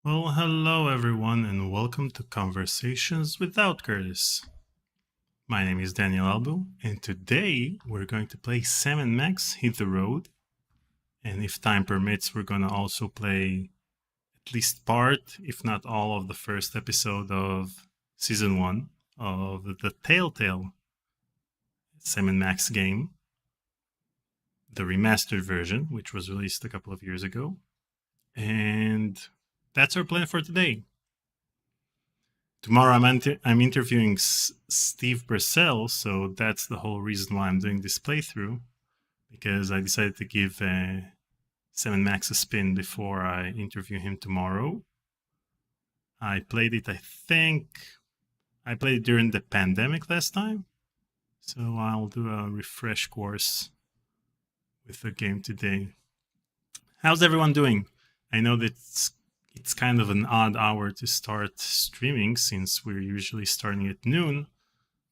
Well, hello everyone, and welcome to Conversations without Curtis. My name is Daniel Albu, and today we're going to play Sam & Max Hit the Road. And if time permits, we're going to also play at least part, if not all, of the first episode of Season 1 of the Telltale Sam & Max game, the remastered version, which was released a couple of years ago. And that's our plan for today. Tomorrow I'm interviewing Steve Purcell, so that's the whole reason why I'm doing this playthrough, because I decided to give Sam & Max a spin before I interview him tomorrow. I played it, I played it during the pandemic last time, so I'll do a refresh course with the game today. How's everyone doing? I know that it's kind of an odd hour to start streaming since we're usually starting at noon.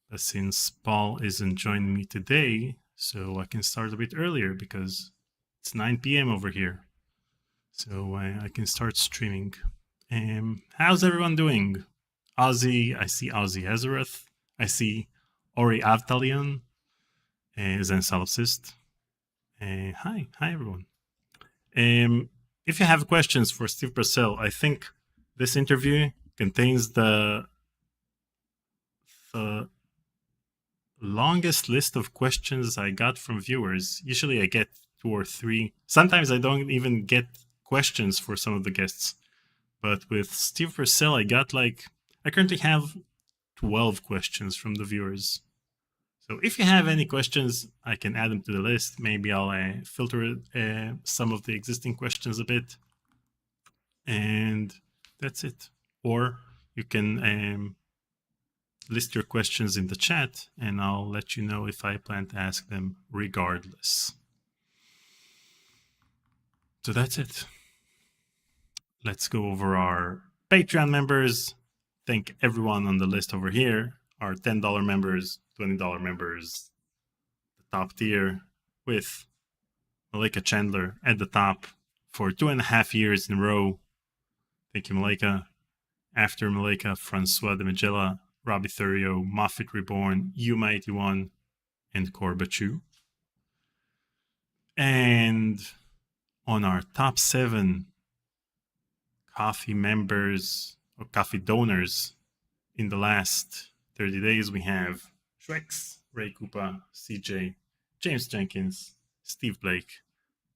But since Paul isn't joining me today, so I can start a bit earlier because it's 9 p.m. over here. So I can start streaming. How's everyone doing? Ozzy, I see Ozzy Ezereth. I see Ori Avtalion, Zensalopsist. Hi everyone. If you have questions for Steve Purcell, I think this interview contains the longest list of questions I got from viewers. Usually I get 2 or 3. Sometimes I don't even get questions for some of the guests. But with Steve Purcell, I got like I currently have 12 questions from the viewers. So if you have any questions, I can add them to the list. Maybe I'll filter some of the existing questions a bit. And that's it. Or you can list your questions in the chat, and I'll let you know if I plan to ask them regardless. So that's it. Let's go over our Patreon members. Thank everyone on the list over here. Our $10 members, $20 members, the top tier, with Malika Chandler at the top for 2.5 years in a row. Thank you, Malika. After Malika, Francois de Magella, Robbie Thurio, Moffat Reborn, Yuma81, and Corbachu. And on our top 7 coffee members or coffee donors in the last 30 days, we have Shrex, Ray Koopa, CJ, James Jenkins, Steve Blake,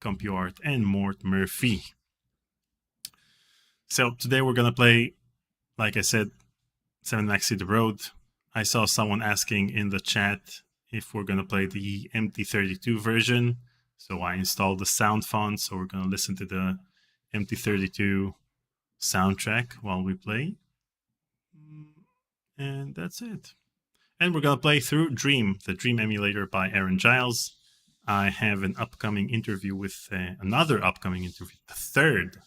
CompuArt, and Mort Murphy. So today we're going to play, like I said, 7 Max Hit the Road. I saw someone asking in the chat if we're going to play the MT32 version. So I installed the sound font. So we're going to listen to the MT32 soundtrack while we play. And that's it. And we're going to play through Dream, the Dream emulator by Aaron Giles. I have an upcoming interview with another upcoming interview, the third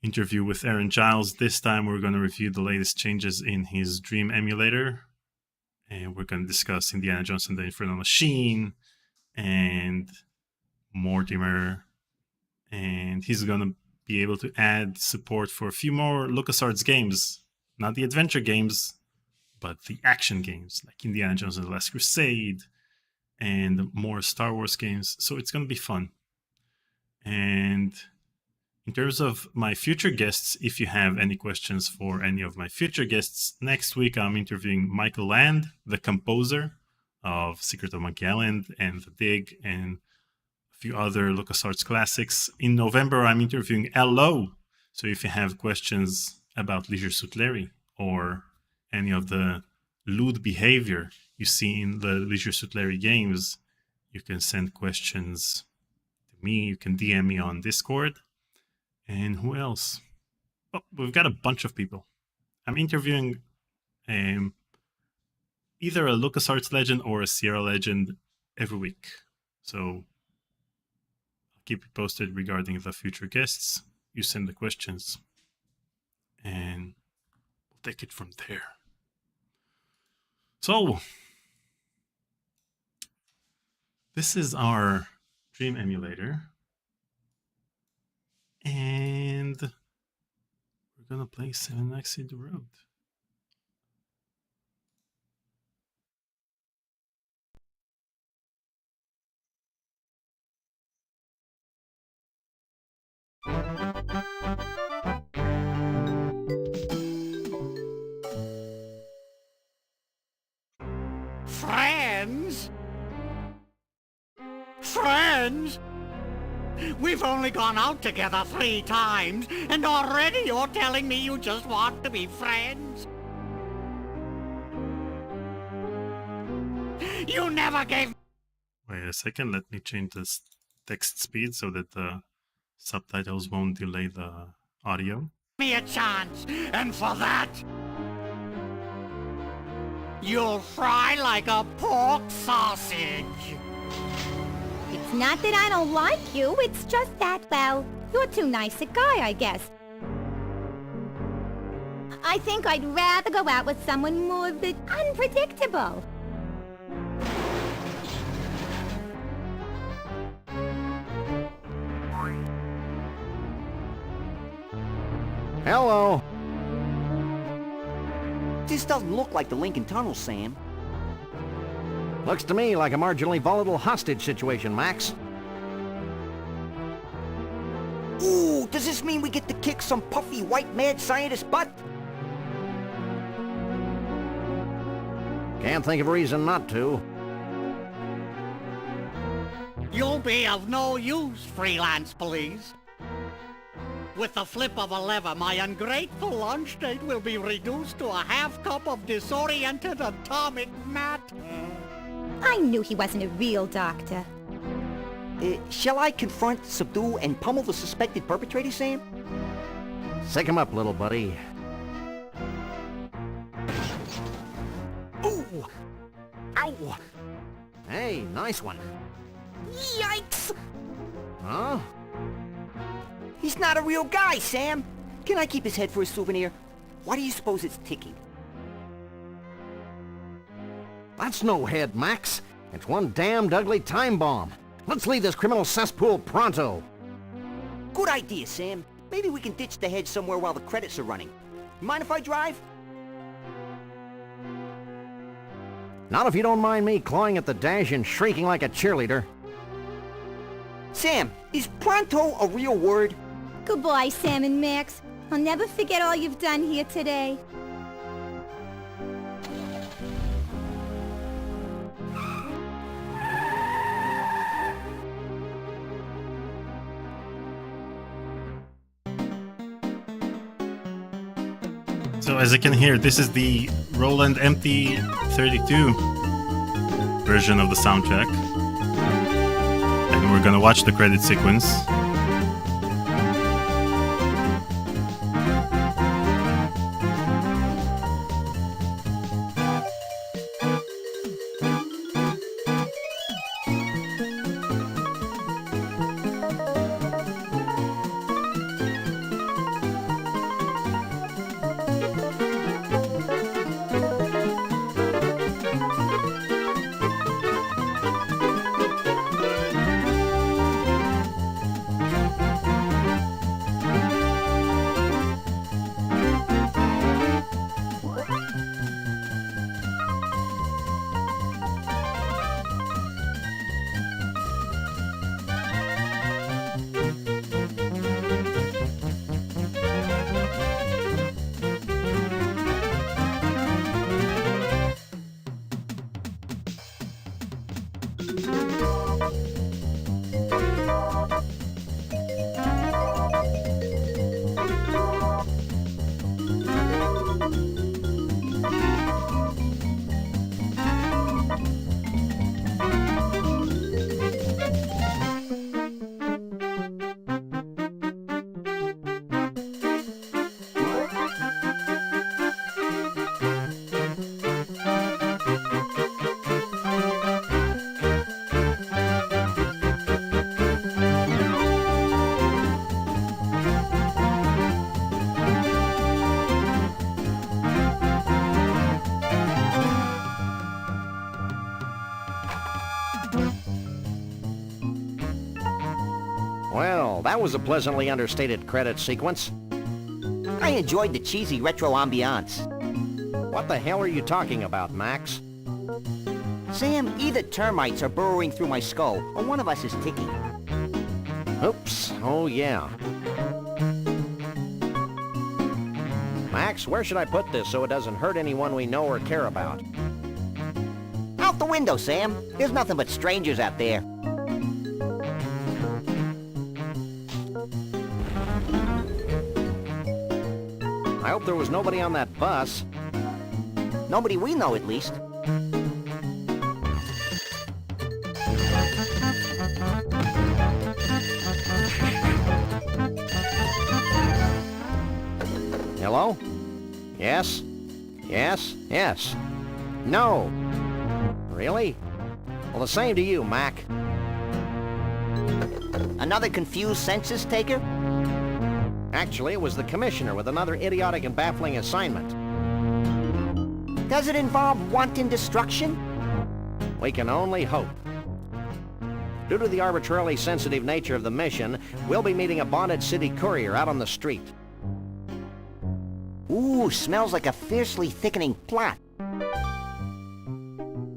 interview with Aaron Giles. This time we're going to review the latest changes in his Dream emulator. And we're going to discuss Indiana Jones and the Infernal Machine and Mortimer. And he's going to be able to add support for a few more LucasArts games. Not the adventure games, but the action games like Indiana Jones and the Last Crusade and more Star Wars games. So it's going to be fun. And in terms of my future guests, if you have any questions for any of my future guests, next week I'm interviewing Michael Land, the composer of Secret of Monkey Island and The Dig and a few other LucasArts classics. In November, I'm interviewing L.O. So if you have questions about Leisure Suit Larry or any of the lewd behavior you see in the Leisure Suit Larry games, you can send questions to me. You can DM me on Discord. And who else? Oh, we've got a bunch of people. I'm interviewing either a LucasArts legend or a Sierra legend every week. So I'll keep you posted regarding the future guests. You send the questions and we'll take it from there. So this is our Dream emulator. And we're going to play 7 Max Hit the Road. Friends? Friends? We've only gone out together 3 times, and already you're telling me you just want to be friends? You never gave... Wait a second, let me change this text speed so that the subtitles won't delay the audio. ...me a chance, and for that... you'll fry like a pork sausage. It's not that I don't like you, it's just that, well, you're too nice a guy, I guess. I think I'd rather go out with someone more a bit unpredictable. Hello. This doesn't look like the Lincoln Tunnel, Sam. Looks to me like a marginally volatile hostage situation, Max. Ooh, does this mean we get to kick some puffy white mad scientist butt? Can't think of a reason not to. You'll be of no use, freelance police. With the flip of a lever, my ungrateful lunch date will be reduced to a half cup of disoriented atomic matter. I knew he wasn't a real doctor. Shall I confront, subdue, and pummel the suspected perpetrator, Sam? Sick him up, little buddy. Ooh! Ow! Hey, nice one. Yikes! Huh? He's not a real guy, Sam! Can I keep his head for a souvenir? Why do you suppose it's ticking? That's no head, Max. It's one damned ugly time bomb. Let's leave this criminal cesspool pronto. Good idea, Sam. Maybe we can ditch the head somewhere while the credits are running. Mind if I drive? Not if you don't mind me clawing at the dash and shrieking like a cheerleader. Sam, is pronto a real word? Goodbye, Sam and Max. I'll never forget all you've done here today. So as you can hear, this is the Roland MT32 version of the soundtrack. And we're gonna watch the credit sequence. Well, that was a pleasantly understated credit sequence. I enjoyed the cheesy retro ambiance. What the hell are you talking about, Max? Sam, either termites are burrowing through my skull, or one of us is ticking. Oops, oh yeah. Max, where should I put this so it doesn't hurt anyone we know or care about? Out the window, Sam. There's nothing but strangers out there. I hope there was nobody on that bus. Nobody we know, at least. Hello? Yes? Yes? Yes? No! Really? Well, the same to you, Mac. Another confused census taker? Actually, it was the commissioner with another idiotic and baffling assignment. Does it involve wanton destruction? We can only hope. Due to the arbitrarily sensitive nature of the mission, we'll be meeting a bonded city courier out on the street. Ooh, smells like a fiercely thickening plot.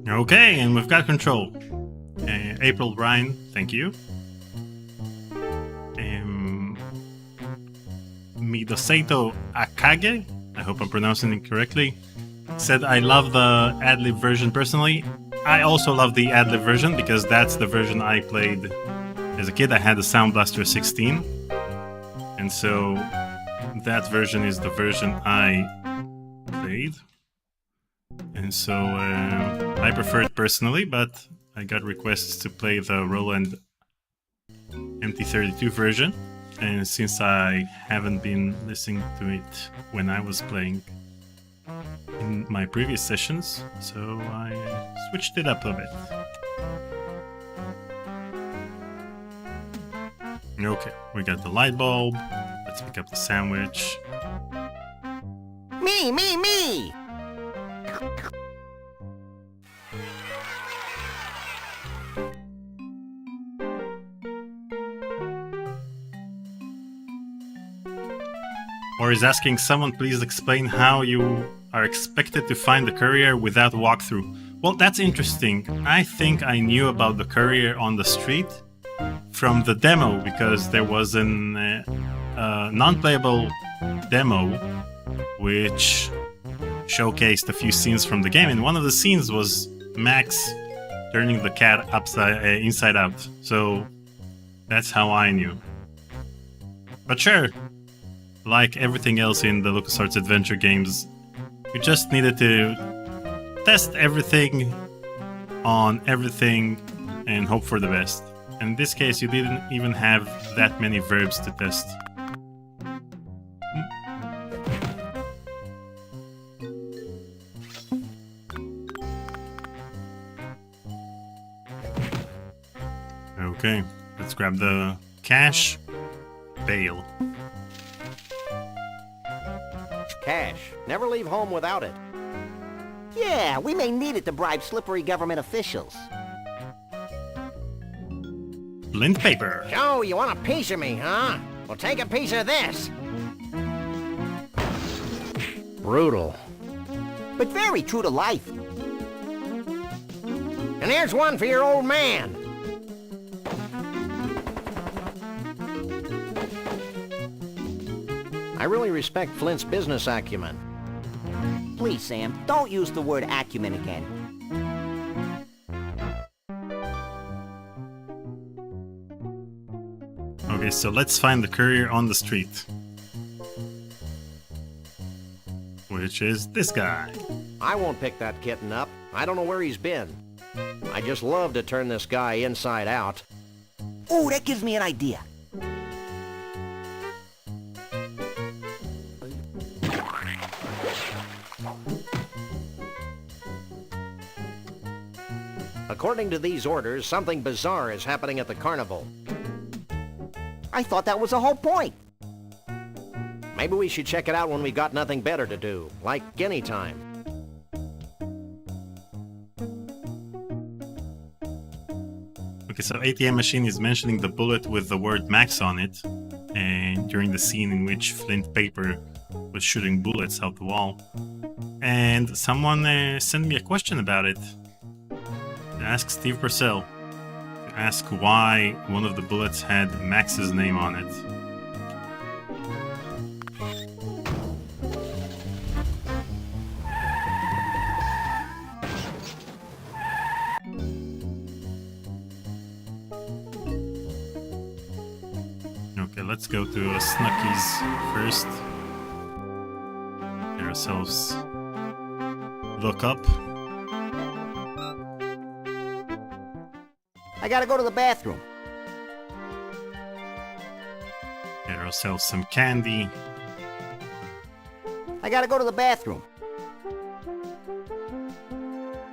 Okay, and we've got control. April Ryan, thank you. Midoseito Akage, I hope I'm pronouncing it correctly, said, I love the ad-lib version personally. I also love the ad-lib version because that's the version I played as a kid. I had the Sound Blaster 16. And so that version is the version I played. And so I prefer it personally, but I got requests to play the Roland MT32 version. And since I haven't been listening to it when I was playing in my previous sessions, so I switched it up a bit. Okay, we got the light bulb. Let's pick up the sandwich. Me, me, me! Or is asking someone please explain how you are expected to find the courier without walkthrough. Well, that's interesting. I think I knew about the courier on the street from the demo, because there was an non-playable demo which showcased a few scenes from the game, and one of the scenes was Max turning the cat inside out. So that's how I knew. But sure, like everything else in the LucasArts adventure games, you just needed to test everything on everything and hope for the best. In this case, you didn't even have that many verbs to test. Okay, let's grab the cash. Bail. Cash. Never leave home without it. Yeah, we may need it to bribe slippery government officials. Lint paper. So, you want a piece of me, huh? Well, take a piece of this. Brutal. But very true to life. And here's one for your old man. I really respect Flint's business acumen. Please, Sam, don't use the word acumen again. Okay, so let's find the courier on the street. Which is this guy. I won't pick that kitten up. I don't know where he's been. I just love to turn this guy inside out. Ooh, that gives me an idea. According to these orders, something bizarre is happening at the carnival. I thought that was the whole point. Maybe we should check it out when we got nothing better to do, like any time. Okay, so ATM machine is mentioning the bullet with the word Max on it, and during the scene in which Flint Paper was shooting bullets out the wall. And someone sent me a question about it. Ask Steve Purcell. Ask why one of the bullets had Max's name on it. Okay, let's go to Snooki's first. Get ourselves look up. I gotta go to the bathroom. Get ourselves some candy. I gotta go to the bathroom.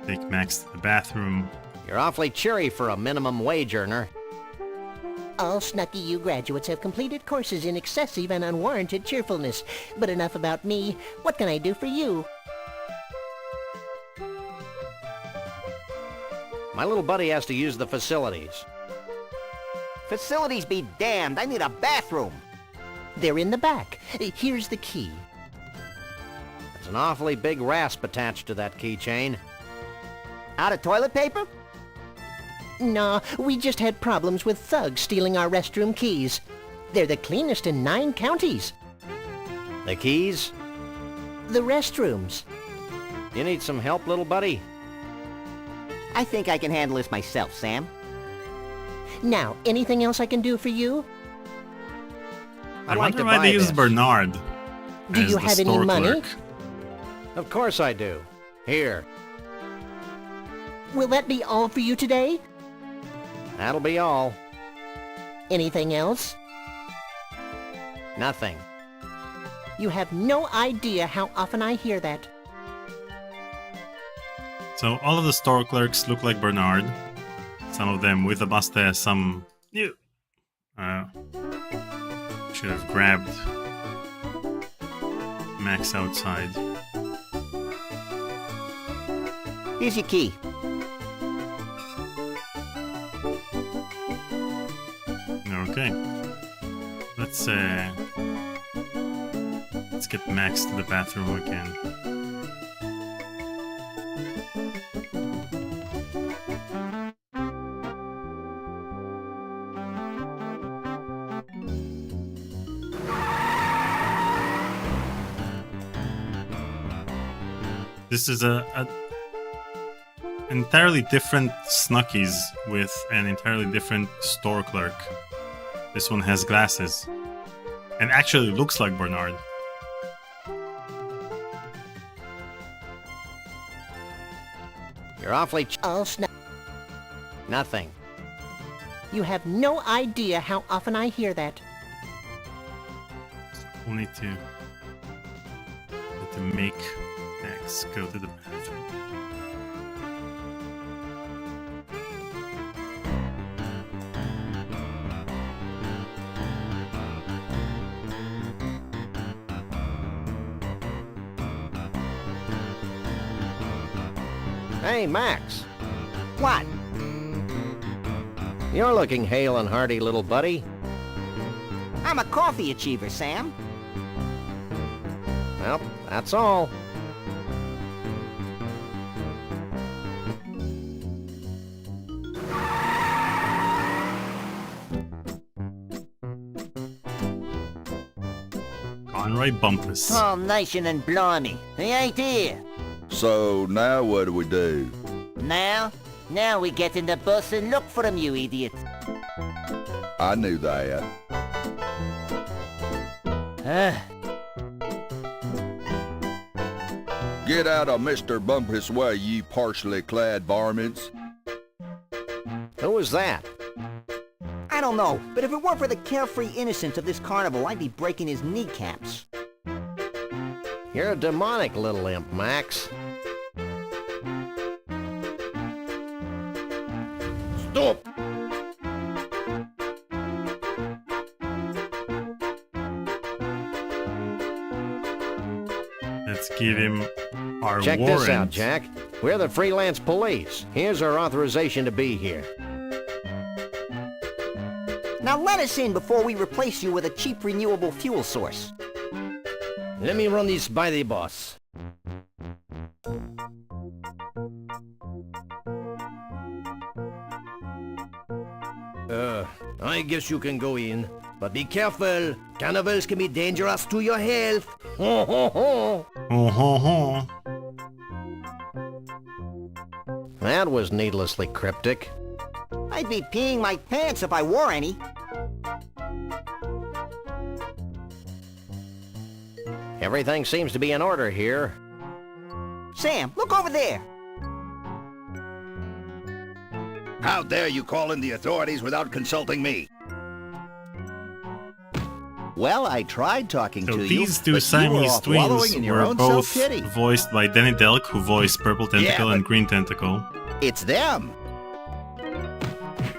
Take Max to the bathroom. You're awfully cheery for a minimum wage earner. All Snooky U graduates have completed courses in excessive and unwarranted cheerfulness. But enough about me. What can I do for you? My little buddy has to use the facilities. Facilities be damned, I need a bathroom. They're in the back. Here's the key. There's an awfully big rasp attached to that keychain. Out of toilet paper? No, we just had problems with thugs stealing our restroom keys. They're the cleanest in 9 counties. The keys? The restrooms. You need some help, little buddy? I think I can handle this myself, Sam. Now, anything else I can do for you? I I'd like to wonder why buy they use this. Bernard Do as you the have any store money? clerk. Of course I do. Here, Will that be all for you today? that'll be all. Anything else? Nothing. You have no idea how often I hear that. So all of the store clerks look like Bernard. Some of them with a mustache, some... Should have grabbed Max outside. Here's your key. Okay. Let's get Max to the bathroom again. This is a entirely different Snuckies with an entirely different store clerk. This one has glasses and actually looks like Bernard. You're awfully I'll snap. nothing. You have no idea how often I hear that. We'll need to make Max go to the bathroom. Hey, Max. What? You're looking hale and hearty, little buddy. I'm a coffee achiever, Sam. Well, that's all. Conroy Bumpus. Oh, nation and blimey. He ain't here. So now what do we do? Now? Now we get in the bus and look for him, you idiot. I knew that. Get out of Mr. Bumpus' way, you partially clad varmints. Who was that? I don't know, but if it weren't for the carefree innocence of this carnival, I'd be breaking his kneecaps. You're a demonic little imp, Max. Stop! Let's give him our Check warrant. this out, Jack. We're the freelance police. Here's our authorization to be here. Now let us in before we replace you with a cheap renewable fuel source. Let me run this by the boss. I guess you can go in. But be careful. Carnivals can be dangerous to your health. Ho, ho, ho. Oh ho ho. That was needlessly cryptic. I'd be peeing my pants if I wore any. Everything seems to be in order here. Sam, look over there. How dare you call in the authorities without consulting me? Well, I tried talking So to you, these two but you were Siamese off wallowing twins in your were own both self-pity. voiced by Danny Delk, who voiced Purple Tentacle but- and Green Tentacle, It's them.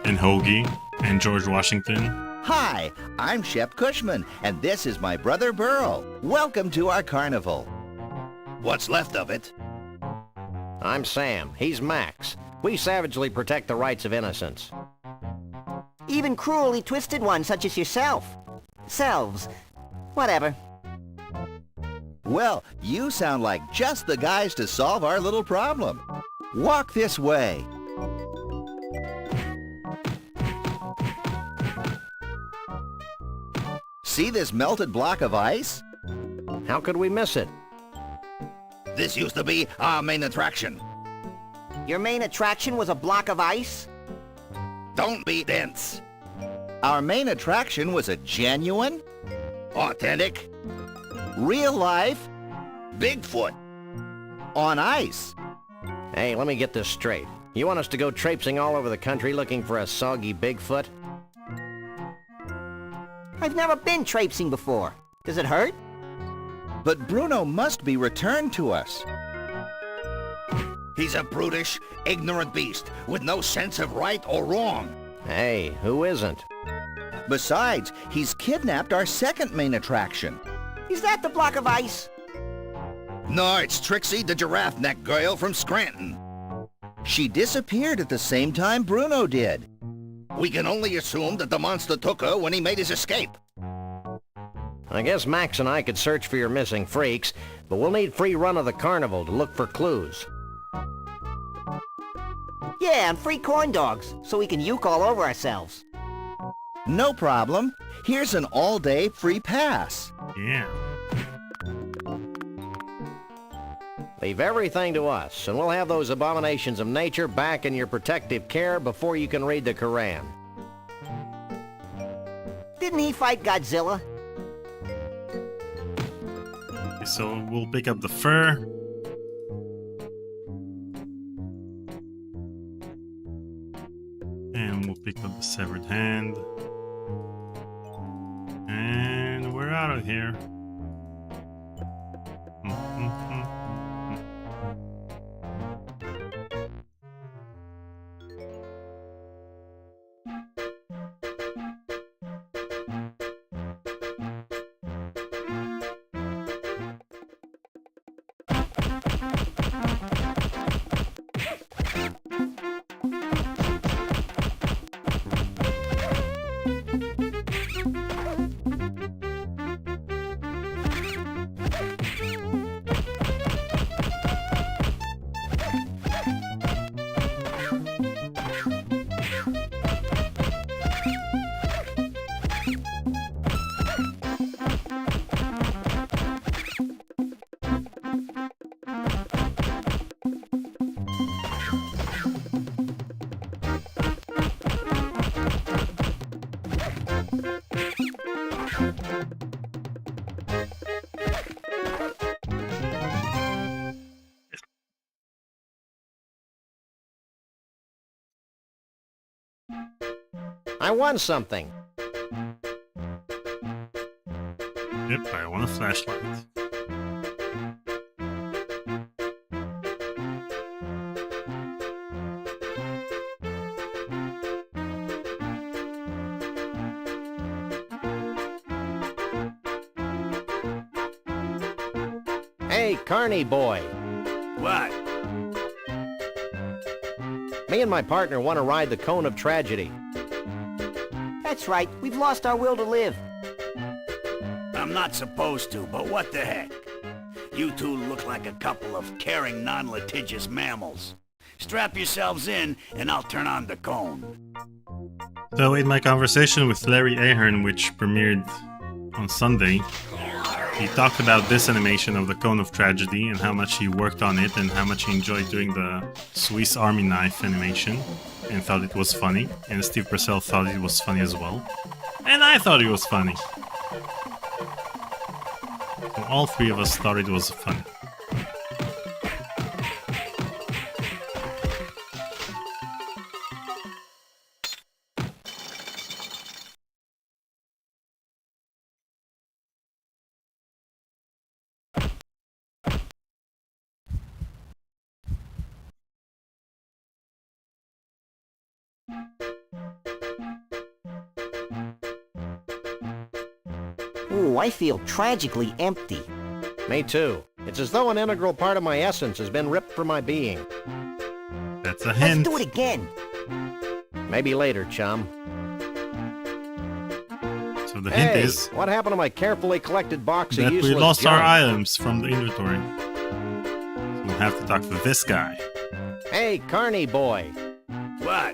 and Hoagie, and George Washington. Hi, I'm Shep Cushman, and this is my brother Burl. Welcome to our carnival. What's left of it? I'm Sam. He's Max. We savagely protect the rights of innocents. Even cruelly twisted ones such as yourself. Selves. Whatever. Well, you sound like just the guys to solve our little problem. Walk this way. See this melted block of ice? How could we miss it? This used to be our main attraction. Your main attraction was a block of ice? Don't be dense. Our main attraction was a genuine Authentic? Real life? Bigfoot? On ice? Hey, let me get this straight. You want us to go traipsing all over the country looking for a soggy Bigfoot? I've never been traipsing before. Does it hurt? But Bruno must be returned to us. He's a brutish, ignorant beast with no sense of right or wrong. Hey, who isn't? Besides, he's kidnapped our second main attraction. Is that the block of ice? No, it's Trixie, the giraffe neck girl from Scranton. She disappeared at the same time Bruno did. We can only assume that the monster took her when he made his escape. I guess Max and I could search for your missing freaks, but we'll need free run of the carnival to look for clues. Yeah, and free corn dogs, so we can uke all over ourselves. No problem. Here's an all-day free pass. Yeah. Leave everything to us, and we'll have those abominations of nature back in your protective care before you can read the Koran. Didn't he fight Godzilla? Okay, so we'll pick up the fur. And we'll pick up the severed hand. And we're out of here. I won something. Yep, I want a flashlight. Hey, Carney boy. What? Me and my partner want to ride the Cone of Tragedy. That's right, we've lost our will to live. I'm not supposed to, but what the heck? You two look like a couple of caring, non-litigious mammals. Strap yourselves in, and I'll turn on the cone. So in my conversation with Larry Ahern, which premiered on Sunday, he talked about this animation of the Cone of Tragedy and how much he worked on it and how much he enjoyed doing the Swiss Army knife animation and thought it was funny. And Steve Purcell thought it was funny as well. And I thought it was funny. So all three of us thought it was funny. Ooh, I feel tragically empty. Me too. It's as though an integral part of my essence has been ripped from my being. That's a Let's hint. do it again. Maybe later, chum. So the hint Hey, is what happened to my carefully collected box of that useless we lost junk? our items from the inventory. So we'll have to talk to this guy. Hey, Carney boy. What?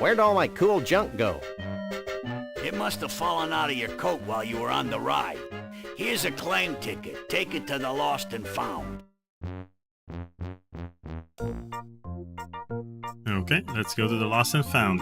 Where'd all my cool junk go? It must have fallen out of your coat while you were on the ride. Here's a claim ticket. Take it to the Lost and Found. Okay, let's go to the Lost and Found.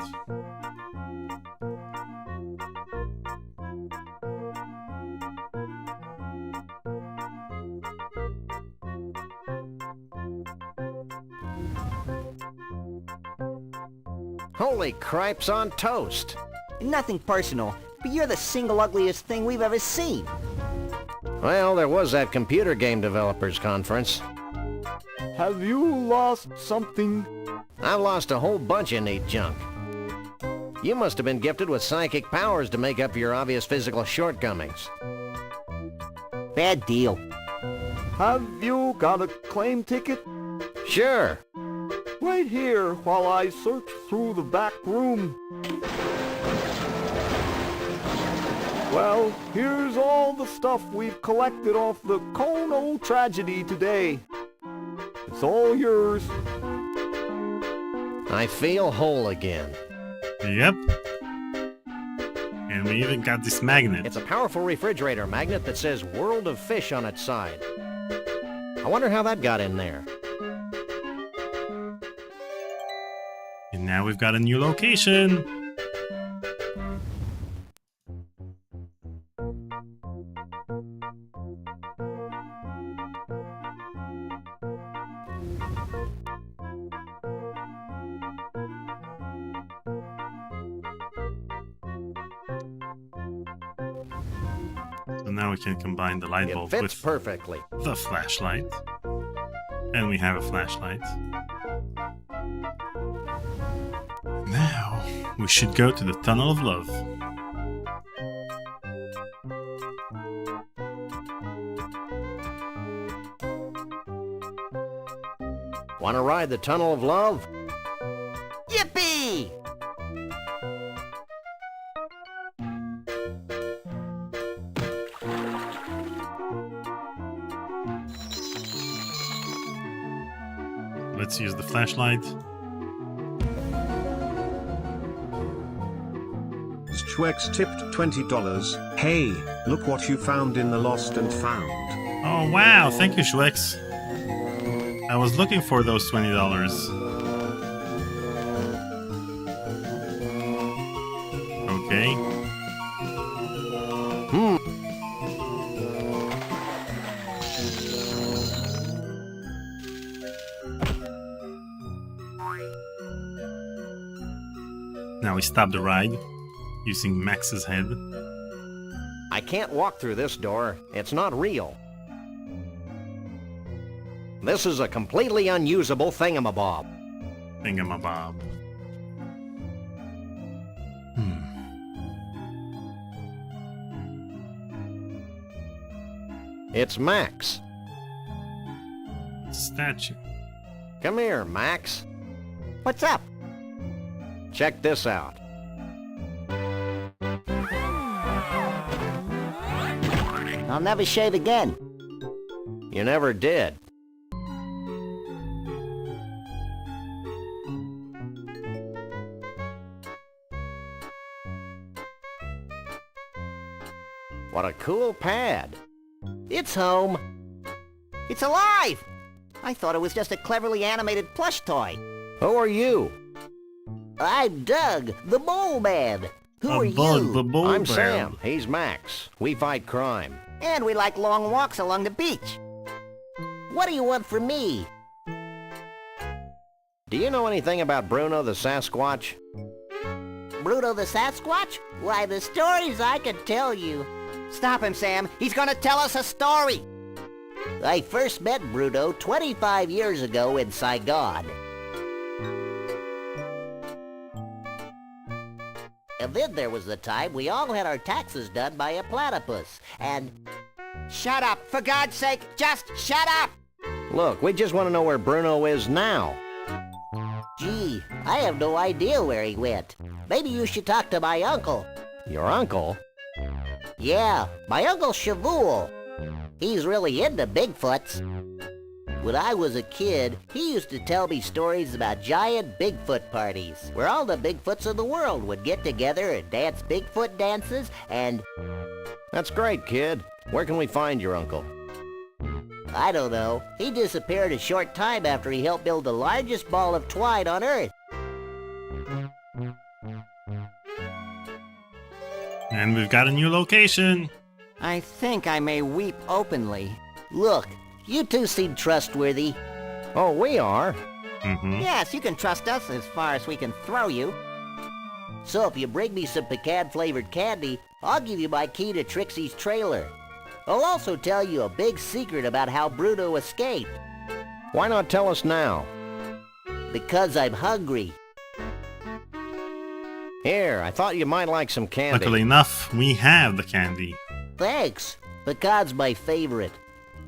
Holy cripes on toast! Nothing personal, but you're the single ugliest thing we've ever seen. Well, there was that computer game developers conference. Have you lost something? I've lost a whole bunch of neat junk. You must have been gifted with psychic powers to make up for your obvious physical shortcomings. Bad deal. Have you got a claim ticket? Sure. Right here while I search through the back room. Well, here's all the stuff we've collected off the Kono tragedy today. It's all yours. I feel whole again. Yep. And we even got this magnet. It's a powerful refrigerator magnet that says World of Fish on its side. I wonder how that got in there. And now we've got a new location. So now we can combine the light It bulb fits with perfectly. the flashlight. And we have a flashlight. Now, we should go to the Tunnel of Love. Want to ride the Tunnel of Love? Yippee! Let's use the flashlight. Schwex tipped $20. Hey, look what you found in the Lost and Found. Oh wow, thank you, Schwex. I was looking for those $20. Okay. Now we stop the ride using Max's head. I can't walk through this door. It's not real. This is a completely unusable thingamabob. Thingamabob. It's Max. Statue. Come here, Max. What's up? Check this out. I'll never shave again. You never did. What a cool pad. It's home. It's alive! I thought it was just a cleverly animated plush toy. Who are you? I'm Doug, the Mole Man. Who are Bug, the you? bull I'm bear. Sam. He's Max. We fight crime. And we like long walks along the beach. What do you want from me? Do you know anything about Bruno the Sasquatch? Bruno the Sasquatch? Why, the stories I could tell you. Stop him, Sam. He's gonna tell us a story. I first met Bruno 25 years ago in Saigon. And then there was the time we all had our taxes done by a platypus, and... Shut up! For God's sake, just shut up! Look, we just want to know where Bruno is now. Gee, I have no idea where he went. Maybe you should talk to my uncle. Your uncle? Yeah, my Uncle Shavul. He's really into Bigfoots. When I was a kid, he used to tell me stories about giant Bigfoot parties, where all the Bigfoots of the world would get together and dance Bigfoot dances, and... That's great, kid. Where can we find your uncle? I don't know. He disappeared a short time after he helped build the largest ball of twine on Earth. And we've got a new location. I think I may weep openly. Look, you two seem trustworthy. Oh, we are. Mm-hmm. Yes, you can trust us as far as we can throw you. So if you bring me some pecan-flavored candy, I'll give you my key to Trixie's trailer. I'll also tell you a big secret about how Bruno escaped. Why not tell us now? Because I'm hungry. Here, I thought you might like some candy. Luckily enough, we have the candy. Thanks. Pecan's my favorite.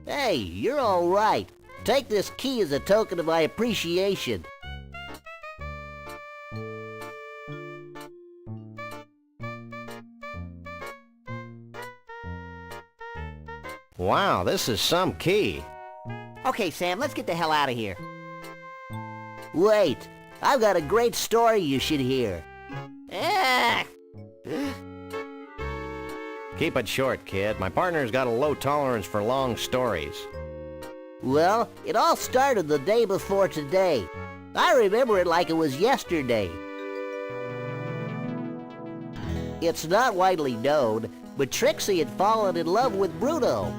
Hey, you're all right. Take this key as a token of my appreciation. Wow, this is some key. Okay, Sam, let's get the hell out of here. Wait, I've got a great story you should hear. Ah! Keep it short, kid. My partner's got a low tolerance for long stories. Well, it all started the day before today. I remember it like it was yesterday. It's not widely known, but Trixie had fallen in love with Bruno.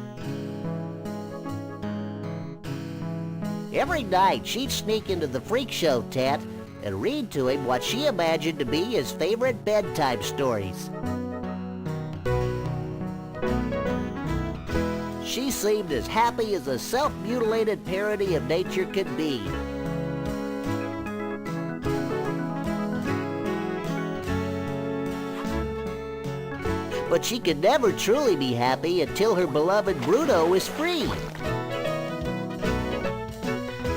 Every night, she'd sneak into the freak show tent and read to him what she imagined to be his favorite bedtime stories. She seemed as happy as a self-mutilated parody of nature could be. But she could never truly be happy until her beloved Bruno was free.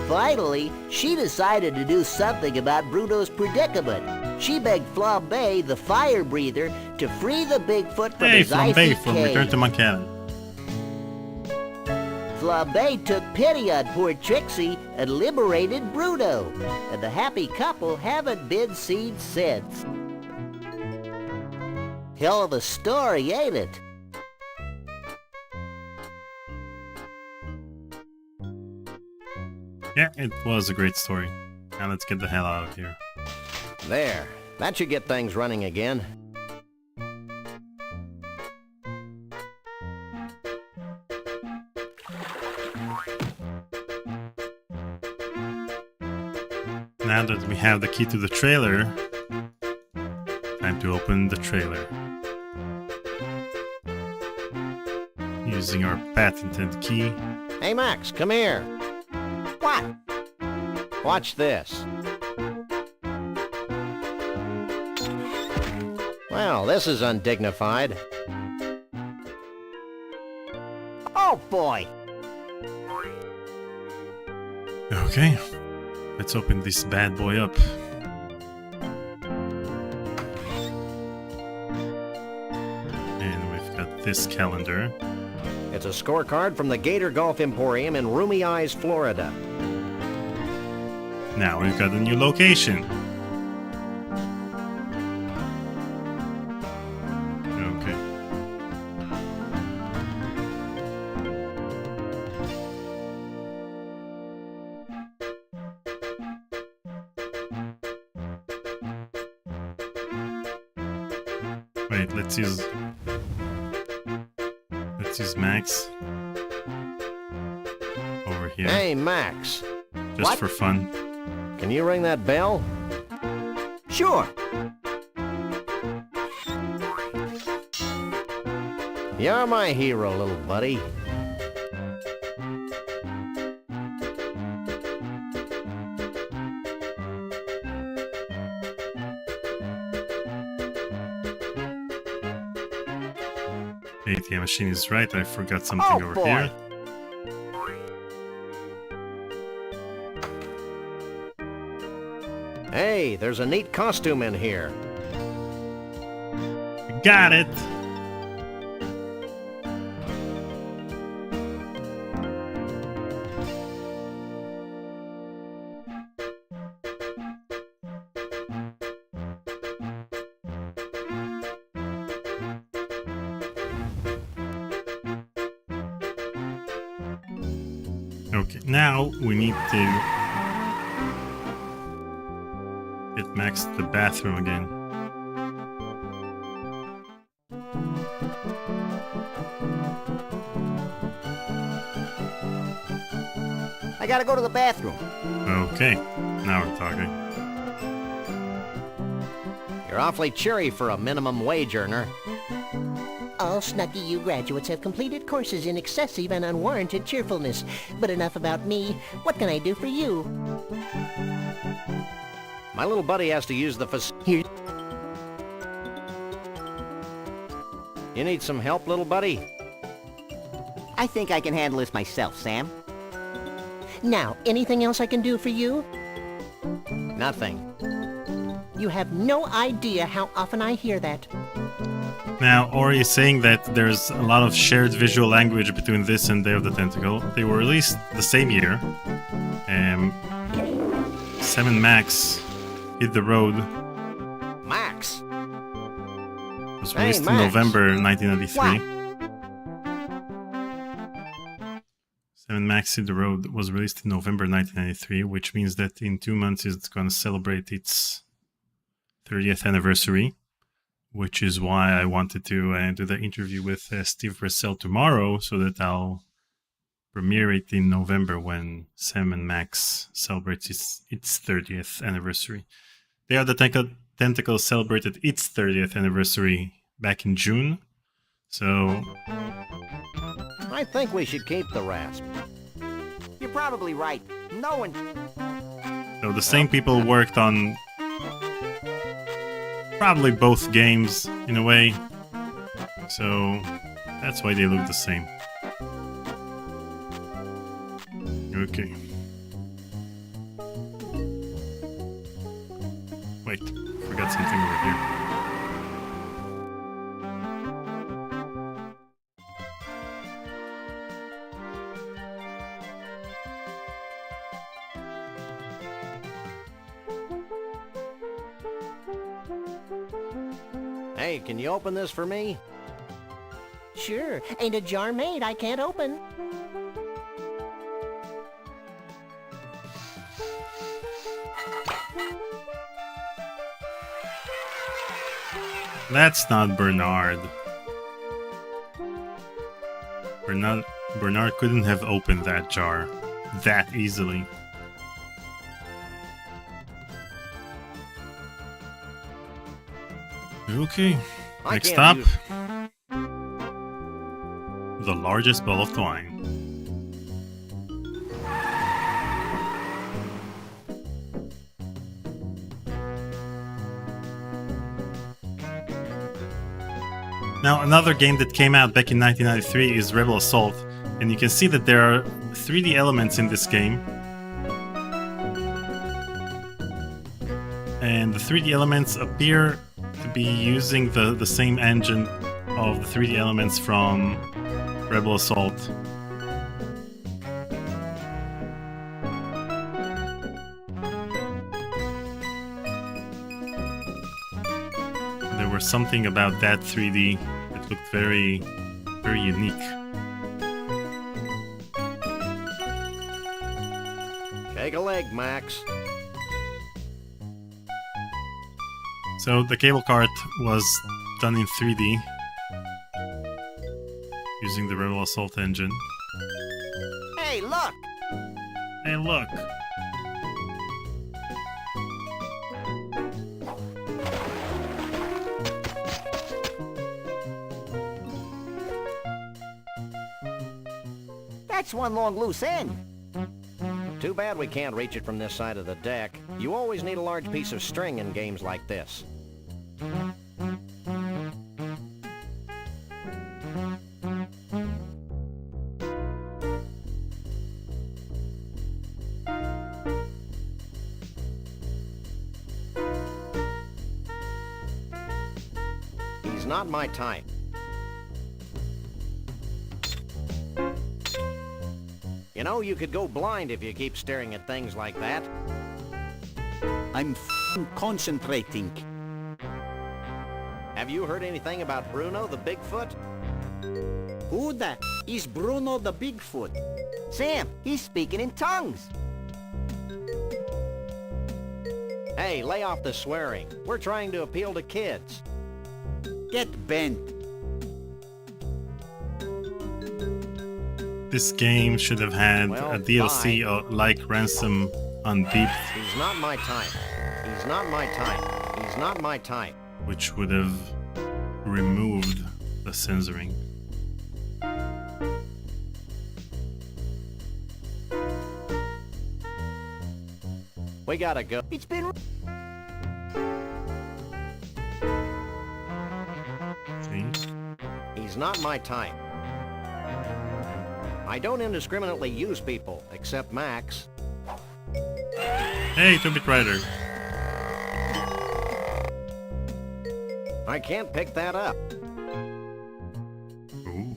Finally, she decided to do something about Bruno's predicament. She begged Flambe, the fire breather, to free the Bigfoot from Hey, his icy Flambe from cage. Return to Montana. Flambe took pity on poor Trixie and liberated Bruno, and the happy couple haven't been seen since. Hell of a story, ain't it? Yeah, it was a great story. Now let's get the hell out of here. There. That should get things running again. Now that we have the key to the trailer, time to open the trailer. Using our patented key. Hey, Max, come here. What? Watch this. Well, this is undignified. Oh boy! Okay, let's open this bad boy up. And we've got this calendar. It's a scorecard from the Gator Golf Emporium in Roomy Eyes, Florida. Now we've got a new location. Okay. Wait, let's use Max over here. Hey, Max. Just What? for fun. Can you ring that bell? Sure. You're my hero, little buddy. ATM machine is right. I forgot something Oh, over boy. here. Hey, there's a neat costume in here. Got it. Okay, now we need to get Max to the bathroom again. I gotta go to the bathroom. Okay, now we're talking. You're You're awfully cheery for a minimum wage earner. All Snucky U graduates have completed courses in excessive and unwarranted cheerfulness. But enough about me. What can I do for you? My little buddy has to use the Here. You need some help, little buddy? I think I can handle this myself, Sam. Now, anything else I can do for you? Nothing. You have no idea how often I hear that. Now, Ori is saying that there's a lot of shared visual language between this and Day of the Tentacle. They were released the same year. 7 Max Hit the Road Max! was released in Max. November 1993. 7 Max Hit the Road was released in November 1993, which means that in 2 months it's going to celebrate its 30th anniversary, which is why I wanted to do the interview with Steve Purcell tomorrow, so that I'll premiere it in November when Sam and Max celebrates its 30th anniversary. Day of the Tentacle celebrated its 30th anniversary back in June, so I think we should keep the rasp. You're probably right. No one... So the same people worked on probably both games in a way, so that's why they look the same. Okay. Wait, forgot something over here. Hey, can you open this for me? Sure, ain't a jar made I can't open. That's not Bernard. Bernard couldn't have opened that jar that easily. Okay, next up, the largest ball of twine. Now, another game that came out back in 1993 is Rebel Assault, and you can see that there are 3D elements in this game. And the 3D elements appear to be using the same engine of the 3D elements from Rebel Assault. There was something about that 3D that looked very, very unique. Take a leg, Max. So the cable cart was done in 3D using the Rebel Assault engine. Hey, look! Hey, look! That's one long loose end. Too bad we can't reach it from this side of the deck. You always need a large piece of string in games like this. He's not my type. You know, you could go blind if you keep staring at things like that. I'm concentrating. Have you heard anything about Bruno the Bigfoot? Who that? Is Bruno the Bigfoot? Sam, he's speaking in tongues. Hey, lay off the swearing. We're trying to appeal to kids. Get bent. This game should have had a DLC like Ransom Unbeeped. He's not my type. He's not my type. He's not my type. which would have removed the censoring. We gotta go. It's been... See? He's not my type. I don't indiscriminately use people, except Max. Hey, 2-Bit Rider. I can't pick that up. Ooh.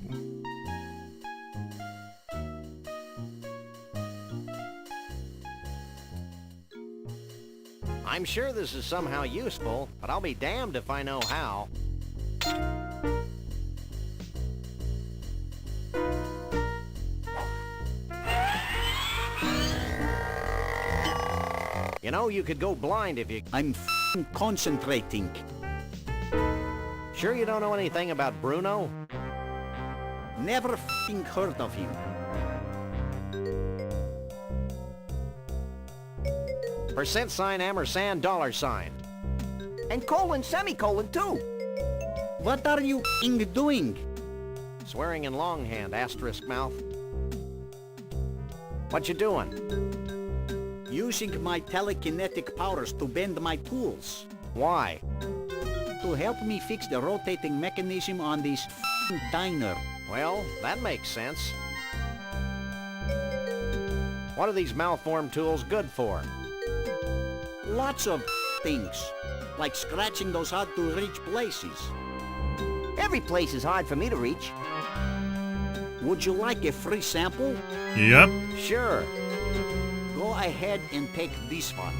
I'm sure this is somehow useful, but I'll be damned if I know how. You know, you could go blind if you... I'm f***ing concentrating. Sure you don't know anything about Bruno? Never f***ing heard of him. %, ampersand, $. And colon, semicolon, too. What are you f***ing doing? Swearing in longhand, asterisk mouth. What you doing? Using my telekinetic powers to bend my tools. Why? To help me fix the rotating mechanism on this f***ing diner. Well, that makes sense. What are these malformed tools good for? Lots of things. Like scratching those hard-to-reach places. Every place is hard for me to reach. Would you like a free sample? Yep. Sure. Go ahead and take this one.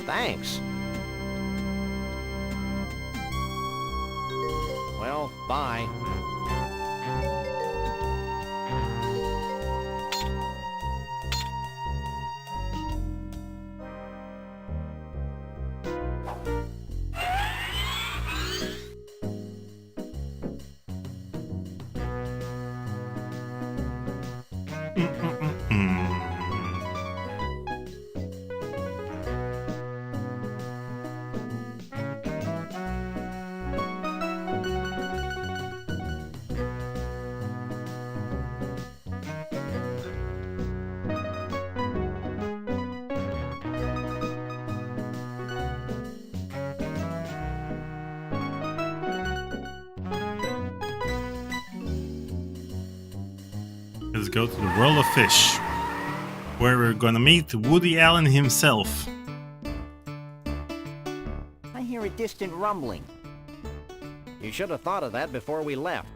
Thanks. Well, bye. Let's go to the world of fish, where we're gonna meet Woody Allen himself. I hear a distant rumbling. You should have thought of that before we left.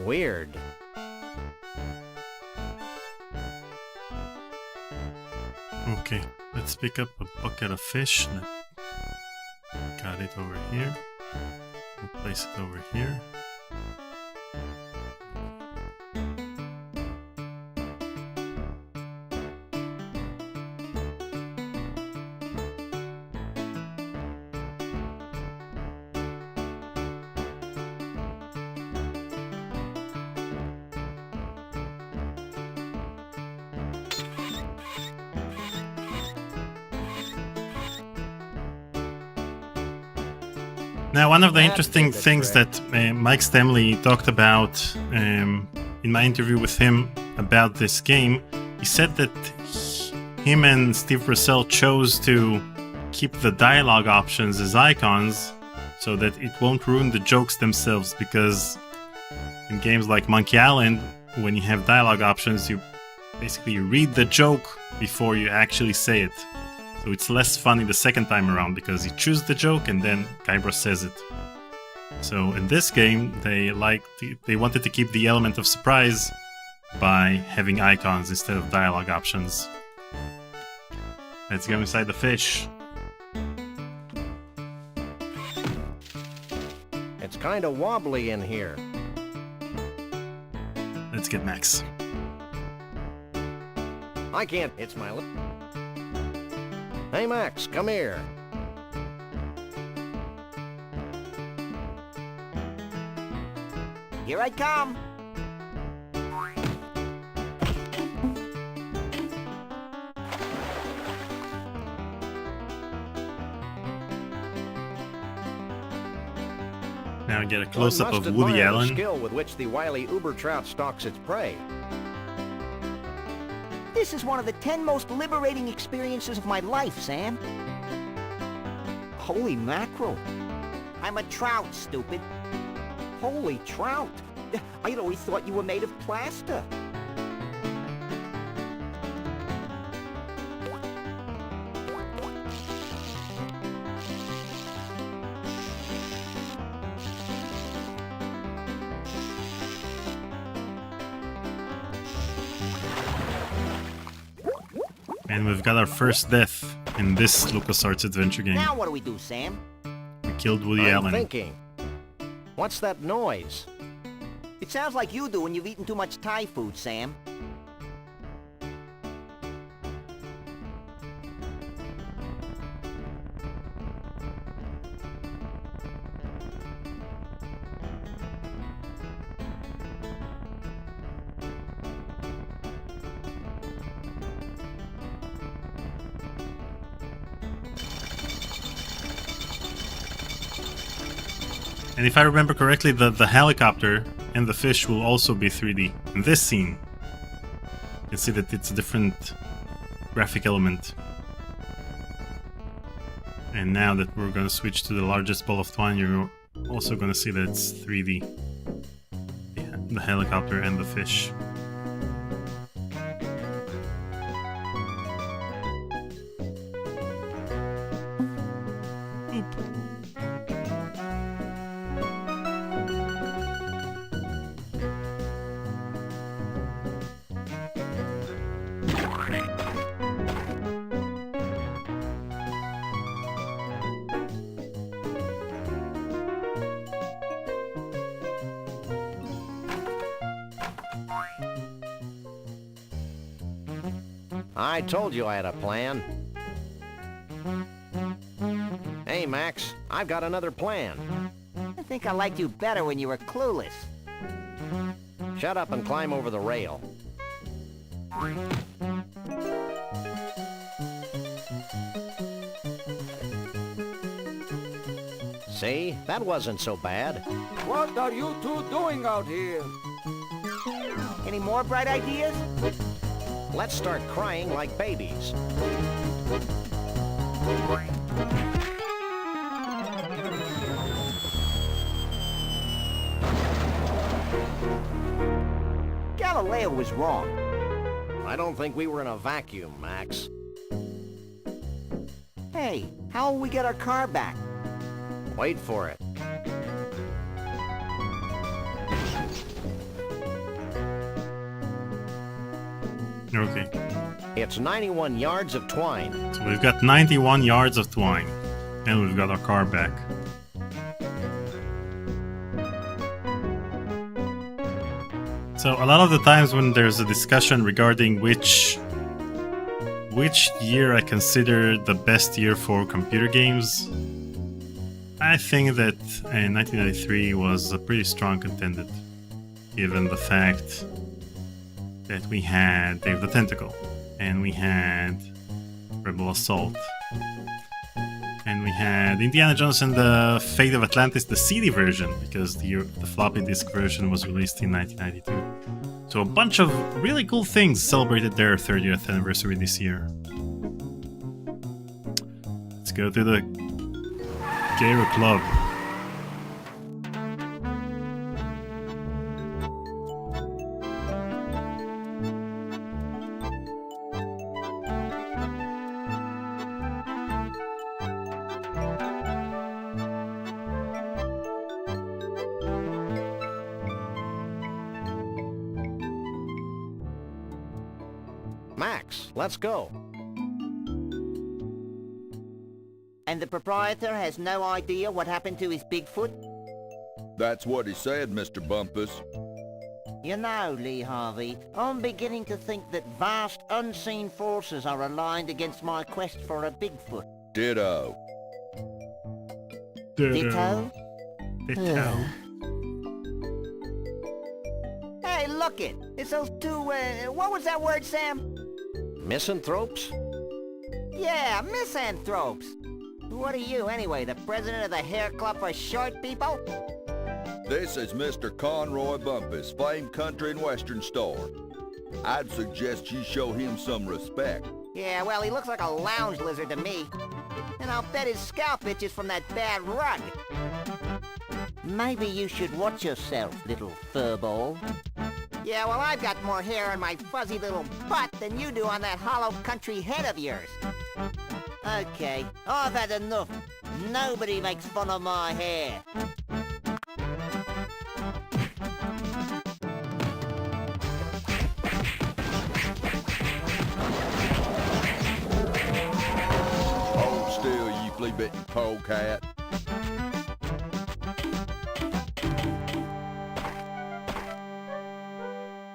Weird. Okay, let's pick up a bucket of fish. Got it over here. We'll place it over here. Now, one of the interesting things that Mike Stanley talked about in my interview with him about this game, he said that him and Steve Purcell chose to keep the dialogue options as icons so that it won't ruin the jokes themselves, because in games like Monkey Island, when you have dialogue options, you basically read the joke before you actually say it. So it's less funny the second time around because you choose the joke and then Guybrush says it. So in this game, they wanted to keep the element of surprise by having icons instead of dialogue options. Let's go inside the fish. It's kind of wobbly in here. Let's get Max. I can't. It's my... Hey, Max, come here. Here I come. Now get a close-up One must of Woody admire the Allen. skill with which the wily uber trout stalks its prey. This is one of the 10 most liberating experiences of my life, Sam. Holy mackerel. I'm a trout, stupid. Holy trout. I'd always thought you were made of plaster. And we've got our first death in this LucasArts adventure game. Now what do we do, Sam? We killed Woody I'm Allen. thinking. What's that noise? It sounds like you do when you've eaten too much Thai food, Sam. And if I remember correctly, the helicopter and the fish will also be 3D in this scene. You can see that it's a different graphic element. And now that we're going to switch to the largest ball of twine, you're also going to see that it's 3D. Yeah, the helicopter and the fish. I told you I had a plan. Hey, Max, I've got another plan. I think I liked you better when you were clueless. Shut up and climb over the rail. See? That wasn't so bad. What are you two doing out here? Any more bright ideas? Let's start crying like babies. Galileo was wrong. I don't think we were in a vacuum, Max. Hey, how will we get our car back? Wait for it. Okay, It's 91 yards of twine. so we've got 91 yards of twine. And we've got our car back. So a lot of the times when there's a discussion regarding which year I consider the best year for computer games, I think that 1993 was a pretty strong contender, given the fact that we had Dave the Tentacle, and we had Rebel Assault, and we had Indiana Jones and the Fate of Atlantis, the CD version, because the floppy disk version was released in 1992. So a bunch of really cool things celebrated their 30th anniversary this year. Let's go to the Gyro Club. Bumpus. Let's go. And the proprietor has no idea what happened to his Bigfoot? That's what he said, Mr. Bumpus. You know, Lee Harvey, I'm beginning to think that vast unseen forces are aligned against my quest for a Bigfoot. Ditto. Ditto? Ditto. Hey, look it! It's those two, what was that word, Sam? Misanthropes? Yeah, misanthropes! What are you, anyway, the president of the Hair Club for Short People? This is Mr. Conroy Bumpus, famed country and western star. I'd suggest you show him some respect. Yeah, well, he looks like a lounge lizard to me. And I'll bet his scalp itches from that bad rug. Maybe you should watch yourself, little furball. Yeah, well, I've got more hair on my fuzzy little butt than you do on that hollow country head of yours. Okay, I've had enough. Nobody makes fun of my hair. Hold still, you flea-bitten polecat.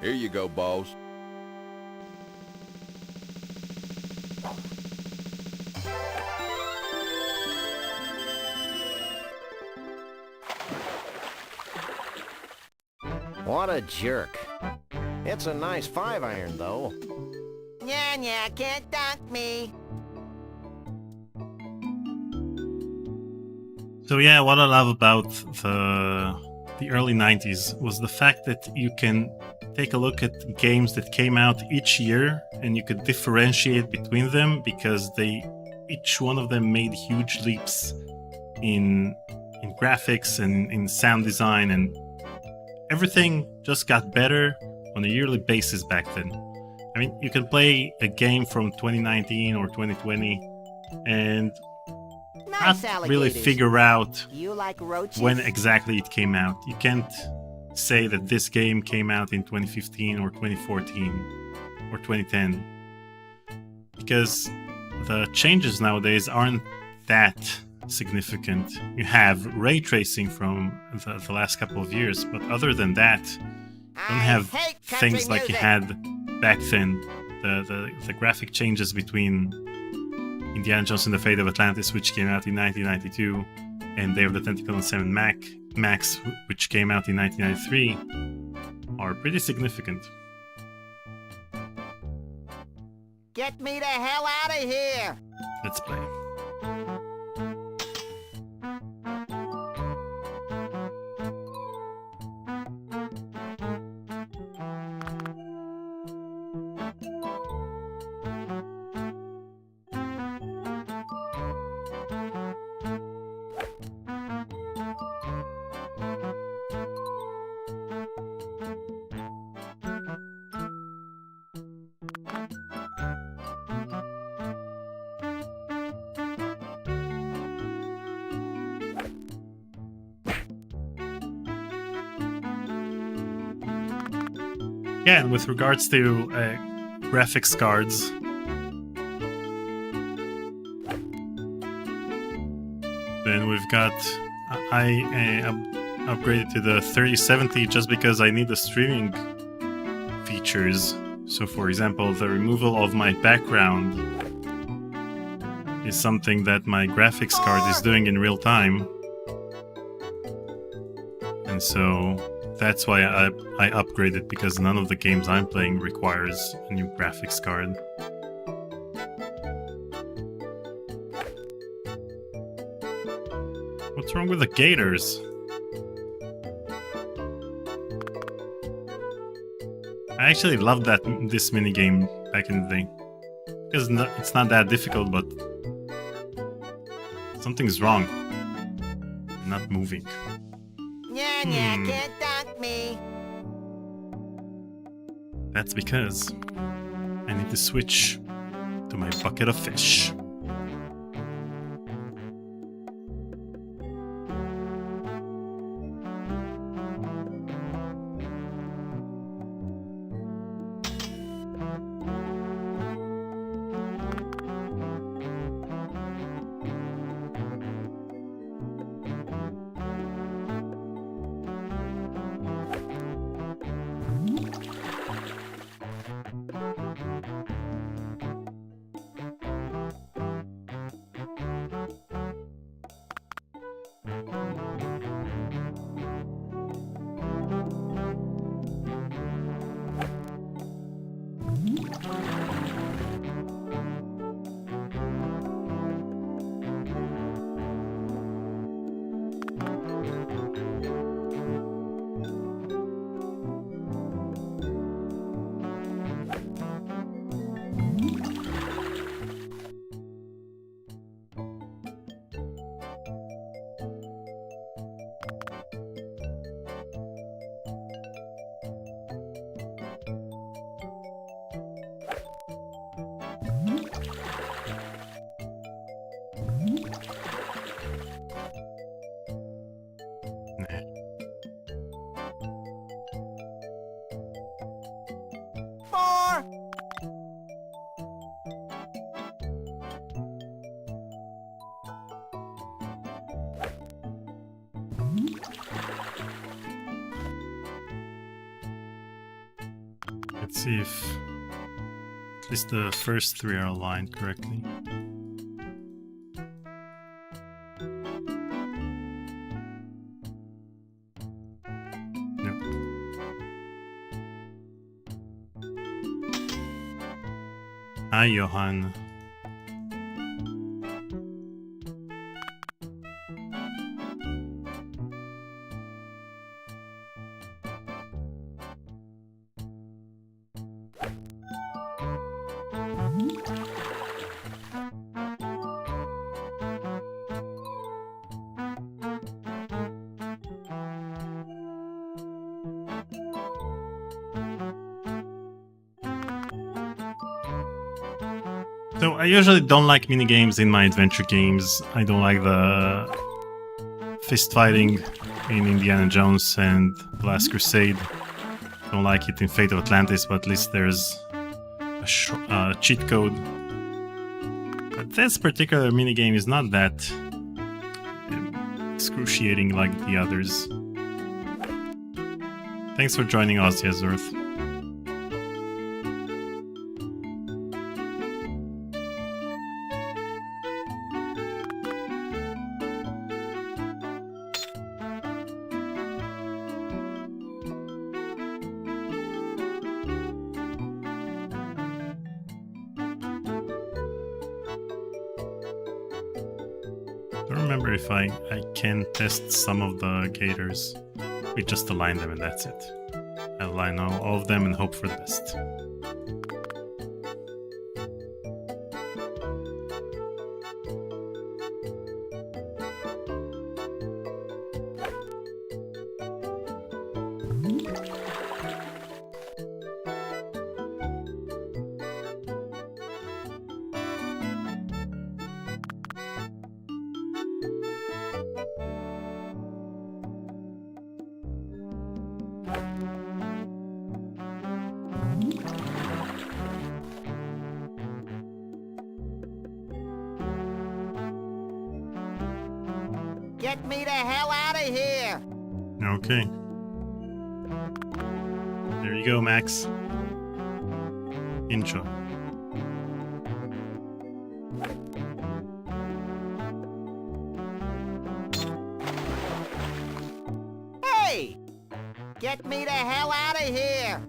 Here you go, boss. What a jerk. It's a nice 5-iron, though. Yeah, can't dunk me. So yeah, what I love about the early 90s was the fact that you can take a look at games that came out each year and you could differentiate between them because each one of them made huge leaps in graphics and in sound design, and everything just got better on a yearly basis back then. I mean, you can play a game from 2019 or 2020 and Nice not alligators. really figure out You like roaches? when exactly it came out. You can't say that this game came out in 2015 or 2014 or 2010 because the changes nowadays aren't that significant. You have ray tracing from the last couple of years, but other than that, you don't have hate country things like you music. had back then. The graphic changes between Indiana Jones and the Fate of Atlantis, which came out in 1992, and Day of the Tentacle and 7 Max, which came out in 1993, are pretty significant. Get me the hell out of here! Let's play. Yeah, and with regards to graphics cards, then we've got I upgraded to the 3070 just because I need the streaming features. So, for example, the removal of my background is something that my graphics card is doing in real time, and so that's why I upgraded, because none of the games I'm playing requires a new graphics card. What's wrong with the gators? I actually loved this minigame back in the day. Because it's not that difficult, but something's wrong. I'm not moving. Yeah, can't dunk me. That's because I need to switch to my bucket of fish. Nah. Four. Let's see if at least the first three are aligned correctly. Nope. Hi, Johan. So I usually don't like minigames in my adventure games. I don't like the fist fighting in Indiana Jones and The Last Crusade. Don't like it in Fate of Atlantis, but at least there's a cheat code. But this particular minigame is not that excruciating like the others. Thanks for joining us, Yazurth. I don't remember if I can test some of the gators. We just align them and that's it. I align all of them and hope for the best. Get me the hell out of here! Okay. There you go, Max. Enjoy. Hey! Get me the hell out of here!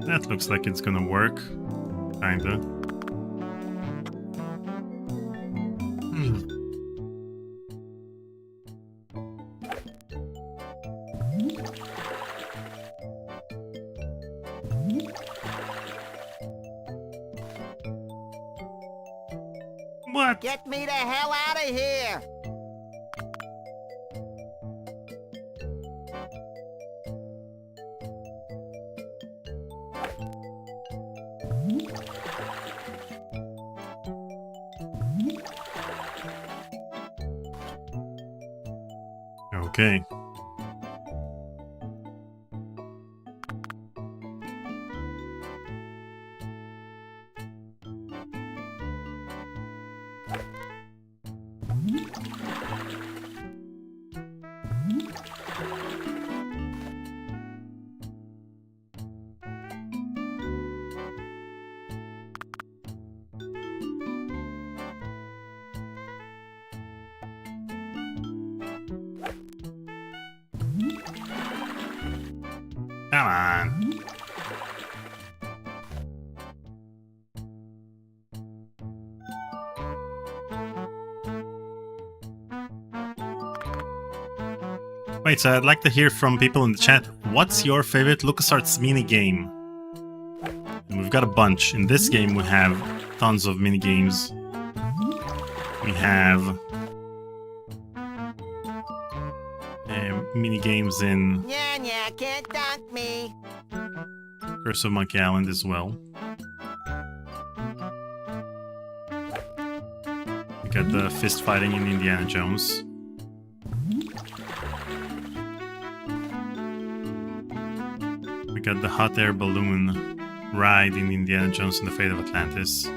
That looks like it's gonna work. Kinda. What? Get me the hell out of here! Okay. Come on. Wait, so I'd like to hear from people in the chat. What's your favorite LucasArts mini game? And we've got a bunch. In this game, we have tons of mini games. We have mini games in Yeah, can't dunk me. Curse of Monkey Island as well. We got the fist fighting in Indiana Jones. We got the hot air balloon ride in Indiana Jones and the Fate of Atlantis.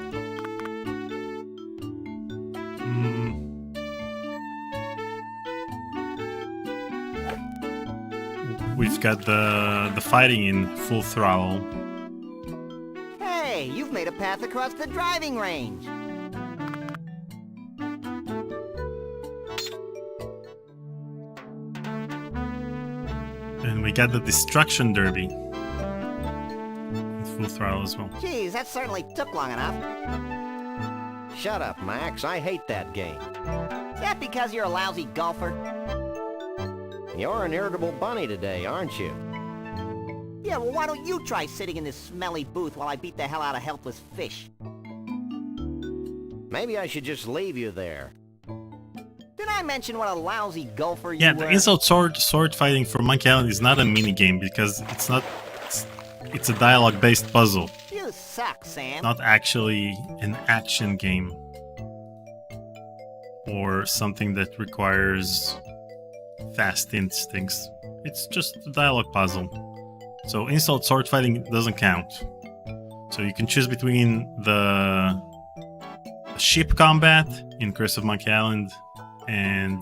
We've got the fighting in Full Throttle. Hey, you've made a path across the driving range. And we got the Destruction Derby in Full Throttle as well. Geez, that certainly took long enough. Shut up, Max. I hate that game. Is that because you're a lousy golfer? You're an irritable bunny today, aren't you? Yeah, well, why don't you try sitting in this smelly booth while I beat the hell out of helpless fish? Maybe I should just leave you there. Did I mention what a lousy golfer you Yeah, were? the insult sword fighting for Monkey Island is not a mini game because it's not. It's a dialogue-based puzzle. You suck, Sam. Not actually an action game or something that requires fast instincts. It's just a dialogue puzzle. So insult sword fighting doesn't count. So you can choose between the ship combat in Curse of Monkey Island and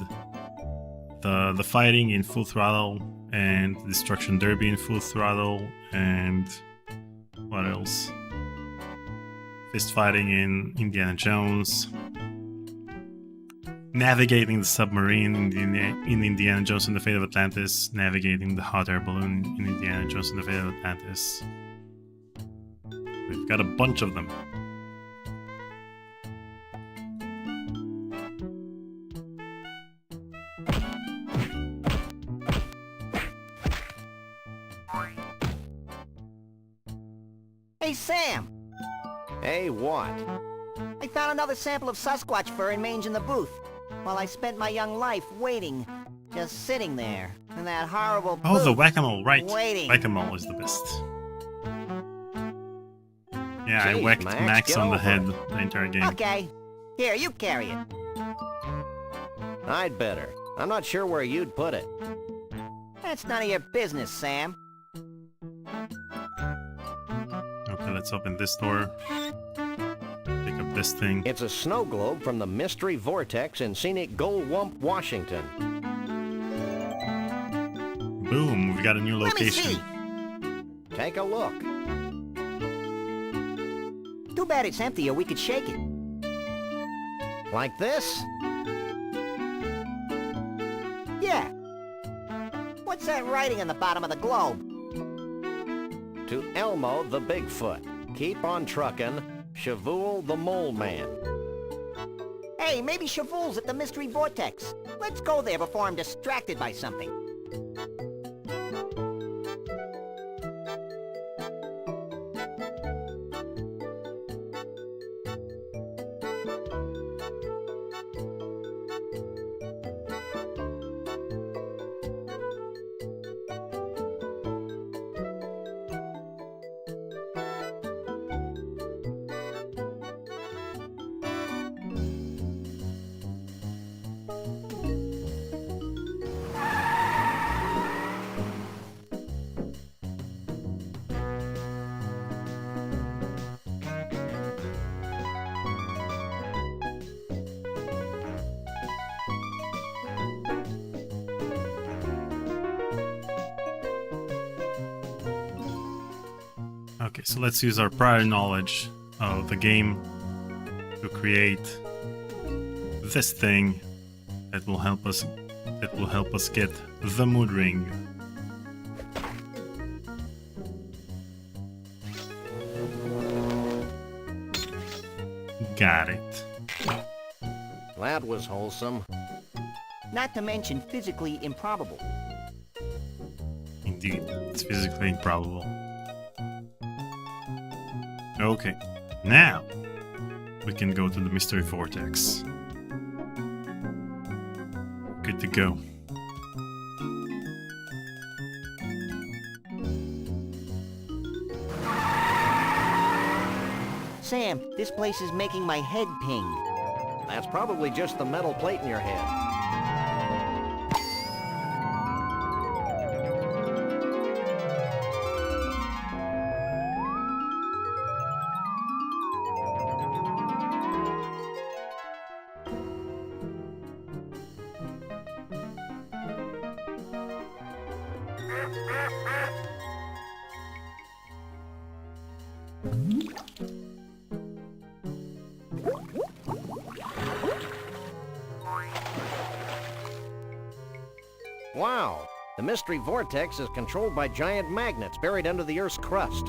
the fighting in Full Throttle and Destruction Derby in Full Throttle and what else? Fist fighting in Indiana Jones. Navigating the submarine in Indiana Jones and the Fate of Atlantis. Navigating the hot air balloon in Indiana Jones and the Fate of Atlantis. We've got a bunch of them. Hey, Sam! Hey, what? I found another sample of Sasquatch fur and mange in the booth. While I spent my young life waiting, just sitting there, in that horrible Oh, the booth, whack-a-mole, right. waiting. Whack-a-mole is the best. Yeah, I Jeez, whacked Max, Max get on the over head it. the entire game. Okay. Here, you carry it. I'd better. I'm not sure where you'd put it. That's none of your business, Sam. Okay, let's open this door. Pick up this thing. It's a snow globe from the Mystery Vortex in scenic Goldwump, Washington. Boom, we've got a new Let me location. see. Take a look. Too bad it's empty or we could shake it. Like this? Yeah. What's that writing on the bottom of the globe? To Elmo the Bigfoot. Keep on truckin'. Shavul the Mole Man. Hey, maybe Shavul's at the Mystery Vortex. Let's go there before I'm distracted by something. Okay, so let's use our prior knowledge of the game to create this thing that will help us get the mood ring. Got it. That was wholesome. Not to mention physically improbable. indeed. It's physically improbable. Okay, now we can go to the mystery vortex. Good to go. Sam, this place is making my head ping. That's probably just the metal plate in your head. Wow! The mystery vortex is controlled by giant magnets buried under the Earth's crust.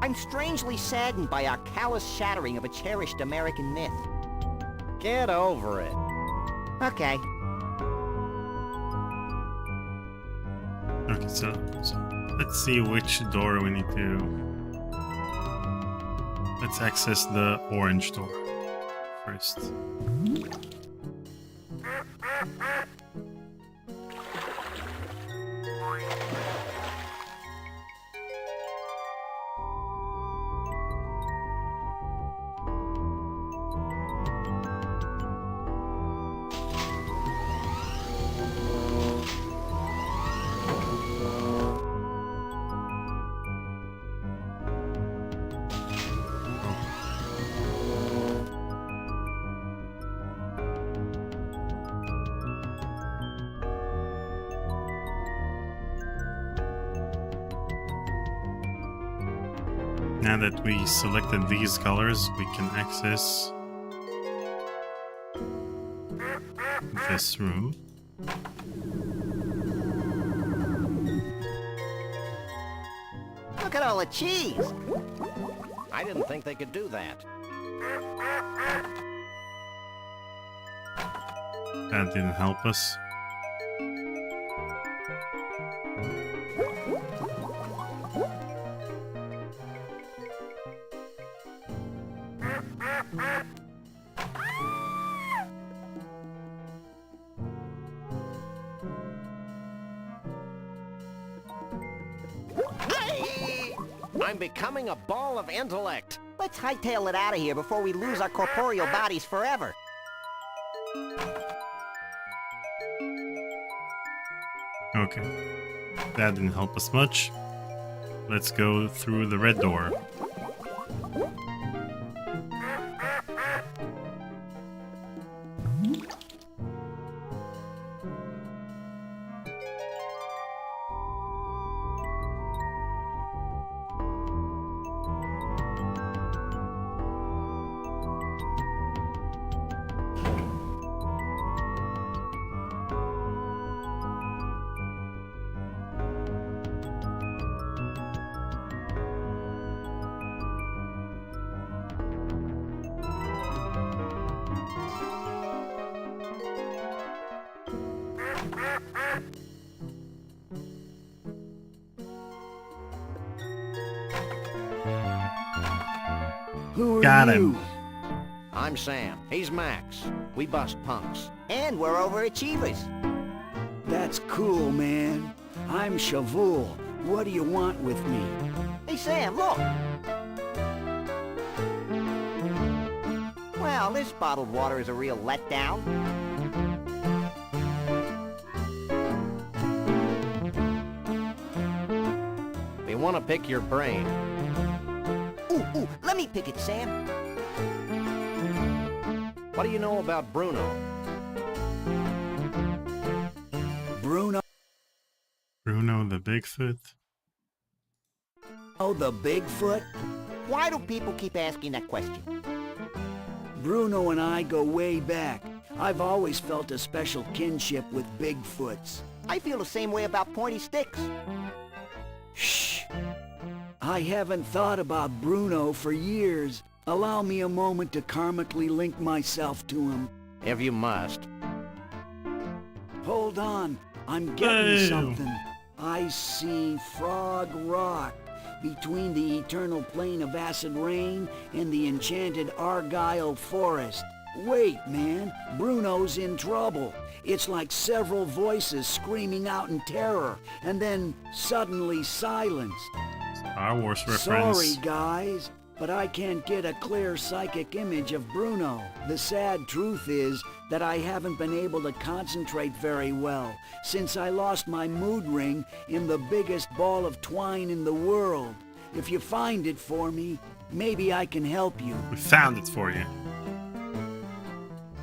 I'm strangely saddened by our callous shattering of a cherished American myth. Get over it. Okay. Okay, so let's see which door we need to... Let's access the orange door first. Now that we selected these colors, we can access this room. Look at all the cheese! I didn't think they could do that. That didn't help us. I'm becoming a ball of intellect. Let's hightail it out of here before we lose our corporeal bodies forever. Okay. That didn't help us much. Let's go through the red door. Who are Got you? him. I'm Sam. He's Max. We bust punks. And we're overachievers. That's cool, man. I'm Shavul. What do you want with me? Hey, Sam, look! Well, this bottled water is a real letdown. We want to pick your brain. Ooh, let me pick it, Sam. What do you know about Bruno? Bruno the Bigfoot. the Bigfoot? Why do people keep asking that question? Bruno and I go way back. I've always felt a special kinship with Bigfoots. I feel the same way about pointy sticks. Shh! I haven't thought about Bruno for years. Allow me a moment to karmically link myself to him. If you must. Hold on, I'm getting Hey. something. I see Frog Rock between the eternal plain of acid rain and the enchanted Argyle forest. Wait, man, Bruno's in trouble. It's like several voices screaming out in terror, and then suddenly silenced. Star Wars reference. Sorry, guys, but I can't get a clear psychic image of Bruno. The sad truth is that I haven't been able to concentrate very well since I lost my mood ring in the biggest ball of twine in the world. If you find it for me, maybe I can help you. We found it for you.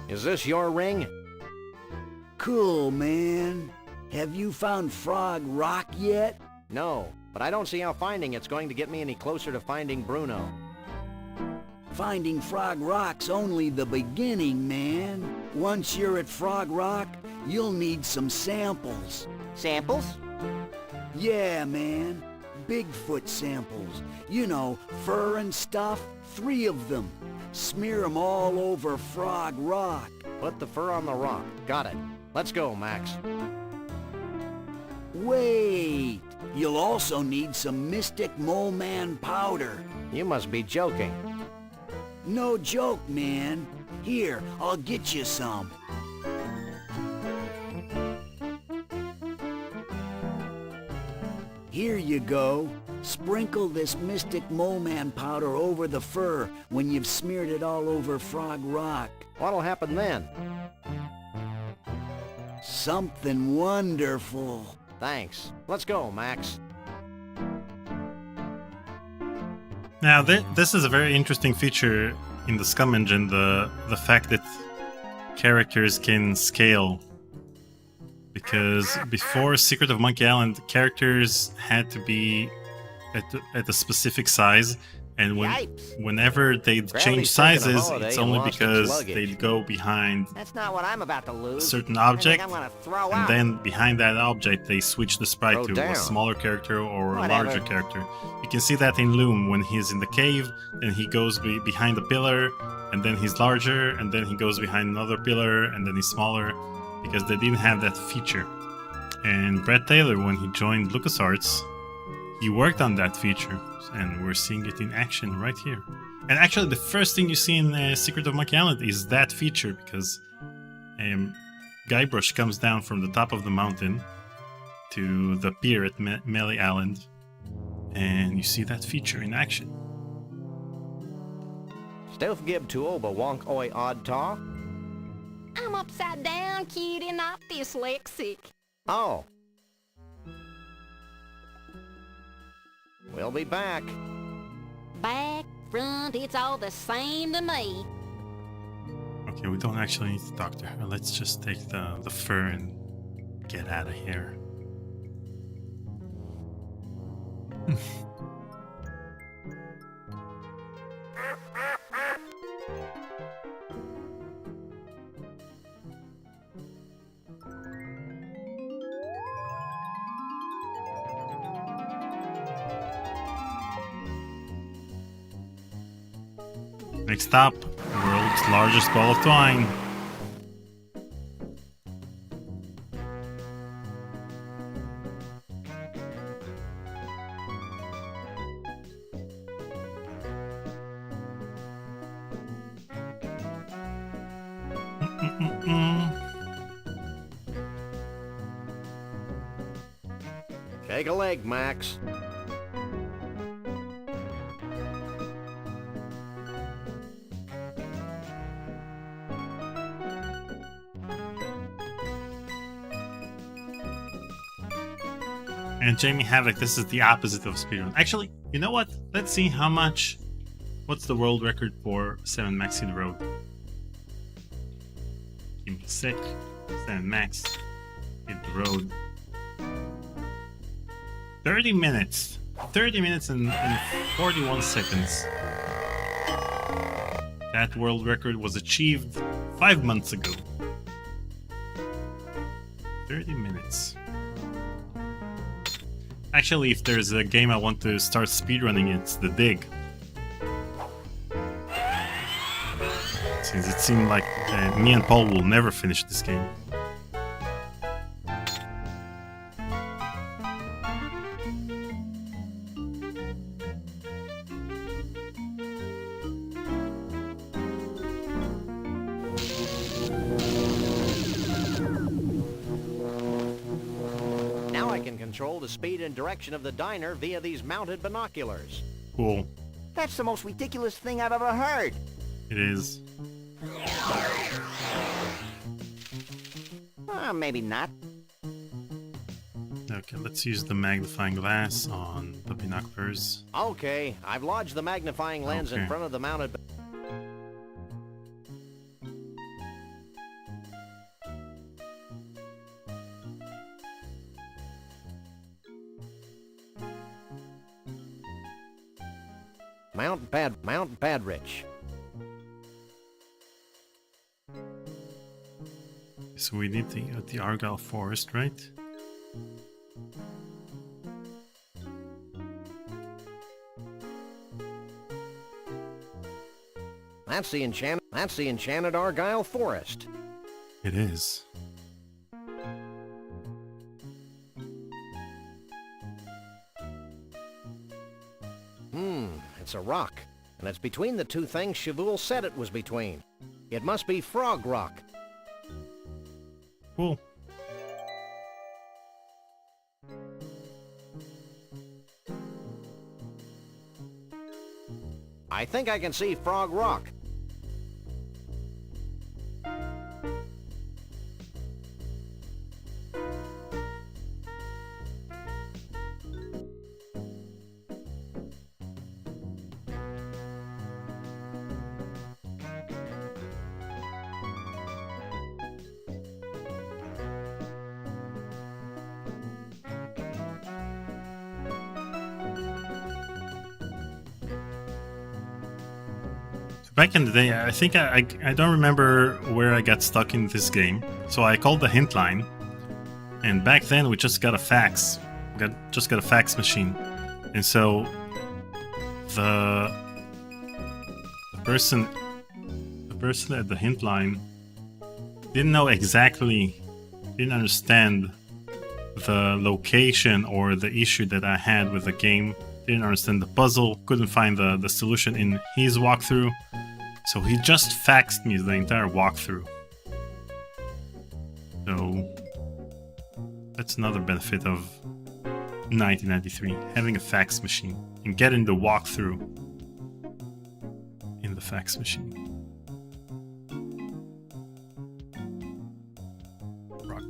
Is this your ring? Cool, man. Have you found Frog Rock yet? No, but I don't see how finding it's going to get me any closer to finding Bruno. Finding Frog Rock's only the beginning, man. Once you're at Frog Rock, you'll need some samples. Samples? Yeah, man. Bigfoot samples. You know, fur and stuff. 3 of them. Smear them all over Frog Rock. Put the fur on the rock. Got it. Let's go, Max. Wait! You'll also need some Mystic Mole Man powder. You must be joking. No joke, man. Here, I'll get you some. Here you go. Sprinkle this Mystic Mole Man powder over the fur when you've smeared it all over Frog Rock. What'll happen then? Something wonderful. Thanks. Let's go, Max. Now, this is a very interesting feature in the Scum engine, the fact that characters can scale. Because before Secret of Monkey Island, characters had to be at a specific size, and whenever they change sizes, it's only because they'd go behind That's not what I'm about to a lose. certain object, I'm gonna throw and out. then behind that object they switch the sprite Throw to down. a smaller character or a Whatever. larger character. You can see that in Loom when he's in the cave, then he goes behind a pillar, and then he's larger, and then he goes behind another pillar, and then he's smaller, because they didn't have that feature. And Brad Taylor, when he joined LucasArts, he worked on that feature, and we're seeing it in action right here. And actually, the first thing you see in Secret of Monkey Island is that feature, because Guybrush comes down from the top of the mountain to the pier at Melee Island, and you see that feature in action. Stoof gib tool ba wonk oi odd taw. I'm upside down, cutie, not dyslexic. Oh. We'll be back. Back, front, it's all the same to me. Okay, we don't actually need to talk to her. Let's just take the fur and get out of here. Next stop, world's largest ball of twine. Take a leg, Max. And Jamie Havoc, this is the opposite of speedrun. Actually, you know what? Let's see how much... What's the world record for 7 Max Hit the Road? Give me a sec. 7 Max Hit the Road. 30 minutes. 30 minutes and 41 seconds. That world record was achieved 5 months ago. 30 minutes. Actually, if there's a game I want to start speedrunning, it's The Dig. Since it seemed like me and Paul will never finish this game. the speed and direction of the diner via these mounted binoculars. Cool. That's the most ridiculous thing I've ever heard. It is. Maybe not. Okay, let's use the magnifying glass on the binoculars. Okay, I've lodged the magnifying lens in Okay. front of the mounted... Mount Badrich. So we need the Argyle Forest, right? That's the enchanted Argyle Forest. It is. It's a rock, and it's between the two things Chavoul said it was between. It must be Frog Rock. Cool. I think I can see Frog Rock. Back in the day, I think I don't remember where I got stuck in this game, so I called the hint line, and back then we just got a fax. Just got a fax machine, and so the person at the hint line didn't understand the location or the issue that I had with the game. Didn't understand the puzzle, couldn't find the solution in his walkthrough, so he just faxed me the entire walkthrough. So that's another benefit of 1993, having a fax machine and getting the walkthrough in the fax machine. Rock.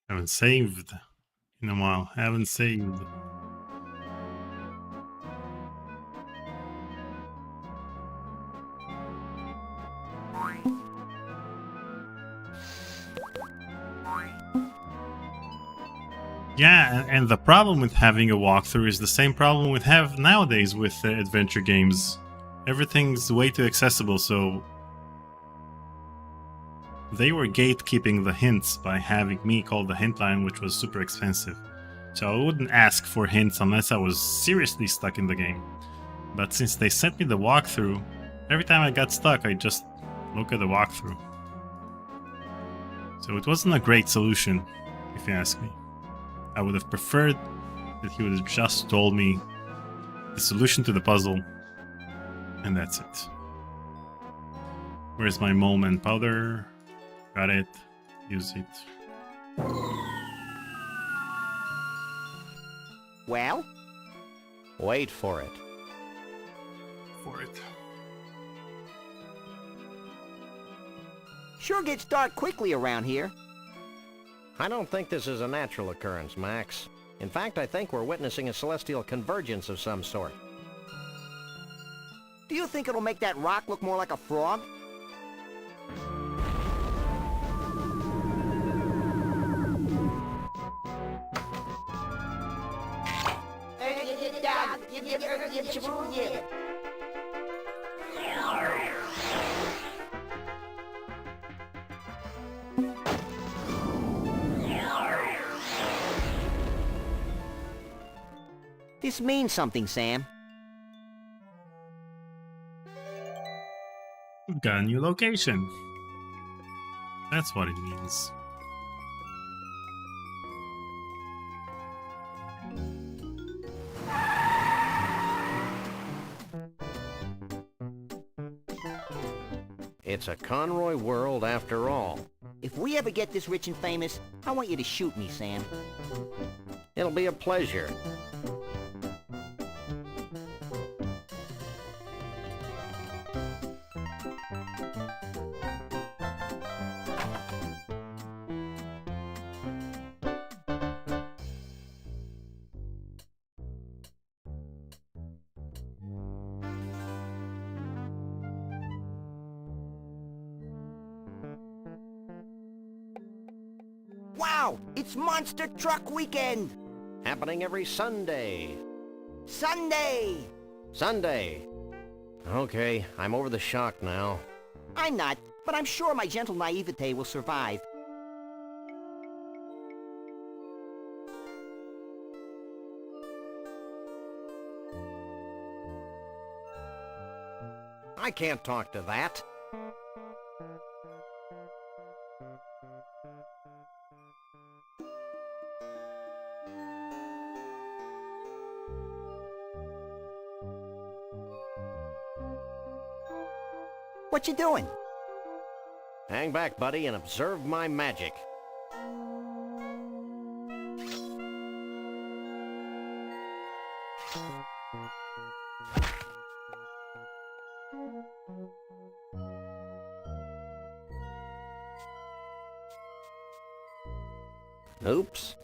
Haven't saved in a while. Haven't saved. Yeah, and the problem with having a walkthrough is the same problem we have nowadays with adventure games. Everything's way too accessible, so they were gatekeeping the hints by having me call the hint line, which was super expensive. So I wouldn't ask for hints unless I was seriously stuck in the game. But since they sent me the walkthrough, every time I got stuck, I just look at the walkthrough. So it wasn't a great solution, if you ask me. I would have preferred that he would have just told me the solution to the puzzle, and that's it. Where's my mole man powder? Got it. Use it. Well? Wait for it. Sure gets dark quickly around here. I don't think this is a natural occurrence, Max. In fact, I think we're witnessing a celestial convergence of some sort. Do you think it'll make that rock look more like a frog? This means something, Sam. We've got a new location. That's what it means. It's a Conroy world after all. If we ever get this rich and famous, I want you to shoot me, Sam. It'll be a pleasure. Wow! It's Monster Truck Weekend! Happening every Sunday. Sunday! Sunday. Okay, I'm over the shock now. I'm not, but I'm sure my gentle naivete will survive. I can't talk to that. What you doing? Hang back, buddy, and observe my magic. Oops.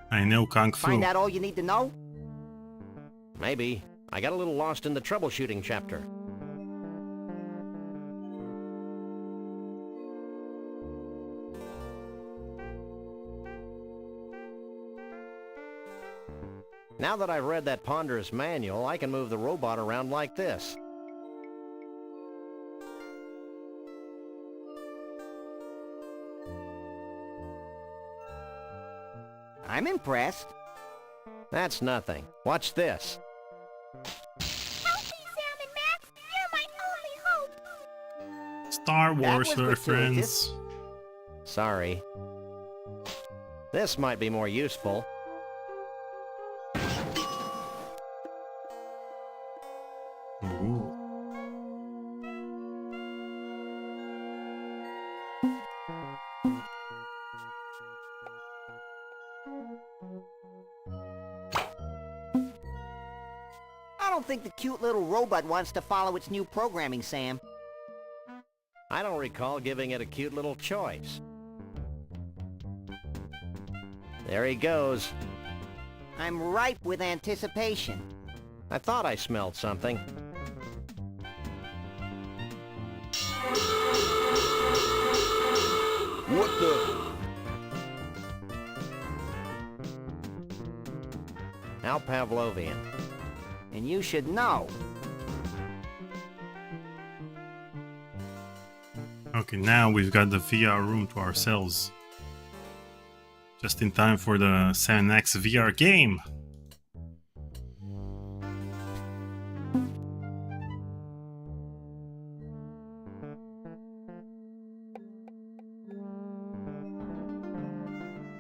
I know Kung Fu. Find out all you need to know? Maybe. I got a little lost in the troubleshooting chapter. Now that I've read that ponderous manual, I can move the robot around like this. I'm impressed. That's nothing. Watch this. Help me, Sam and Max! You're my only hope! Star Wars was reference. Sorry. This might be more useful. Ooh. I don't think the cute little robot wants to follow its new programming, Sam. I don't recall giving it a cute little choice. There he goes. I'm ripe with anticipation. I thought I smelled something. What the? How Pavlovian. And you should know. Okay, now we've got the VR room to ourselves. Just in time for the 7X VR game.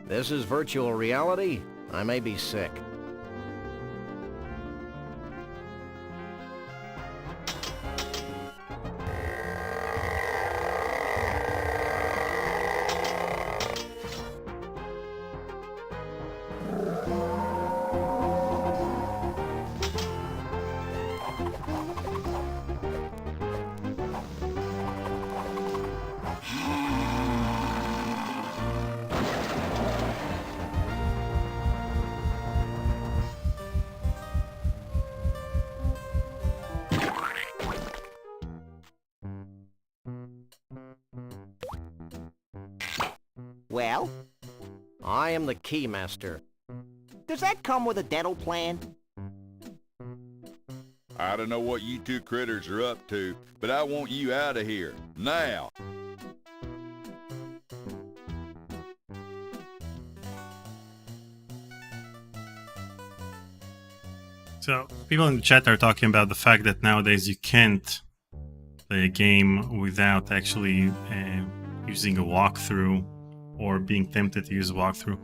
This is virtual reality? I may be sick. Well? I am the Keymaster. Does that come with a dental plan? I don't know what you two critters are up to, but I want you out of here, now! So, people in the chat are talking about the fact that nowadays you can't play a game without actually using a walkthrough or being tempted to use a walkthrough.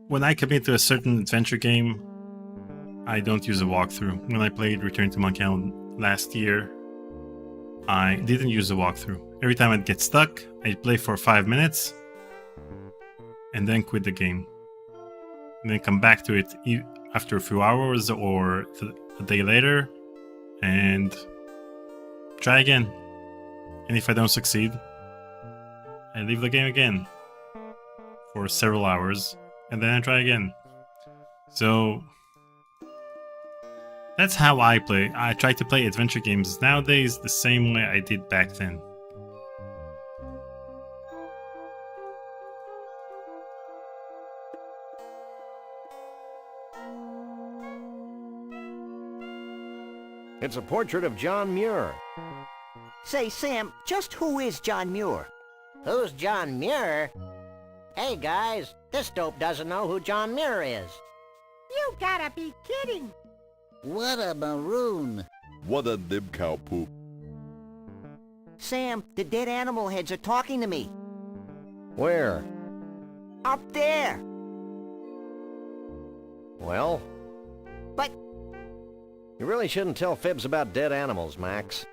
When I commit to a certain adventure game, I don't use a walkthrough. When I played Return to Monkey Island last year, I didn't use a walkthrough. Every time I'd get stuck, I'd play for 5 minutes and then quit the game. And then come back to it after a few hours or a day later and try again. And if I don't succeed, I leave the game again for several hours and then I try again. So that's how I play. I try to play adventure games nowadays the same way I did back then. It's a portrait of John Muir. Say, Sam, just who is John Muir? Who's John Muir? Hey guys, this dope doesn't know who John Muir is. You gotta be kidding. What a maroon. What a dib cow poop. Sam, the dead animal heads are talking to me. Where? Up there. Well? But... You really shouldn't tell fibs about dead animals, Max.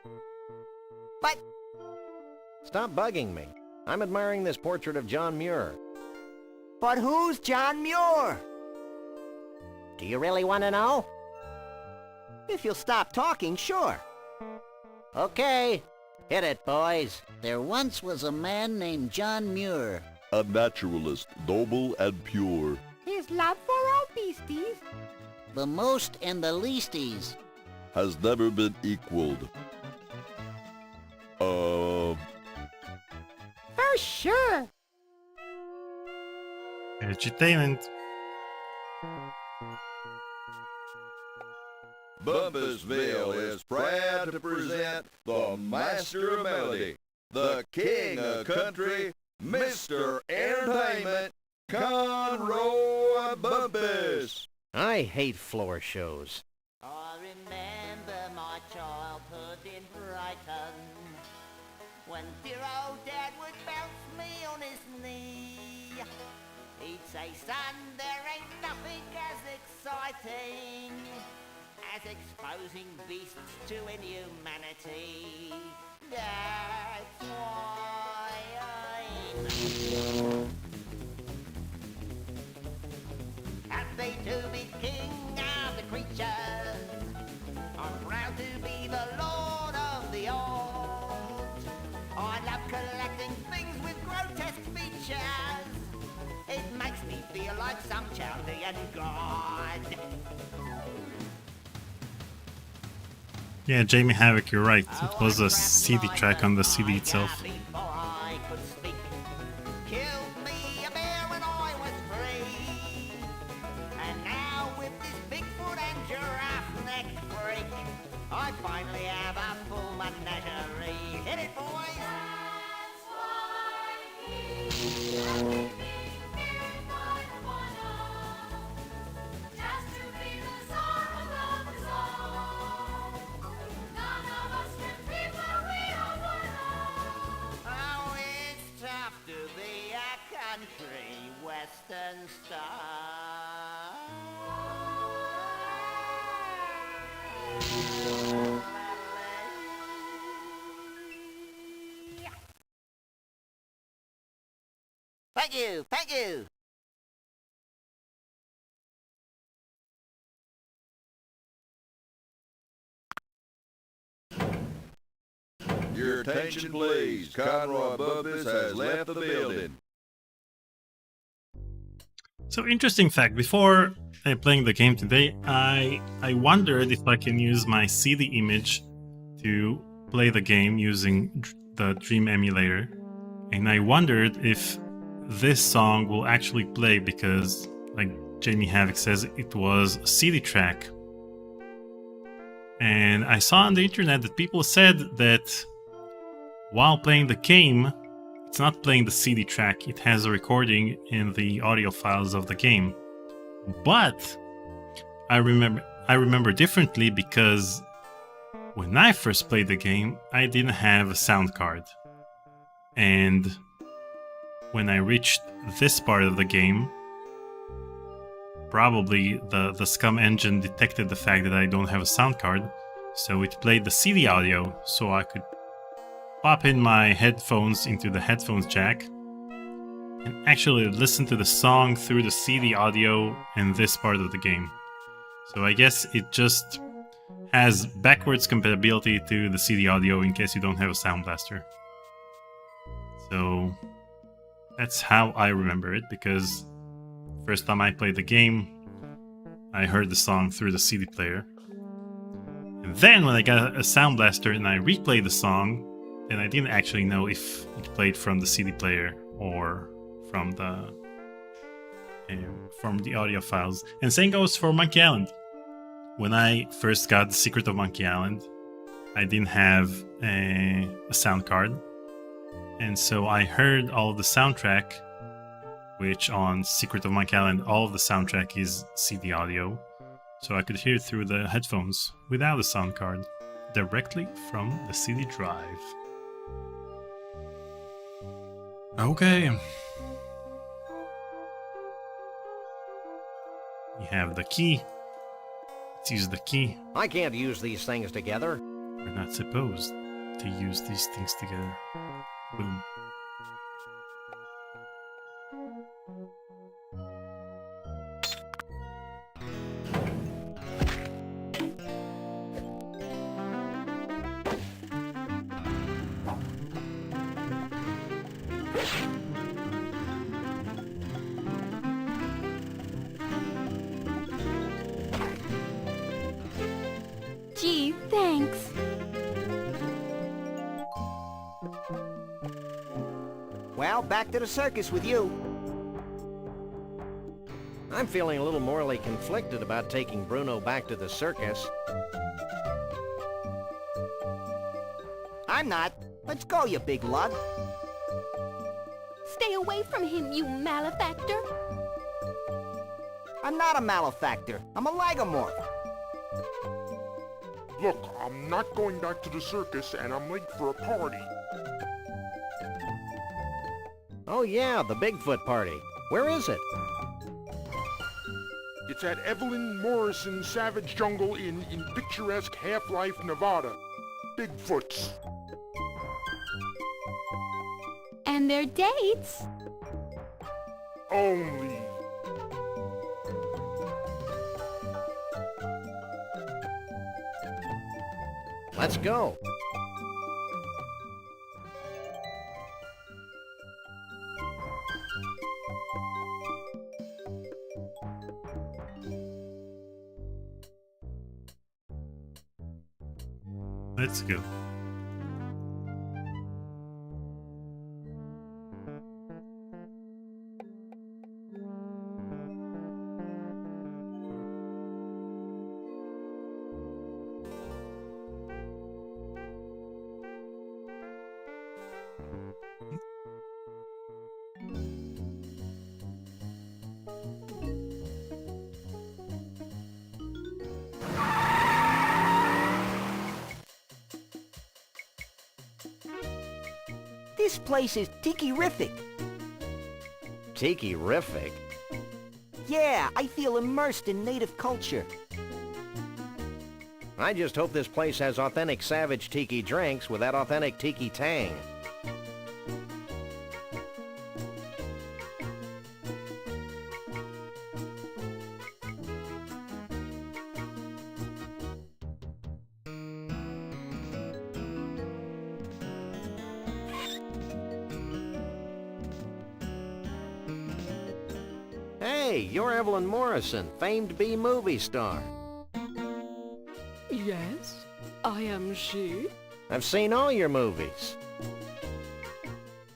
But... Stop bugging me. I'm admiring this portrait of John Muir. But who's John Muir? Do you really want to know? If you'll stop talking, sure. Okay, hit it, boys. There once was a man named John Muir. A naturalist, noble and pure. His love for all beasties. The most and the leasties. Has never been equaled. For sure. Entertainment. Bumpusville is proud to present the master of melody, the king of country, Mr. Entertainment, Conroy Bumpus. I hate floor shows. I remember my childhood in Brighton, when dear old Dad would bounce me on his knee. He'd say, son, there ain't nothing as exciting as exposing beasts to inhumanity. That's why I'm happy to be king of the creatures. I'm proud to be the lord of the old. I love collecting things with grotesque features. It makes me feel like some Chaldean god. Yeah, Jamie Havoc, you're right. It was a CD track on the CD itself. I finally have a full menagerie. Hit it, boys! That's why he's just to be the sorrow of us all. None of us can be where we are one. Oh, it's tough to be a country western star. Thank you, thank you. Your attention, please. Conroy Bumpus has left the building. So, interesting fact, before playing the game today, I wondered if I can use my CD image to play the game using the Dream emulator. And I wondered if this song will actually play, because like Jamie Havoc says it was a CD track. And I saw on the internet that people said that while playing the game, it's not playing the CD track, it has a recording in the audio files of the game. But I remember differently because when I first played the game, I didn't have a sound card. And when I reached this part of the game, probably the Scum engine detected the fact that I don't have a sound card, so it played the CD audio so I could pop in my headphones into the headphones jack and actually listen to the song through the CD audio in this part of the game. So I guess it just has backwards compatibility to the CD audio in case you don't have a Sound Blaster. So that's how I remember it, because first time I played the game, I heard the song through the CD player. And then when I got a Sound Blaster and I replayed the song, then I didn't actually know if it played from the CD player or from the audio files. And same goes for Monkey Island. When I first got The Secret of Monkey Island, I didn't have a sound card. And so I heard all of the soundtrack, which on Secret of Monkey Island, all of the soundtrack is CD audio. So I could hear it through the headphones without a sound card, directly from the CD drive. Okay. You have the key. Let's use the key. I can't use these things together. We're not supposed to use these things together. Boom. Gee, thanks. Well, back to the circus with you. I'm feeling a little morally conflicted about taking Bruno back to the circus. I'm not. Let's go, you big lug. Stay away from him, you malefactor. I'm not a malefactor. I'm a lagomorph. Look, I'm not going back to the circus, and I'm late for a party. Oh yeah, the Bigfoot party. Where is it? It's at Evelyn Morrison's Savage Jungle Inn in picturesque Half-Life, Nevada. Bigfoots. And their dates? Only. Let's go. Let's go. This place is tiki-rific. Tiki-rific? Yeah, I feel immersed in native culture. I just hope this place has authentic Savage Tiki drinks with that authentic Tiki tang. Hey, you're Evelyn Morrison, famed B-movie star. Yes, I am she. I've seen all your movies.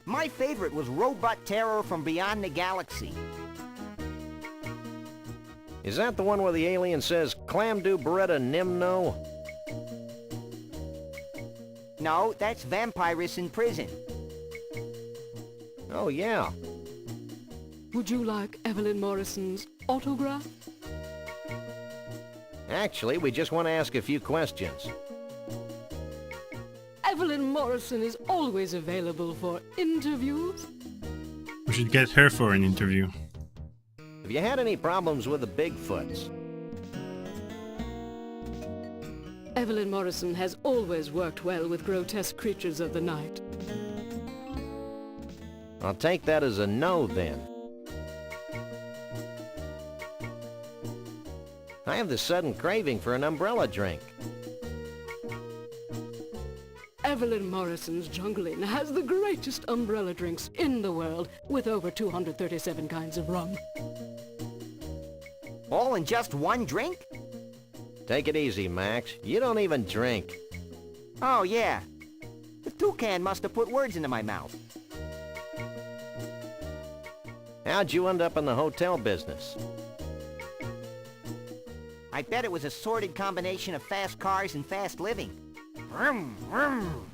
My favorite was Robot Terror from Beyond the Galaxy. Is that the one where the alien says, "Clam do Beretta Nimno"? No, that's Vampirus in prison. Oh, yeah. Would you like Evelyn Morrison's autograph? Actually, we just want to ask a few questions. Evelyn Morrison is always available for interviews. We should get her for an interview. Have you had any problems with the Bigfoots? Evelyn Morrison has always worked well with grotesque creatures of the night. I'll take that as a no, then. I have this sudden craving for an umbrella drink. Evelyn Morrison's Jungle Inn has the greatest umbrella drinks in the world, with over 237 kinds of rum. All in just one drink? Take it easy, Max. You don't even drink. Oh, yeah. The toucan must have put words into my mouth. How'd you end up in the hotel business? I bet it was a sordid combination of fast cars and fast living. Vroom, vroom.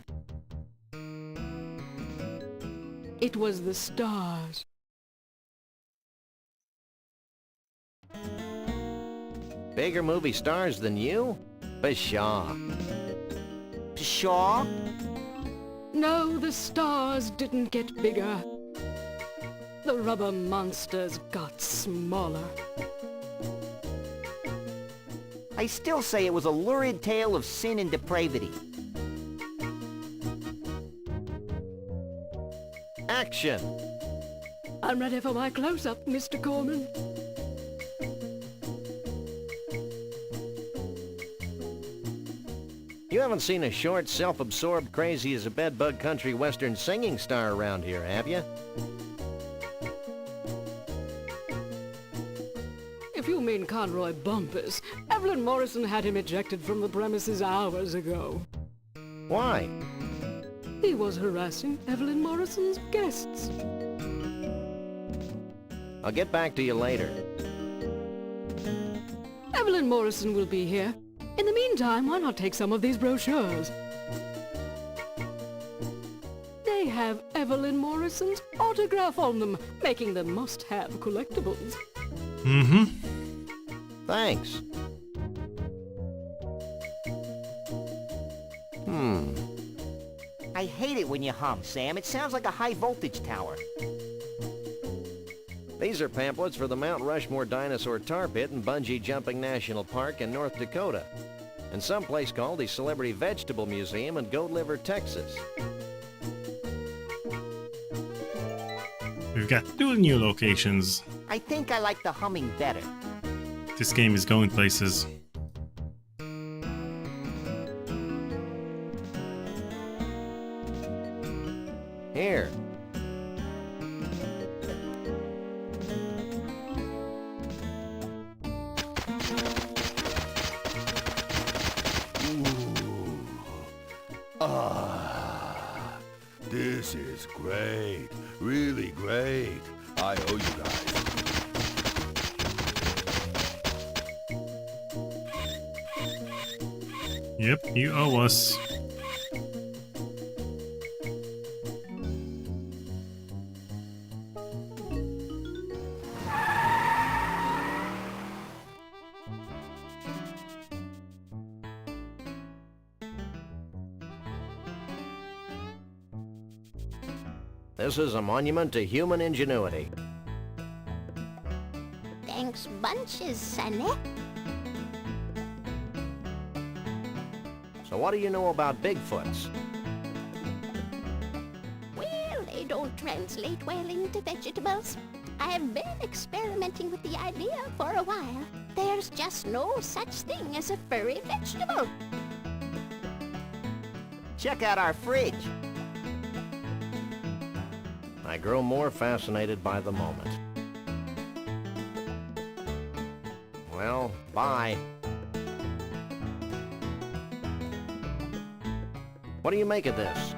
It was the stars. Bigger movie stars than you? Pshaw. Pshaw? No, the stars didn't get bigger. The rubber monsters got smaller. I still say it was a lurid tale of sin and depravity. Action! I'm ready for my close-up, Mr. Corman. You haven't seen a short, self-absorbed, crazy-as-a-bedbug country western singing star around here, have you? If you mean Conroy Bumpus, Evelyn Morrison had him ejected from the premises hours ago. Why? He was harassing Evelyn Morrison's guests. I'll get back to you later. Evelyn Morrison will be here. In the meantime, why not take some of these brochures? They have Evelyn Morrison's autograph on them, making them must-have collectibles. Mm-hmm. Thanks. I hate it when you hum, Sam. It sounds like a high-voltage tower. These are pamphlets for the Mount Rushmore Dinosaur Tar Pit and Bungee Jumping National Park in North Dakota, and someplace called the Celebrity Vegetable Museum in Goat Liver, Texas. We've got 2 new locations. I think I like the humming better. This game is going places. Here. This is great. Really great. I owe you guys. Yep, you owe us. This is a monument to human ingenuity. Thanks bunches, Sonny. So what do you know about Bigfoots? Well, they don't translate well into vegetables. I have been experimenting with the idea for a while. There's just no such thing as a furry vegetable. Check out our fridge. I grow more fascinated by the moment. Well, bye. What do you make of this?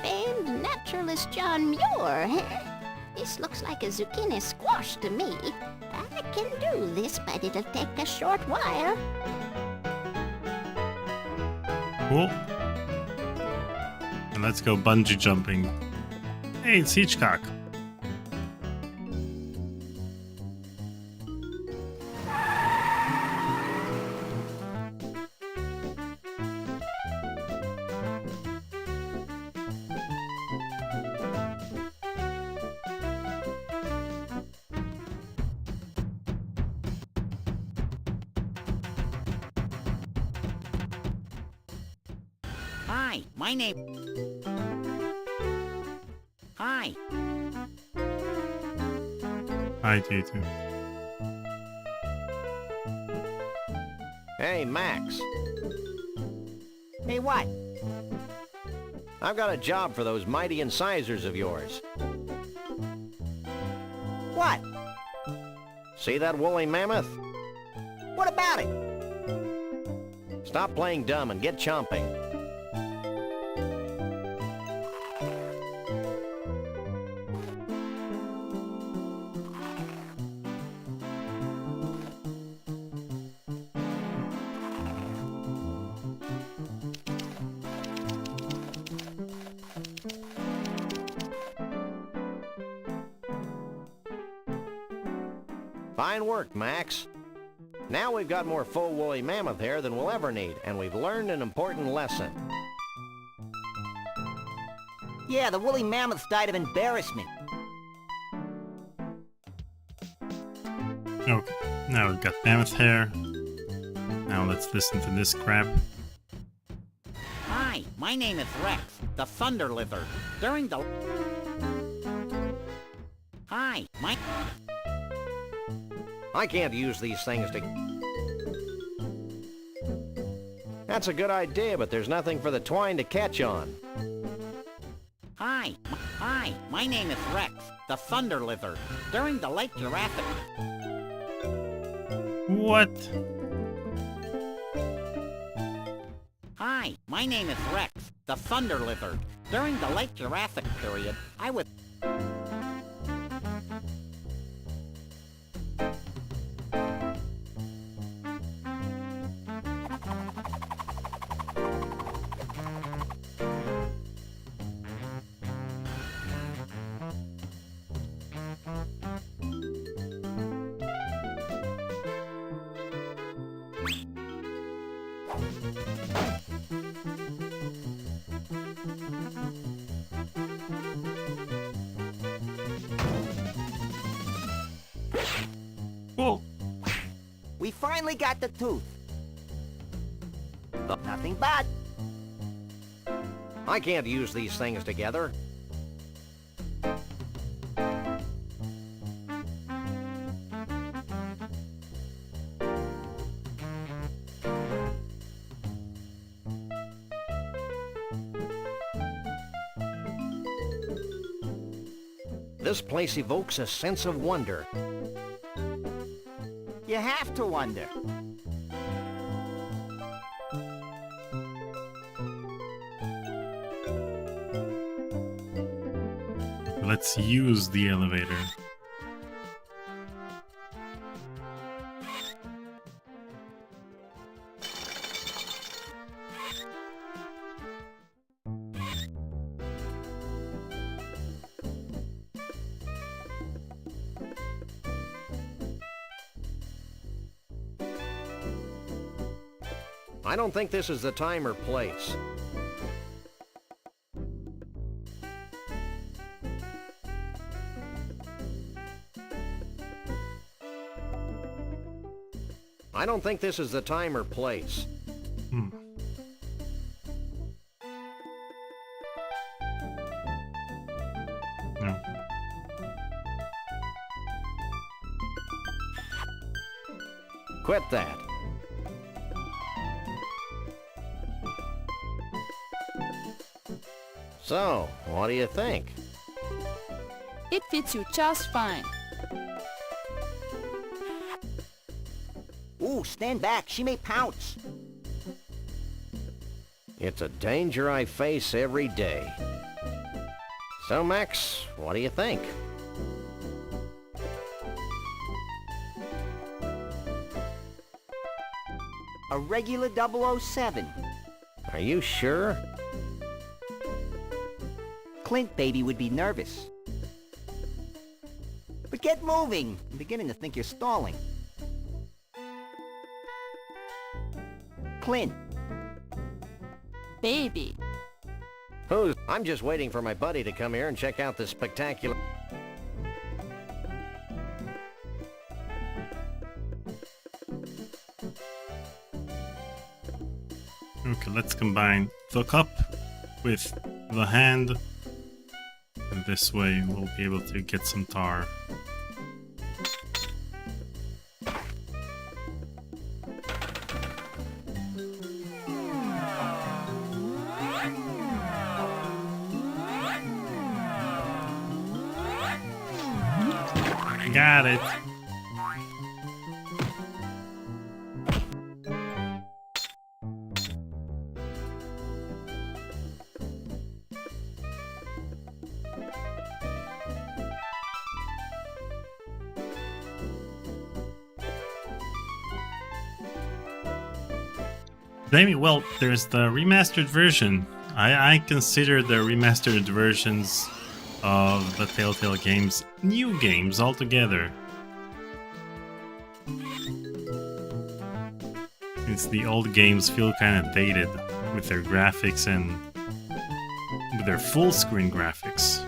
Famed naturalist John Muir, huh? This looks like a zucchini squash to me. I can do this, but it'll take a short while. Cool. And let's go bungee jumping. Hey, it's Hitchcock. Hi, my name... Hi. Hi to you too. Hey, Max. Hey, what? I've got a job for those mighty incisors of yours. What? See that woolly mammoth? What about it? Stop playing dumb and get chomping. Fine work, Max. Now we've got more full woolly mammoth hair than we'll ever need, and we've learned an important lesson. Yeah, the woolly mammoths died of embarrassment. Okay, now we've got mammoth hair. Now let's listen to this crap. Hi, my name is Rex, the Thunder Lizard. During the... Hi, my... I can't use these things to... That's a good idea, but there's nothing for the twine to catch on. Hi, my name is Rex, the Thunder Lizard. During the late Jurassic... What? Hi, my name is Rex, the Thunder Lizard. During the late Jurassic period, I was... Cool. We finally got the tooth. Nothing but... I can't use these things together. This place evokes a sense of wonder. You have to wonder. Let's use the elevator. I don't think this is the time or place. I don't think this is the time or place. No. Quit that. So, what do you think? It fits you just fine. Ooh, stand back. She may pounce. It's a danger I face every day. So, Max, what do you think? A regular 007. Are you sure? Clint baby would be nervous. But get moving. I'm beginning to think you're stalling. Clint. Baby. Who's? I'm just waiting for my buddy to come here and check out this spectacular... Okay, let's combine the cup with the hand, and this way we'll be able to get some tar. Got it. Maybe, well, there's the remastered version. I consider the remastered versions of the Telltale games new games altogether. Since the old games feel kind of dated with their graphics and with their full screen graphics.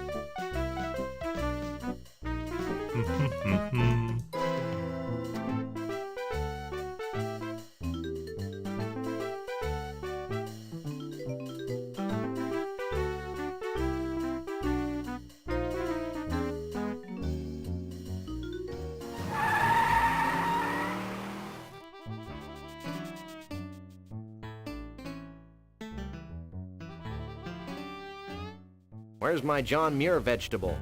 Where's my John Muir vegetable?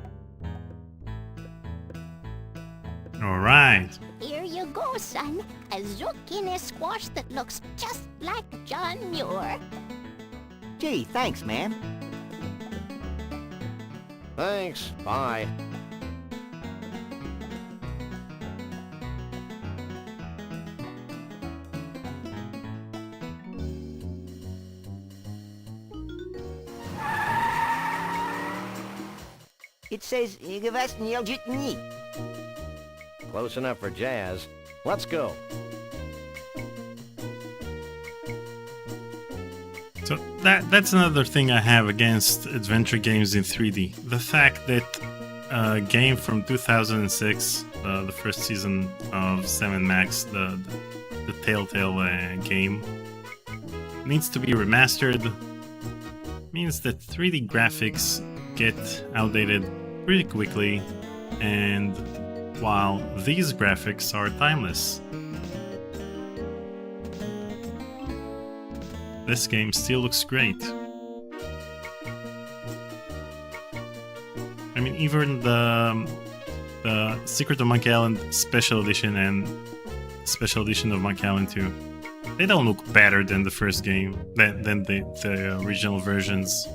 Alright. Here you go, son. A zucchini squash that looks just like John Muir. Gee, thanks, man. Thanks. Bye. It says, Close enough for jazz. Let's go. So that's another thing I have against adventure games in 3D. The fact that a game from 2006, the first season of 7 Max, the Telltale game, needs to be remastered, means that 3D graphics get outdated pretty quickly, and while these graphics are timeless, this game still looks great. I mean, even the Secret of Monkey Island Special Edition and Special Edition of Monkey Island 2, they don't look better than the first game, than the original versions.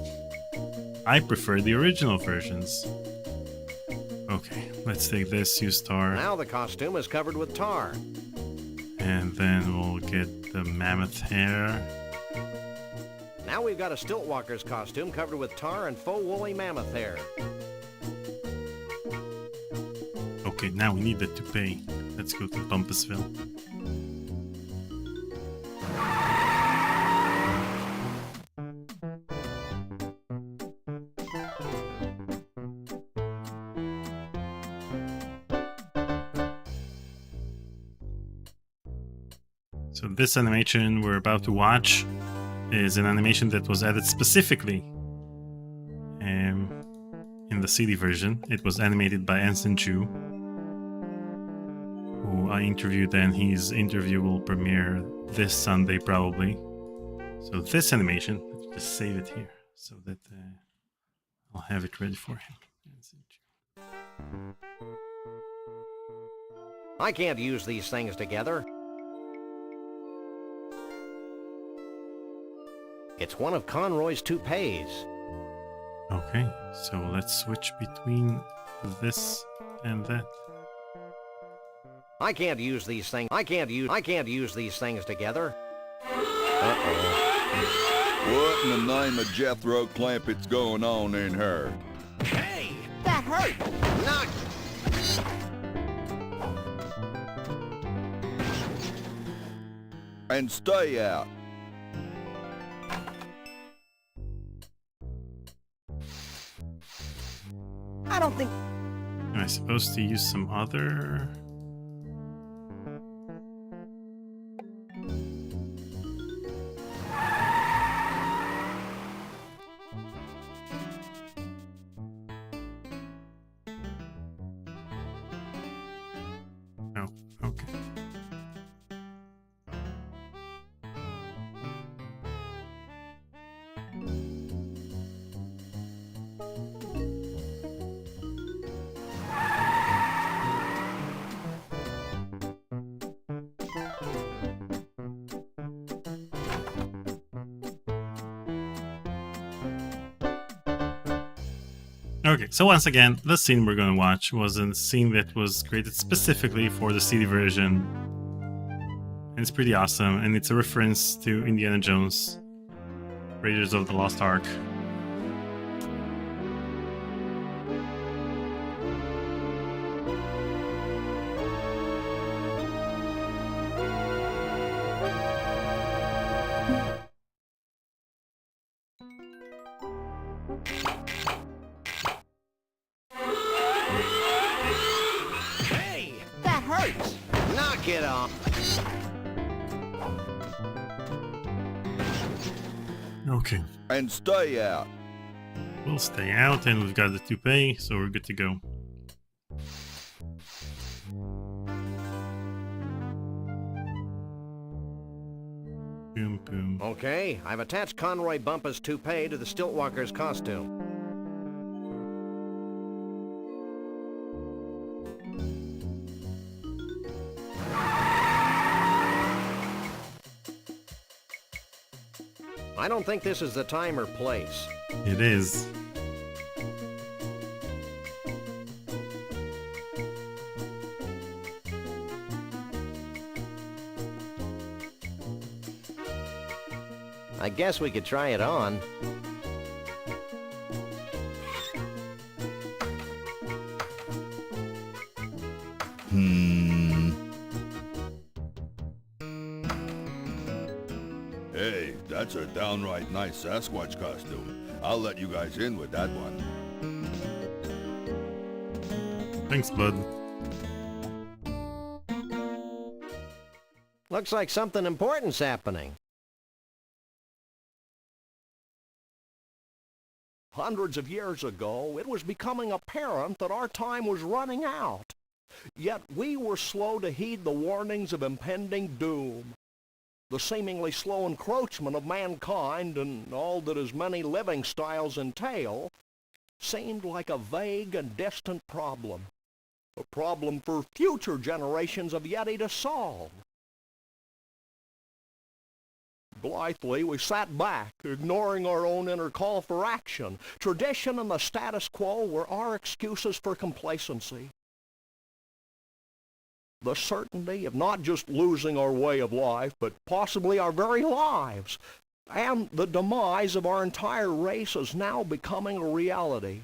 I prefer the original versions. Okay, let's take this, use tar. Now the costume is covered with tar. And then we'll get the mammoth hair. Now we've got a Stiltwalker's costume covered with tar and faux woolly mammoth hair. Okay, now we need the toupee. Let's go to Bumpusville. So this animation we're about to watch is an animation that was added specifically in the CD version. It was animated by Anson Chu, who I interviewed, and his interview will premiere this Sunday probably. So this animation, let's just save it here so that I'll have it ready for him. I can't use these things together. It's one of Conroy's toupees. Okay, so let's switch between this and that. I can't use these things. I can't use these things together. What in the name of Jethro Clampett's going on in her? Hey, that hurt. Not. And stay out. I don't think. Am I supposed to use some other? No. Okay. Okay, so once again, the scene we're going to watch was a scene that was created specifically for the CD version. And it's pretty awesome, and it's a reference to Indiana Jones, Raiders of the Lost Ark. Hey, that hurts. Knock it off. Okay, And stay out. we'll stay out, and we've got the toupee, so we're good to go. Boom, boom. Okay, I've attached Conroy Bumpus' toupee to the Stiltwalker's costume. I don't think this is the time or place. It is. I guess we could try it on. Hey, that's a downright nice Sasquatch costume. I'll let you guys in with that one. Thanks, bud. Looks like something important's happening. Hundreds of years ago, it was becoming apparent that our time was running out. Yet we were slow to heed the warnings of impending doom. The seemingly slow encroachment of mankind and all that his many living styles entail seemed like a vague and distant problem. A problem for future generations of Yeti to solve. Blithely, we sat back, ignoring our own inner call for action. Tradition and the status quo were our excuses for complacency. The certainty of not just losing our way of life, but possibly our very lives, and the demise of our entire race is now becoming a reality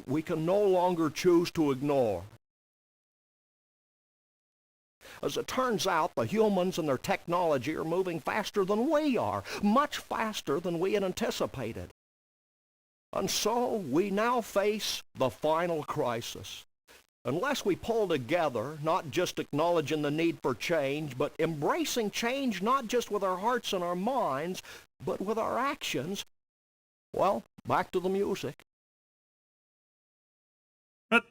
we can no longer choose to ignore. As it turns out, the humans and their technology are moving faster than we are, much faster than we had anticipated. And so we now face the final crisis. Unless we pull together, not just acknowledging the need for change, but embracing change not just with our hearts and our minds, but with our actions, well, back to the music. But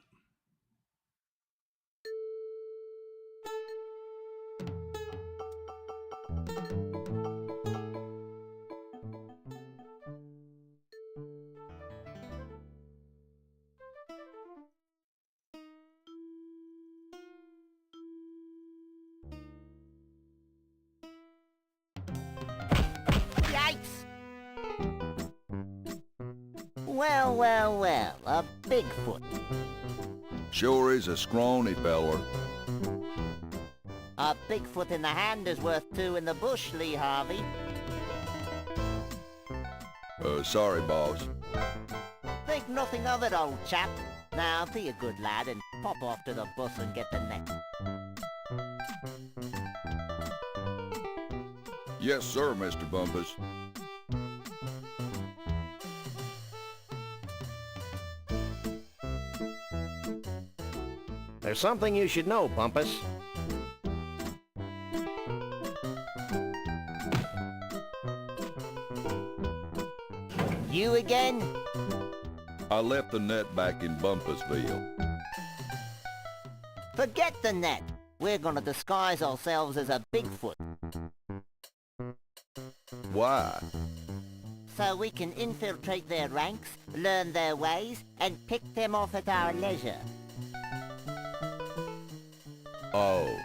Yikes! Well, well, well, a Bigfoot. Sure is a scrawny feller. A Bigfoot in the hand is worth two in the bush, Lee Harvey. Sorry, boss. Think nothing of it, old chap. Now, be a good lad and pop off to the bus and get the net. Yes, sir, Mr. Bumpus. There's something you should know, Bumpus. You again? I left the net back in Bumpusville. Forget the net. We're gonna disguise ourselves as a Bigfoot. Why? So we can infiltrate their ranks, learn their ways, and pick them off at our leisure. Oh.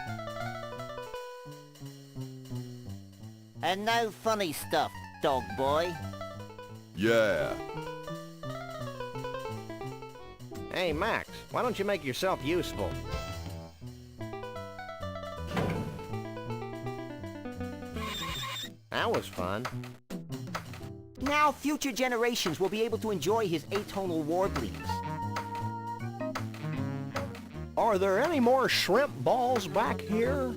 And no funny stuff, dog boy. Yeah. Hey, Max, why don't you make yourself useful? That was fun. Now future generations will be able to enjoy his atonal warblings. Are there any more shrimp balls back here?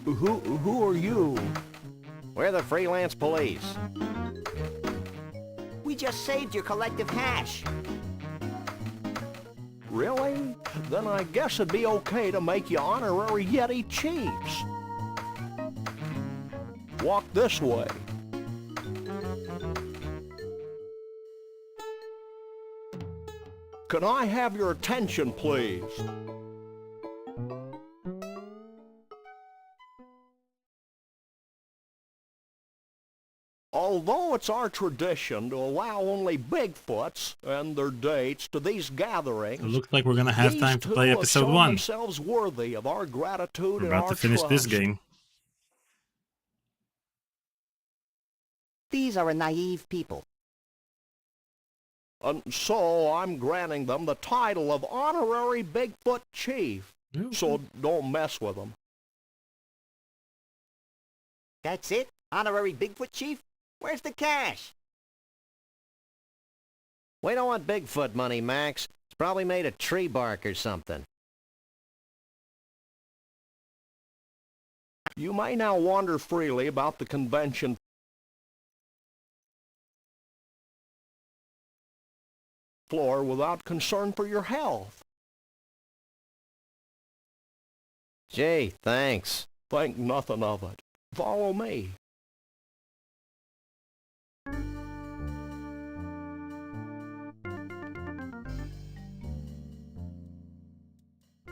Who are you? We're the freelance police. We just saved your collective hash. Really? Then I guess it'd be okay to make you honorary Yeti chiefs. Walk this way. Can I have your attention, please? Although it's our tradition to allow only Bigfoots and their dates to these gatherings, It looks like we're gonna have these time to two play have episode shown 1. themselves worthy of our gratitude We're and about our to finish this trust. game. These are a naive people. And so I'm granting them the title of honorary Bigfoot chief. So don't mess with them. That's it? Honorary Bigfoot chief? Where's the cash? We don't want Bigfoot money, Max. It's probably made of tree bark or something. You may now wander freely about the convention floor without concern for your health. Gee, thanks. Think nothing of it. Follow me.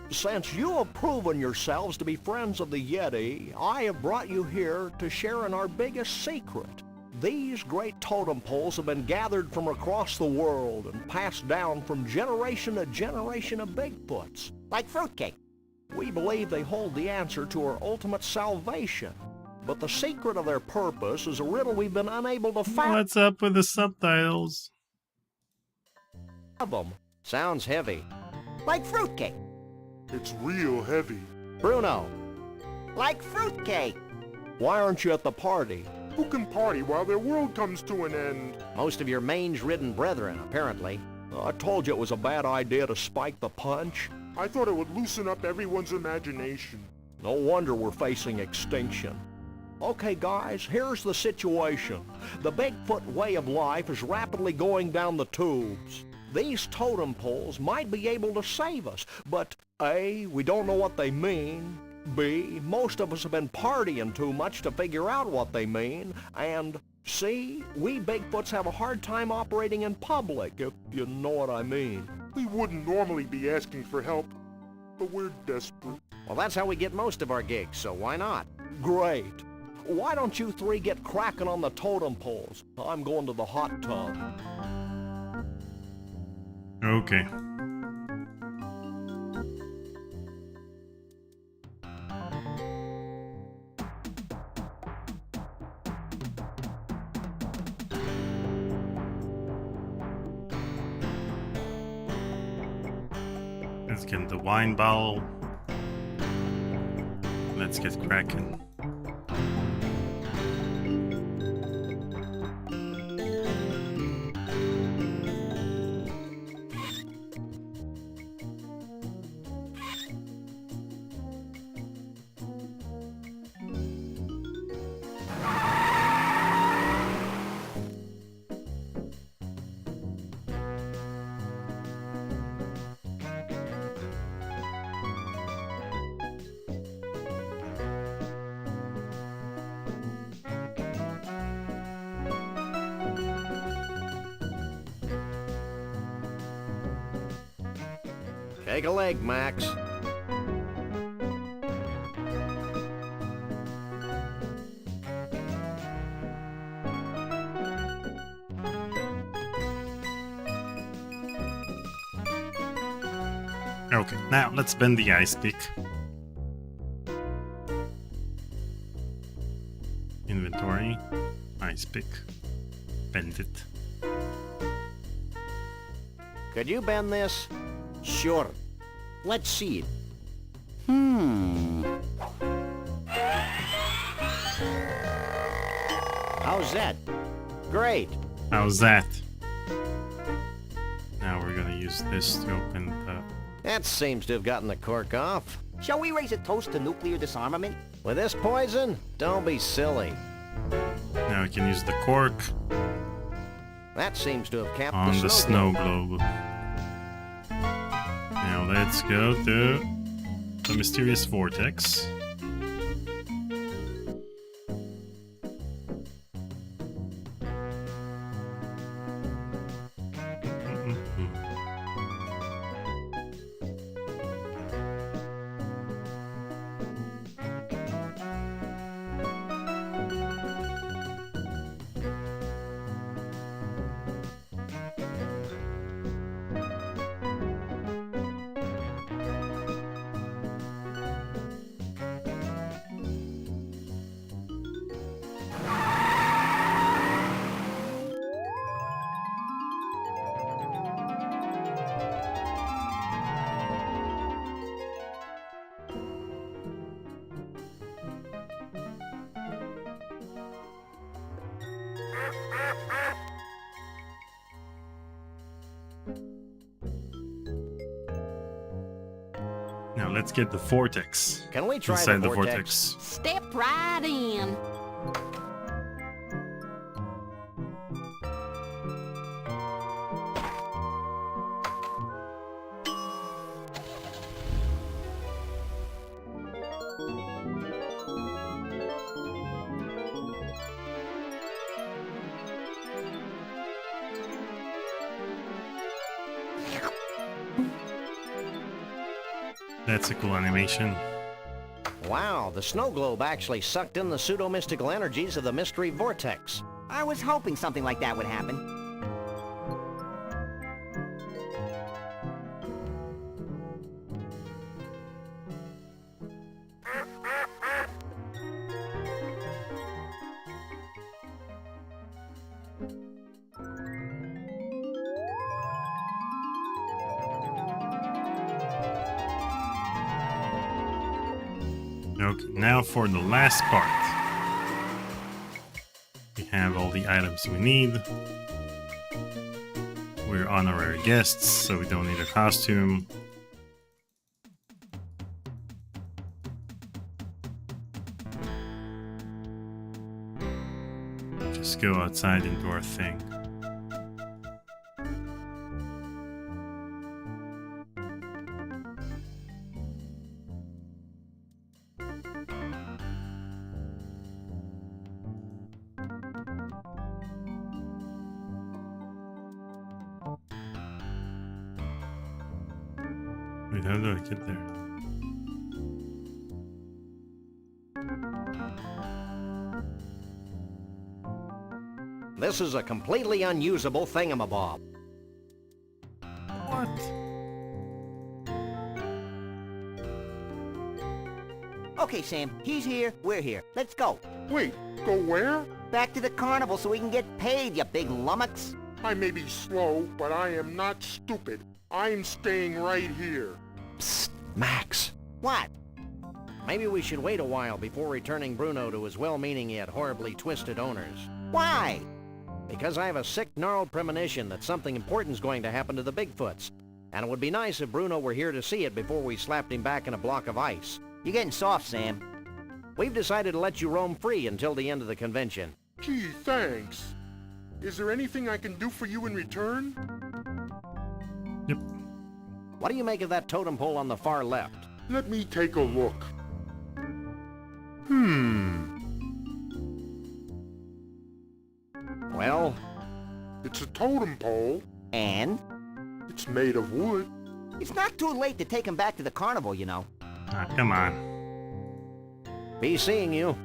Since you have proven yourselves to be friends of the Yeti, I have brought you here to share in our biggest secret. These great totem poles have been gathered from across the world and passed down from generation to generation of Bigfoots. Like fruitcake. We believe they hold the answer to our ultimate salvation. But the secret of their purpose is a riddle we've been unable to What's up with the subtitles? fathom. Sounds heavy. Like fruitcake. It's real heavy. Bruno. Like fruitcake. Why aren't you at the party? Who can party while their world comes to an end? Most of your mange-ridden brethren, apparently. I told you it was a bad idea to spike the punch. I thought it would loosen up everyone's imagination. No wonder we're facing extinction. Okay, guys, here's the situation. The Bigfoot way of life is rapidly going down the tubes. These totem poles might be able to save us, but A, we don't know what they mean. B, most of us have been partying too much to figure out what they mean. And C, we Bigfoots have a hard time operating in public, if you know what I mean. We wouldn't normally be asking for help, but we're desperate. Well, that's how we get most of our gigs, so why not? Great. Why don't you three get cracking on the totem poles? I'm going to the hot tub. Okay. Let's get the wine bottle. let's get cracking. Take a leg, Max. Okay, now let's bend the ice pick. Inventory, ice pick, bend it. Could you bend this? Sure. Let's see it. How's that? Great. How's that? Now we're gonna use this to open the... That seems to have gotten the cork off. Shall we raise a toast to nuclear disarmament? With this poison? Don't be silly. Now we can use the cork That seems to have capped on the snow globe. globe. Now let's go to the mysterious vortex. Now let's get the vortex. Can we try inside the the vortex? Step right in. That's a cool animation. Wow, the snow globe actually sucked in the pseudo-mystical energies of the mystery vortex. I was hoping something like that would happen. Okay, now for the last part. We have all the items we need. We're honorary guests, so we don't need a costume. Just go outside and do our thing. Wait, how do I get there? This is a completely unusable thingamabob. What? Okay, Sam, he's here, we're here. Let's go. Wait, go where? Back to the carnival so we can get paid, you big lummox. I may be slow, but I am not stupid. I'm staying right here. Psst, Max. What? Maybe we should wait a while before returning Bruno to his well-meaning yet horribly twisted owners. Why? Because I have a sick, gnarled premonition that something important's going to happen to the Bigfoots. And it would be nice if Bruno were here to see it before we slapped him back in a block of ice. You're getting soft, Sam. We've decided to let you roam free until the end of the convention. Gee, thanks. Is there anything I can do for you in return? Yep. What do you make of that totem pole on the far left? Let me take a look. Well? It's a totem pole. And? It's made of wood. It's not too late to take him back to the carnival, you know. Ah, come on. Be seeing you.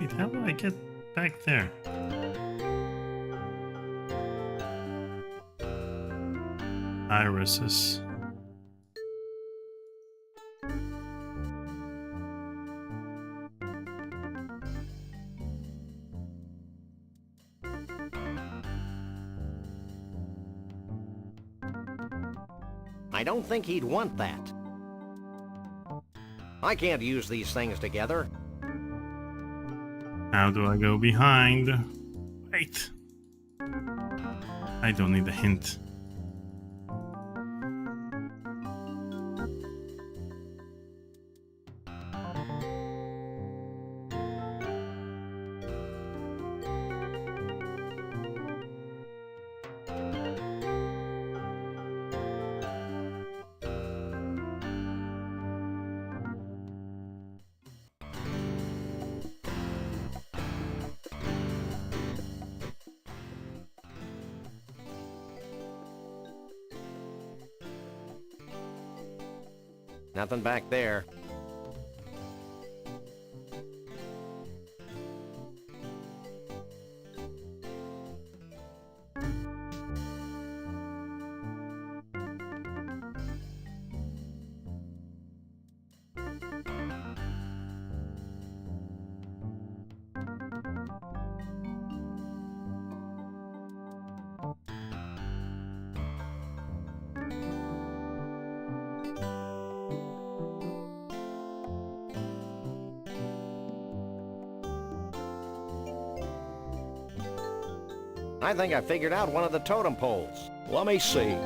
Wait, how do I get back there? Irises. I don't think he'd want that. I can't use these things together. How do I go behind? Wait. I don't need a hint. Nothing back there. I think I figured out one of the totem poles. Let me see.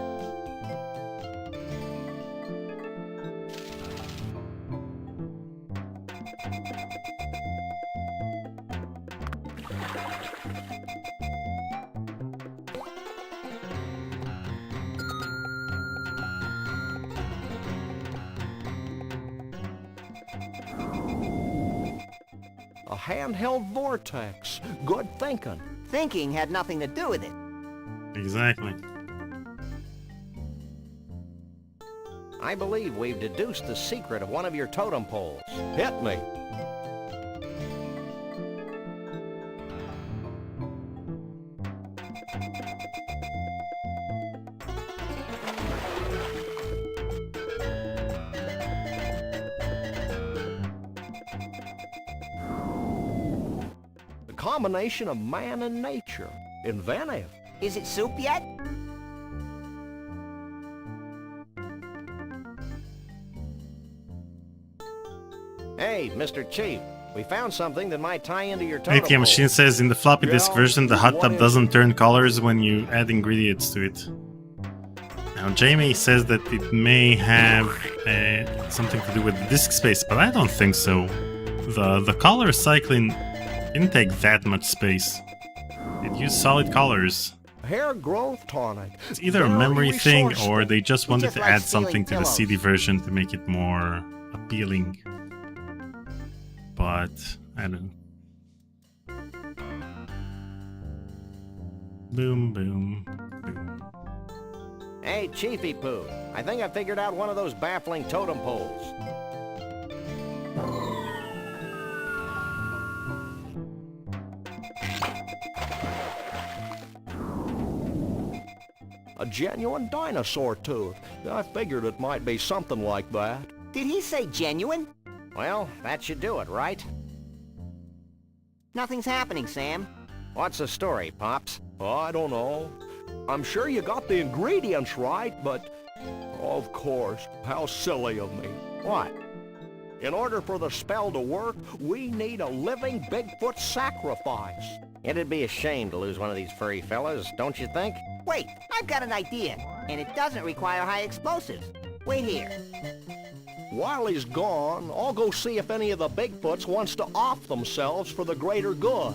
A handheld vortex. Good thinking. Thinking had nothing to do with it. Exactly. I believe we've deduced the secret of one of your totem poles. Hit me. Combination of man and nature. Inventive. Is it soup yet? Hey, Mr. Chief, we found something that might tie into your totem ATM pole. machine says in the floppy disk version the hot tub doesn't turn colors when you add ingredients to it. Now Jamie says that it may have something to do with the disk space, but I don't think so. The color cycling didn't take that much space. It used solid colors. Hair growth tonic. It's either a Very memory thing resourceful. or they just wanted just to like add stealing something to the pillows. CD version to make it more appealing. But I don't know. Boom, boom, boom. Hey, Chiefy Poo, I think I figured out one of those baffling totem poles. A genuine dinosaur tooth. I figured it might be something like that. Did he say genuine? Well, that should do it, right? Nothing's happening, Sam. What's the story, Pops? I don't know. I'm sure you got the ingredients right, but... Of course, how silly of me. What? In order for the spell to work, we need a living Bigfoot sacrifice. It'd be a shame to lose one of these furry fellas, don't you think? Wait, I've got an idea, and it doesn't require high explosives. Wait here. While he's gone, I'll go see if any of the Bigfoots wants to off themselves for the greater good.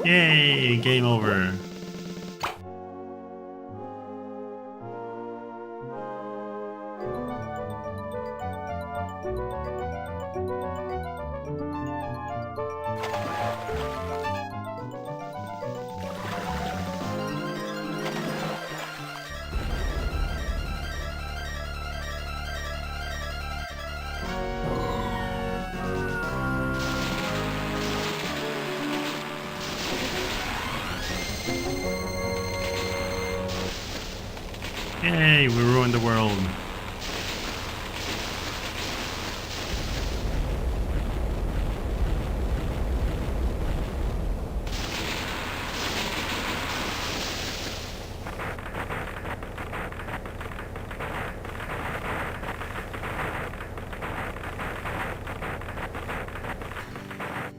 Yay, game over. Yay, we ruined the world.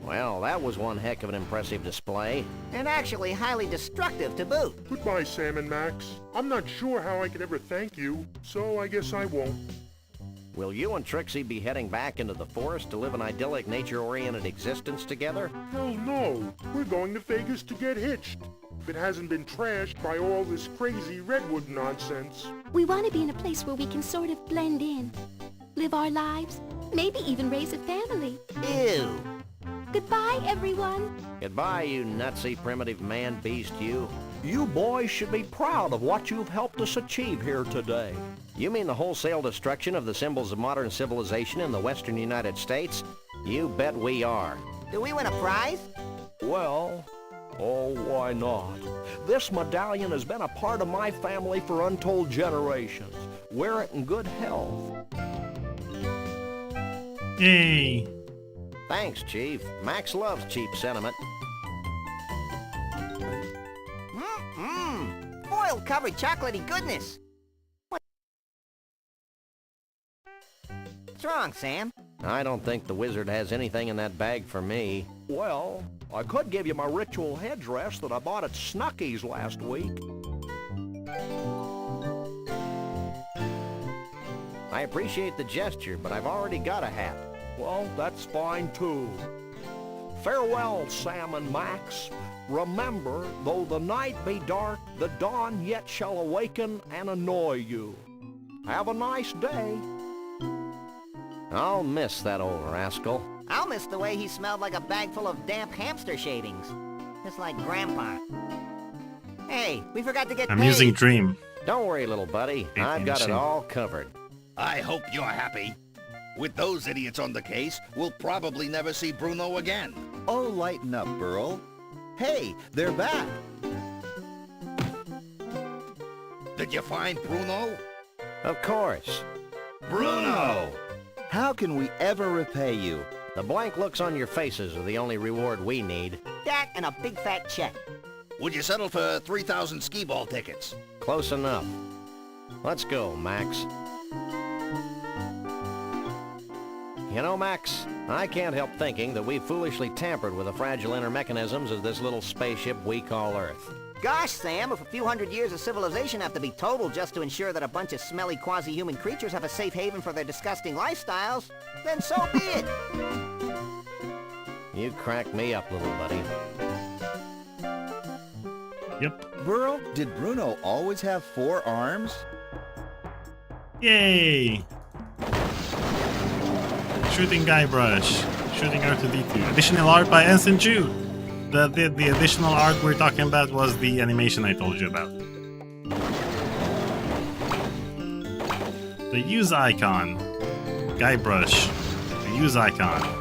Well, that was one heck of an impressive display. And actually highly destructive to boot. Goodbye, Sam and Max. I'm not sure how I could ever thank you, so I guess I won't. Will you and Trixie be heading back into the forest to live an idyllic, nature-oriented existence together? Hell no. We're going to Vegas to get hitched. If it hasn't been trashed by all this crazy redwood nonsense. We want to be in a place where we can sort of blend in, live our lives, maybe even raise a family. Ew. Goodbye, everyone. Goodbye, you nutsy primitive man-beast, you. You boys should be proud of what you've helped us achieve here today. You mean the wholesale destruction of the symbols of modern civilization in the western United States? You bet we are. Do we win a prize? Well, oh, why not? This medallion has been a part of my family for untold generations. Wear it in good health. Yay! Thanks, Chief. Max loves cheap sentiment. Foil covered chocolatey goodness. What's wrong, Sam? I don't think the wizard has anything in that bag for me. Well, I could give you my ritual headdress that I bought at Snucky's last week. I appreciate the gesture, but I've already got a hat. Well, that's fine too. Farewell, Sam and Max. Remember, though the night be dark, the dawn yet shall awaken and annoy you. Have a nice day. I'll miss that old rascal. I'll miss the way he smelled like a bag full of damp hamster shavings. Just like Grandpa. Hey, we forgot to get I'm paid. using Dream. Don't worry, little buddy. I've got it all covered. I hope you're happy. With those idiots on the case, we'll probably never see Bruno again. Oh, lighten up, Burl. Hey, they're back. Did you find Bruno? Of course. Bruno! How can we ever repay you? The blank looks on your faces are the only reward we need. That and a big fat check. Would you settle for 3,000 skee-ball tickets? Close enough. Let's go, Max. You know, Max, I can't help thinking that we've foolishly tampered with the fragile inner mechanisms of this little spaceship we call Earth. Gosh, Sam, if a few hundred years of civilization have to be totaled just to ensure that a bunch of smelly quasi-human creatures have a safe haven for their disgusting lifestyles, then so be it. You crack me up, little buddy. Yep. Burl, did Bruno always have 4 arms? Yay! Shooting Guybrush. Shooting R2-D2. Additional art by Ensign Jude. The additional art we're talking about was the animation I told you about. The use icon. Guybrush. The use icon.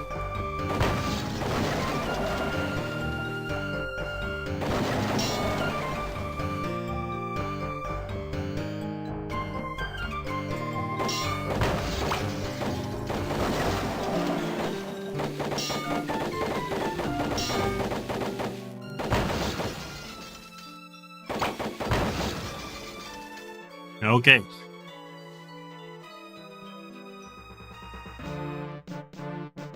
Okay.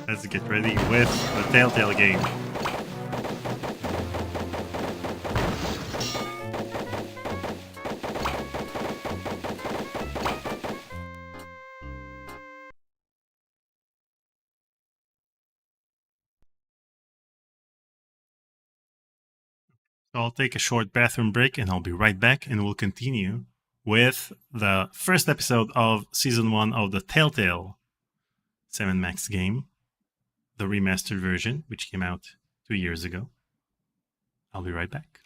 Let's get ready with the Telltale game. So I'll take a short bathroom break and I'll be right back, and we'll continue with the first episode of Season 1 of the Telltale 7 Max game, the remastered version, which came out 2 years ago. I'll be right back.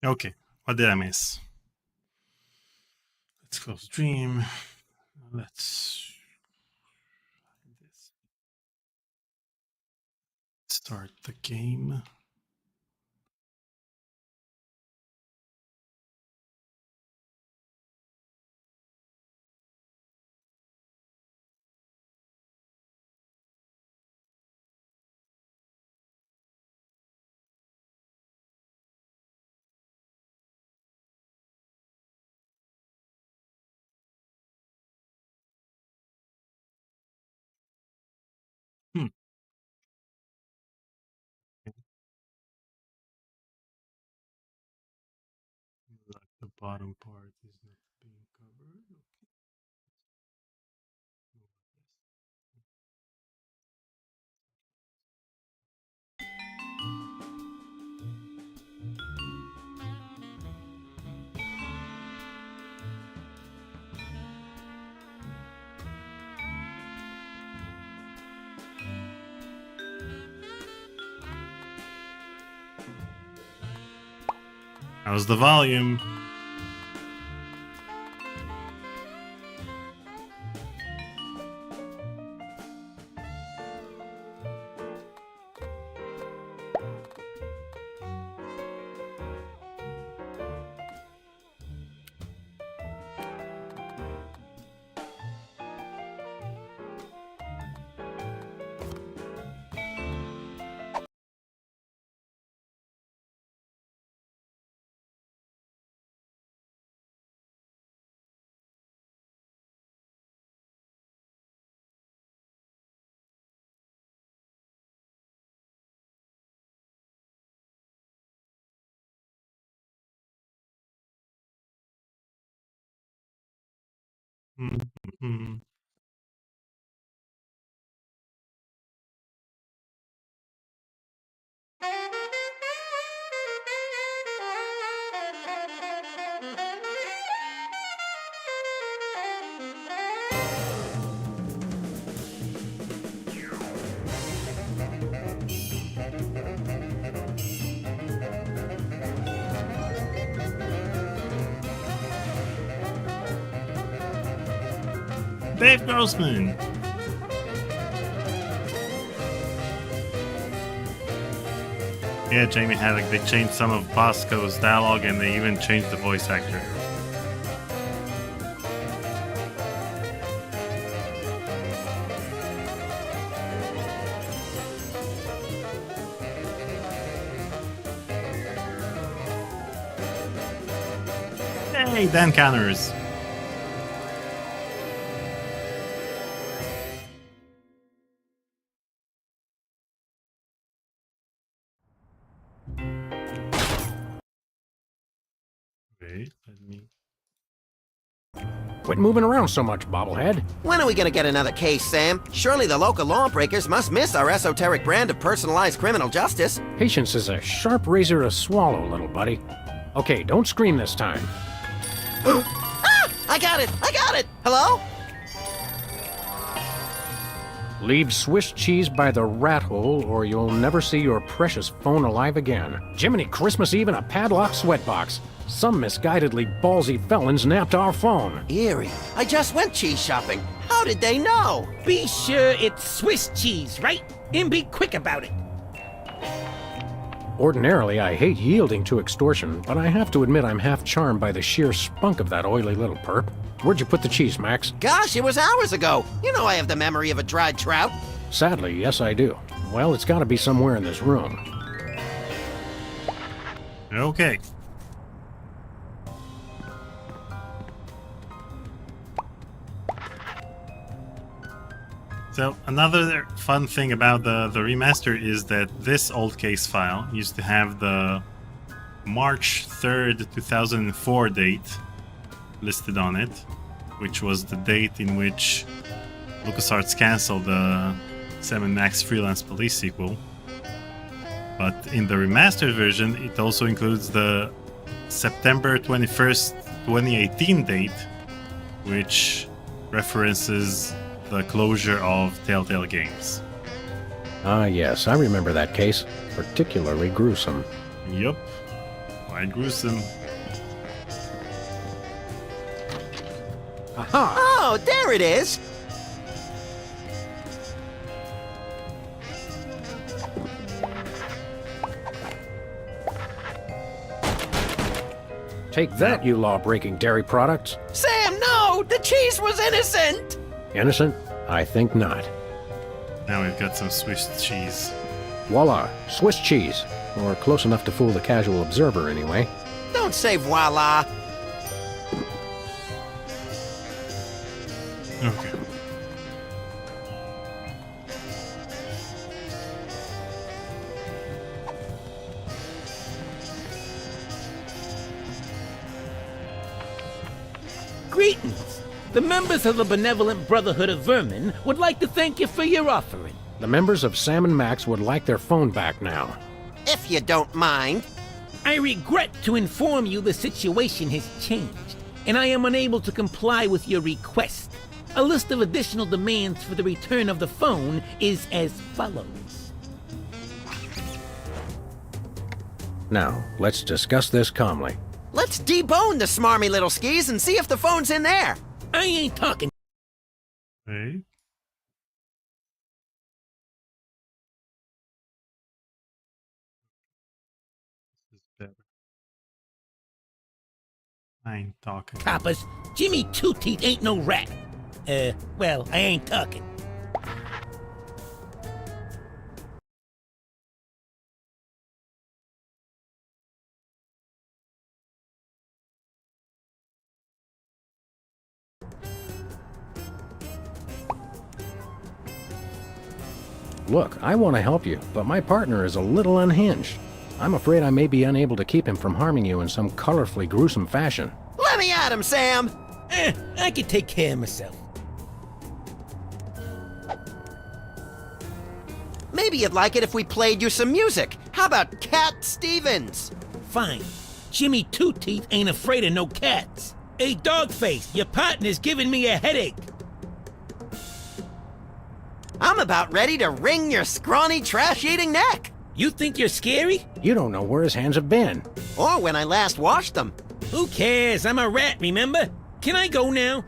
Okay, what did I miss? Let's close Dream. Let's start the game. Like the bottom part is not being covered. How's the volume? Mm-hmm. Dave Grossman. Yeah, Jamie Haddock. They changed some of Bosco's dialogue and they even changed the voice actor. Hey, Dan Connors. Wait, let me... Quit moving around so much, bobblehead. When are we gonna get another case, Sam? Surely the local lawbreakers must miss our esoteric brand of personalized criminal justice. Patience is a sharp razor to swallow, little buddy. Okay, don't scream this time. Ah! I got it! I got it! Hello? Leave Swiss cheese by the rat hole, or you'll never see your precious phone alive again. Jiminy Christmas Eve in a padlocked sweatbox. Some misguidedly ballsy felons napped our phone. Eerie. I just went cheese shopping. How did they know? Be sure it's Swiss cheese, right? And be quick about it. Ordinarily, I hate yielding to extortion, but I have to admit I'm half charmed by the sheer spunk of that oily little perp. Where'd you put the cheese, Max? Gosh, it was hours ago. You know I have the memory of a dried trout. Sadly, yes I do. Well, it's gotta be somewhere in this room. Okay. So another fun thing about the remaster is that this old case file used to have the March 3rd, 2004 date listed on it, which was the date in which LucasArts canceled the 7 Max Freelance Police sequel. But in the remastered version, it also includes the September 21st, 2018 date, which references the closure of Telltale Games. Ah, yes, I remember that case. Particularly gruesome. Yup. Quite gruesome. Aha! Oh, there it is! Take that, you law-breaking dairy products. Sam, no! The cheese was innocent! Innocent? I think not. Now we've got some Swiss cheese. Voila, Swiss cheese. Or close enough to fool the casual observer, anyway. Don't say voila! Okay. Greetings. The members of the Benevolent Brotherhood of Vermin would like to thank you for your offering. The members of Sam and Max would like their phone back now. If you don't mind. I regret to inform you the situation has changed, and I am unable to comply with your request. A list of additional demands for the return of the phone is as follows. Now, let's discuss this calmly. Let's debone the smarmy little skis and see if the phone's in there. I ain't talking. Hey. This is better. I ain't talking. Coppers, Jimmy Two Teeth ain't no rat. Well, I ain't talking. Look, I want to help you, but my partner is a little unhinged. I'm afraid I may be unable to keep him from harming you in some colorfully gruesome fashion. Let me at him, Sam! I can take care of myself. Maybe you'd like it if we played you some music. How about Cat Stevens? Fine. Jimmy Two Teeth ain't afraid of no cats. Hey, Dogface, your partner's giving me a headache. I'm about ready to wring your scrawny, trash-eating neck. You think you're scary? You don't know where his hands have been. Or when I last washed them. Who cares? I'm a rat, remember? Can I go now?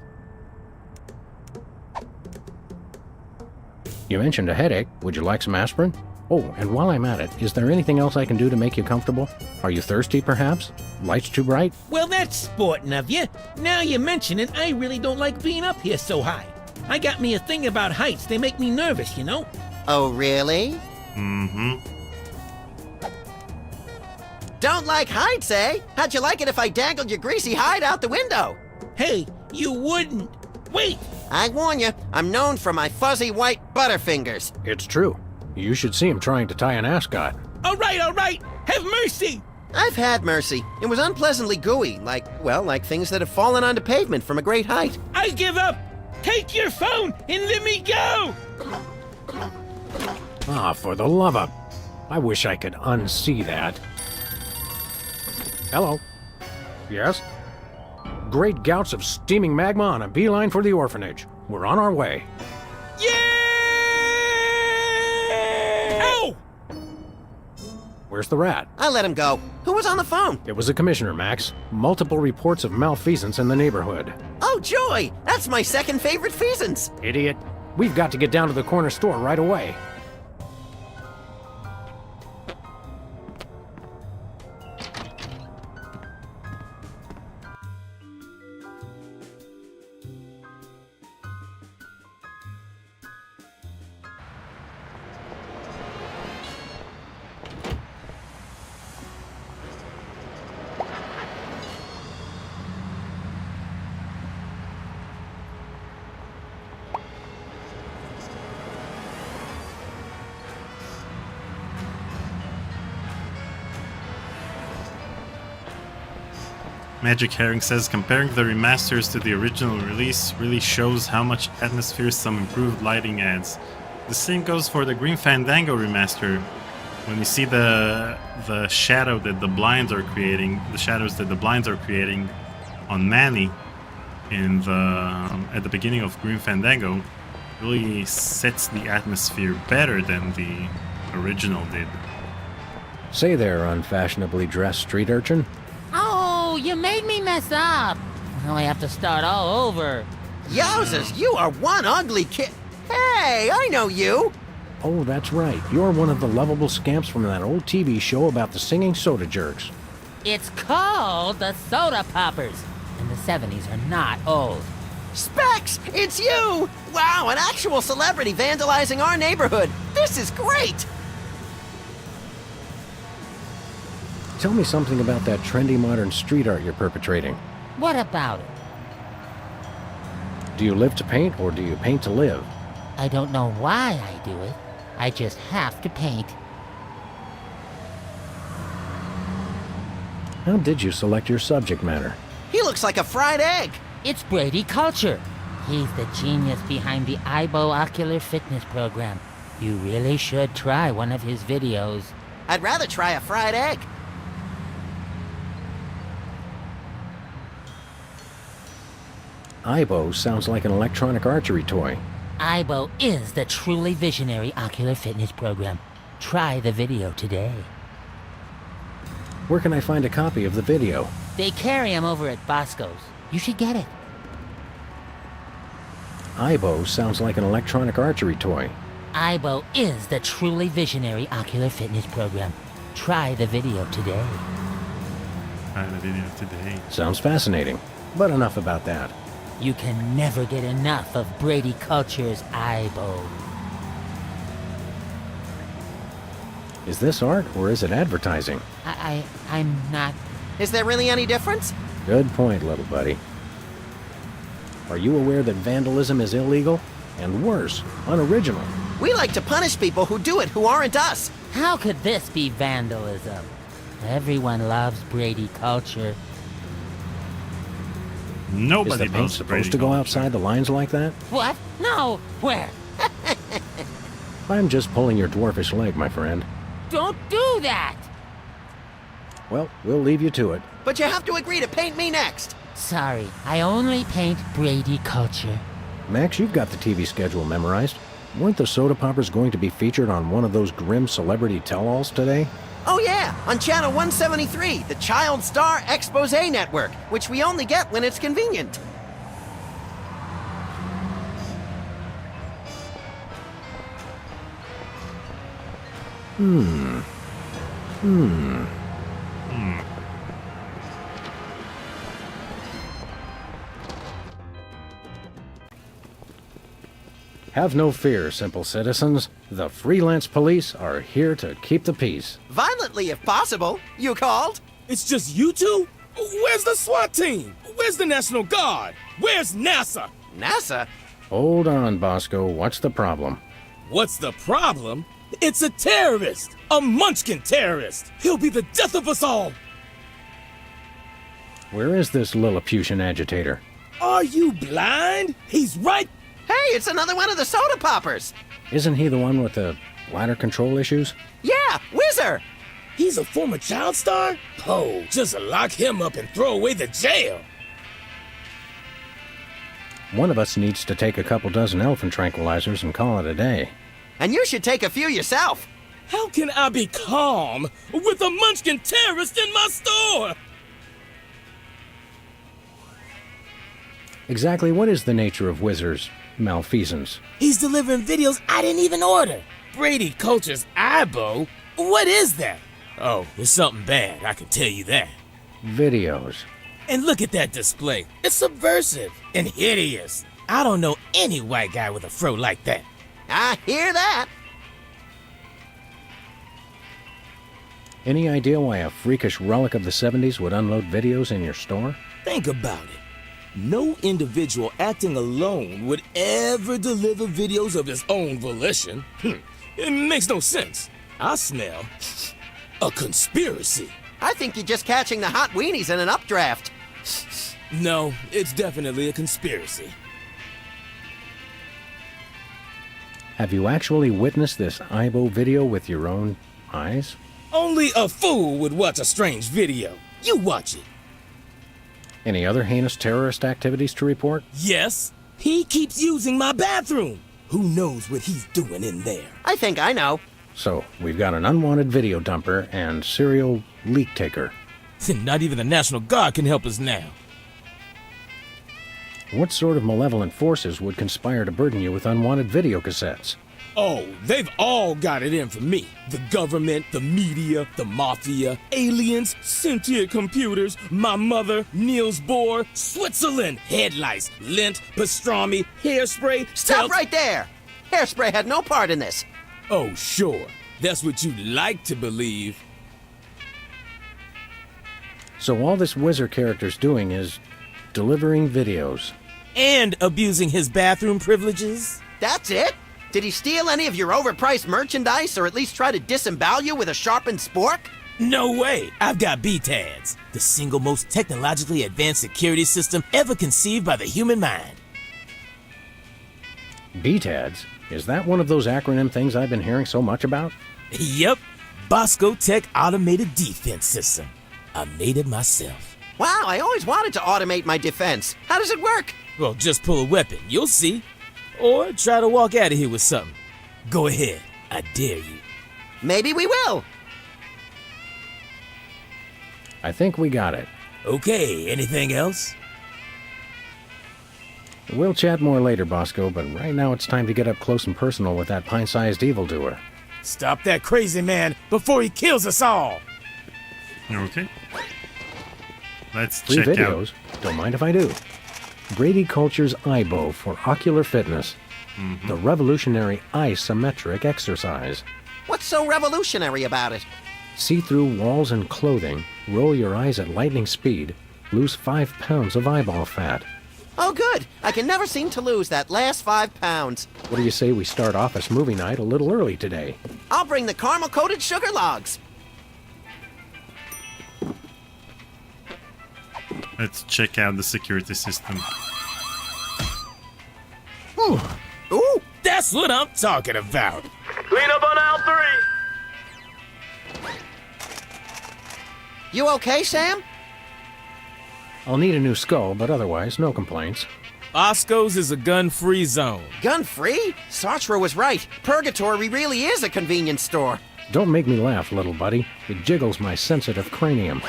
You mentioned a headache. Would you like some aspirin? Oh, and while I'm at it, is there anything else I can do to make you comfortable? Are you thirsty, perhaps? Lights too bright? Well, that's sporting of you. Now you mention it, I really don't like being up here so high. I got me a thing about heights. They make me nervous, you know? Oh, really? Mm-hmm. Don't like heights, eh? How'd you like it if I dangled your greasy hide out the window? Hey, you wouldn't. Wait! I warn you, I'm known for my fuzzy white butterfingers. It's true. You should see him trying to tie an ascot. All right, have mercy! I've had mercy. It was unpleasantly gooey, like things that have fallen onto pavement from a great height. I give up! Take your phone and let me go! Ah, for the love of... I wish I could unsee that. Hello. Yes? Great gouts of steaming magma on a beeline for the orphanage. We're on our way. Yeah! Ow! Where's the rat? I let him go. Who was on the phone? It was the commissioner, Max. Multiple reports of malfeasance in the neighborhood. Oh, joy! That's my second favorite feasance. Idiot. We've got to get down to the corner store right away. Magic Herring says comparing the remasters to the original release really shows how much atmosphere some improved lighting adds. The same goes for the Green Fandango remaster. When you see the shadow that the blinds are creating, the shadows that the blinds are creating on Manny in at the beginning of Green Fandango, really sets the atmosphere better than the original did. Say there, unfashionably dressed street urchin. Oh, you made me mess up. Now I have to start all over. Yowzers, you are one ugly kid. Hey, I know you. Oh, that's right. You're one of the lovable scamps from that old TV show about the singing soda jerks. It's called the Soda Poppers, and the 70s are not old. Specs, it's you! Wow, an actual celebrity vandalizing our neighborhood. This is great! Tell me something about that trendy modern street art you're perpetrating. What about it? Do you live to paint, or do you paint to live? I don't know why I do it. I just have to paint. How did you select your subject matter? He looks like a fried egg. It's Brady Culture. He's the genius behind the IBO Ocular Fitness program. You really should try one of his videos. I'd rather try a fried egg. IBO sounds like an electronic archery toy. IBO is the truly visionary ocular fitness program. Try the video today. Where can I find a copy of the video? They carry them over at Bosco's. You should get it. IBO sounds like an electronic archery toy. IBO is the truly visionary ocular fitness program. Try the video today. Try the video today. Sounds fascinating, but enough about that. You can never get enough of Brady Culture's IBO. Is this art, or is it advertising? I'm not... Is there really any difference? Good point, little buddy. Are you aware that vandalism is illegal? And worse, unoriginal. We like to punish people who do it who aren't us. How could this be vandalism? Everyone loves Brady Culture. Nobody Is the paint supposed to go outside the lines like that? What? No! Where? I'm just pulling your dwarfish leg, my friend. Don't do that! Well, we'll leave you to it. But you have to agree to paint me next. Sorry, I only paint Brady Culture. Max, you've got the TV schedule memorized. Weren't the Soda Poppers going to be featured on one of those grim celebrity tell-alls today? Oh yeah, on channel 173, the Child Star Expose Network, which we only get when it's convenient. Have no fear, simple citizens. The freelance police are here to keep the peace. Violently, if possible. You called? It's just you two? Where's the SWAT team? Where's the National Guard? Where's NASA? NASA? Hold on, Bosco. What's the problem? What's the problem? It's a terrorist! A Munchkin terrorist! He'll be the death of us all! Where is this Lilliputian agitator? Are you blind? He's right... Hey, it's another one of the soda poppers! Isn't he the one with the bladder control issues? Yeah, Whizzer! He's a former child star? Oh, just lock him up and throw away the jail! One of us needs to take a couple dozen elephant tranquilizers and call it a day. And you should take a few yourself! How can I be calm with a Munchkin terrorist in my store? Exactly what is the nature of Whizzer's malfeasance? He's delivering videos I didn't even order. Brady Culture's Ibo? What is that? Oh, it's something bad, I can tell you that. Videos. And look at that display. It's subversive and hideous. I don't know any white guy with a fro like that. I hear that. Any idea why a freakish relic of the 70s would unload videos in your store? Think about it. No individual acting alone would ever deliver videos of his own volition. It makes no sense. I smell a conspiracy. I think you're just catching the hot weenies in an updraft. No, it's definitely a conspiracy. Have you actually witnessed this Ibo video with your own eyes? Only a fool would watch a strange video. You watch it. Any other heinous terrorist activities to report? Yes. He keeps using my bathroom. Who knows what he's doing in there? I think I know. So, we've got an unwanted video dumper and serial leak taker. Not even the National Guard can help us now. What sort of malevolent forces would conspire to burden you with unwanted video cassettes? Oh, they've all got it in for me. The government, the media, the mafia, aliens, sentient computers, my mother, Niels Bohr, Switzerland, headlights, lint, pastrami, hairspray. Stop right there! Hairspray had no part in this. Oh, sure. That's what you like to believe. So all this Whizzer character's doing is delivering videos. And abusing his bathroom privileges? That's it? Did he steal any of your overpriced merchandise or at least try to disembowel you with a sharpened spork? No way! I've got BTADS, the single most technologically advanced security system ever conceived by the human mind. BTADS? Is that one of those acronym things I've been hearing so much about? Yep. Bosco Tech Automated Defense System. I made it myself. Wow, I always wanted to automate my defense. How does it work? Well, just pull a weapon, you'll see. Or try to walk out of here with something. Go ahead, I dare you. Maybe we will. I think we got it. Okay, anything else? We'll chat more later, Bosco, but right now it's time to get up close and personal with that pint-sized evildoer. Stop that crazy man before he kills us all! Okay. Let's Free check videos. out. Don't mind if I do. Brady Culture's Ibo for ocular fitness. The revolutionary isometric exercise. What's so revolutionary about it? See through walls and clothing, roll your eyes at lightning speed, lose 5 pounds of eyeball fat. Oh, good. I can never seem to lose that last 5 pounds. What do you say we start office movie night a little early today? I'll bring the caramel-coated sugar logs. Let's check out the security system. Ooh. Ooh, that's what I'm talking about. Clean up on aisle 3. You okay, Sam? I'll need a new skull, but otherwise, no complaints. Bosco's is a gun-free zone. Gun-free? Sartre was right. Purgatory really is a convenience store. Don't make me laugh, little buddy. It jiggles my sensitive cranium.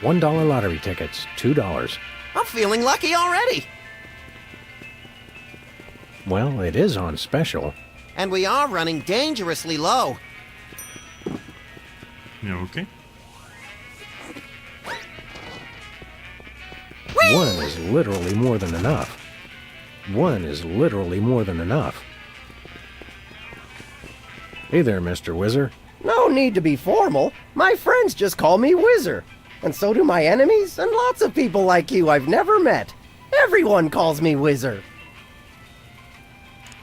$1 lottery tickets, $2. I'm feeling lucky already. Well, it is on special. And we are running dangerously low. Okay. One is literally more than enough. One is literally more than enough. Hey there, Mr. Whizzer. No need to be formal. My friends just call me Whizzer. And so do my enemies, and lots of people like you I've never met. Everyone calls me Whizzer.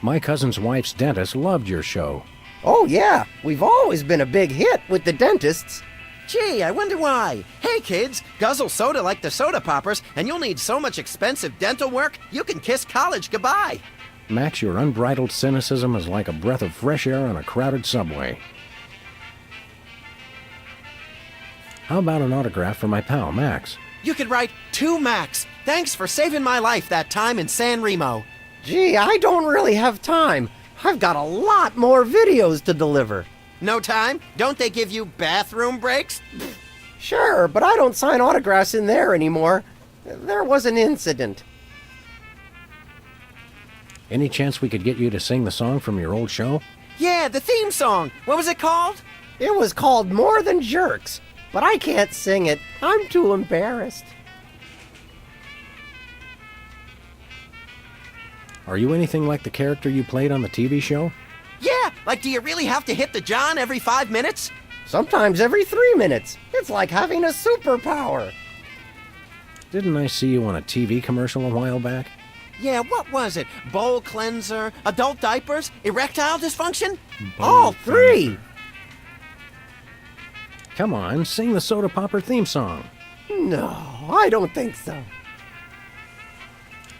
My cousin's wife's dentist loved your show. Oh yeah, we've always been a big hit with the dentists. Gee, I wonder why. Hey kids, guzzle soda like the soda poppers, and you'll need so much expensive dental work, you can kiss college goodbye. Max, your unbridled cynicism is like a breath of fresh air on a crowded subway. How about an autograph for my pal, Max? You could write, "To Max, thanks for saving my life that time in San Remo." Gee, I don't really have time. I've got a lot more videos to deliver. No time? Don't they give you bathroom breaks? Sure, but I don't sign autographs in there anymore. There was an incident. Any chance we could get you to sing the song from your old show? Yeah, the theme song. What was it called? It was called More Than Jerks, but I can't sing it. I'm too embarrassed. Are you anything like the character you played on the TV show? Yeah, like do you really have to hit the John every 5 minutes? Sometimes every 3 minutes. It's like having a superpower. Didn't I see you on a TV commercial a while back? Yeah, what was it? Bowl cleanser, adult diapers, erectile dysfunction? All three! Come on, sing the Soda Popper theme song. No, I don't think so.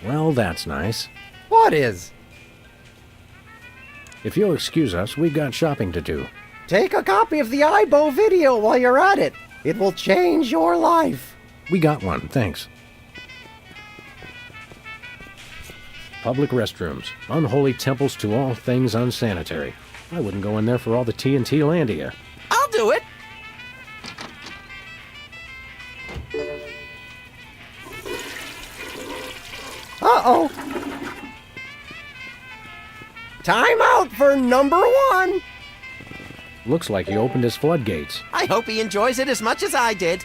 Well, that's nice. What is? If you'll excuse us, we've got shopping to do. Take a copy of the Ibo video while you're at it. It will change your life. We got one, thanks. Public restrooms, unholy temples to all things unsanitary. I wouldn't go in there for all the TNT Landia. I'll do it. Uh-oh. Time out for number one. Looks like he opened his floodgates. I hope he enjoys it as much as I did.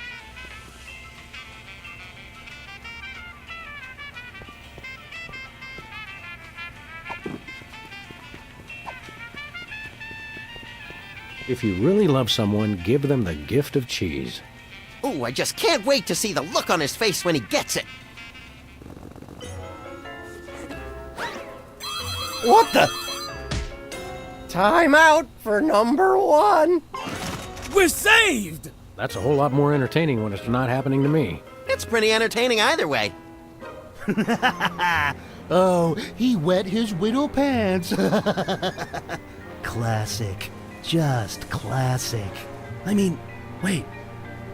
If you really love someone, give them the gift of cheese. Ooh, I just can't wait to see the look on his face when he gets it. What the? Time out for number one. We're saved! That's a whole lot more entertaining when it's not happening to me. It's pretty entertaining either way. Oh, he wet his widow pants. Classic. Just classic. I mean, wait.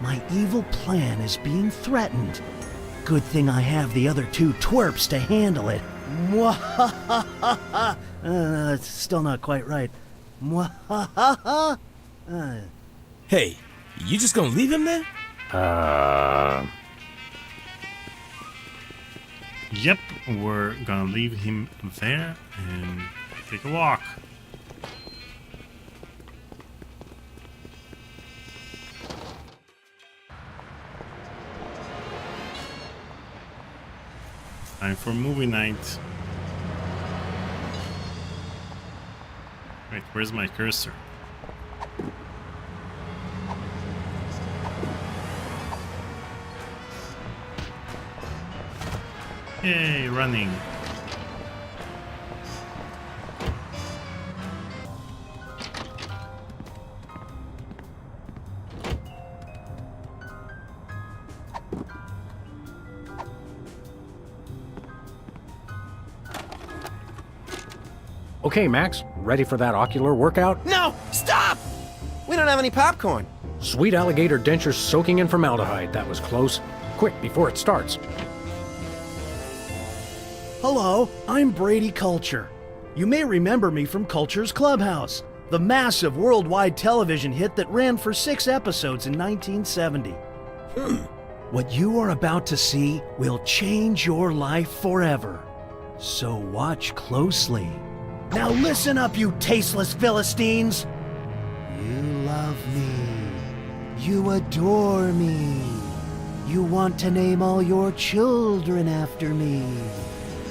My evil plan is being threatened. Good thing I have the other two twerps to handle it. Mwahahaha. It's still not quite right. Mwahahaha. Hey, you just gonna leave him there? Yep, we're gonna leave him there and take a walk. Time for movie night. Wait, where's my cursor? Yay, running. Okay, Max, ready for that ocular workout? No! Stop! We don't have any popcorn. Sweet alligator dentures soaking in formaldehyde. That was close. Quick, before it starts. Hello, I'm Brady Culture. You may remember me from Culture's Clubhouse, the massive worldwide television hit that ran for 6 episodes in 1970. What you are about to see will change your life forever. So watch closely. Now listen up, you tasteless Philistines! You love me. You adore me. You want to name all your children after me.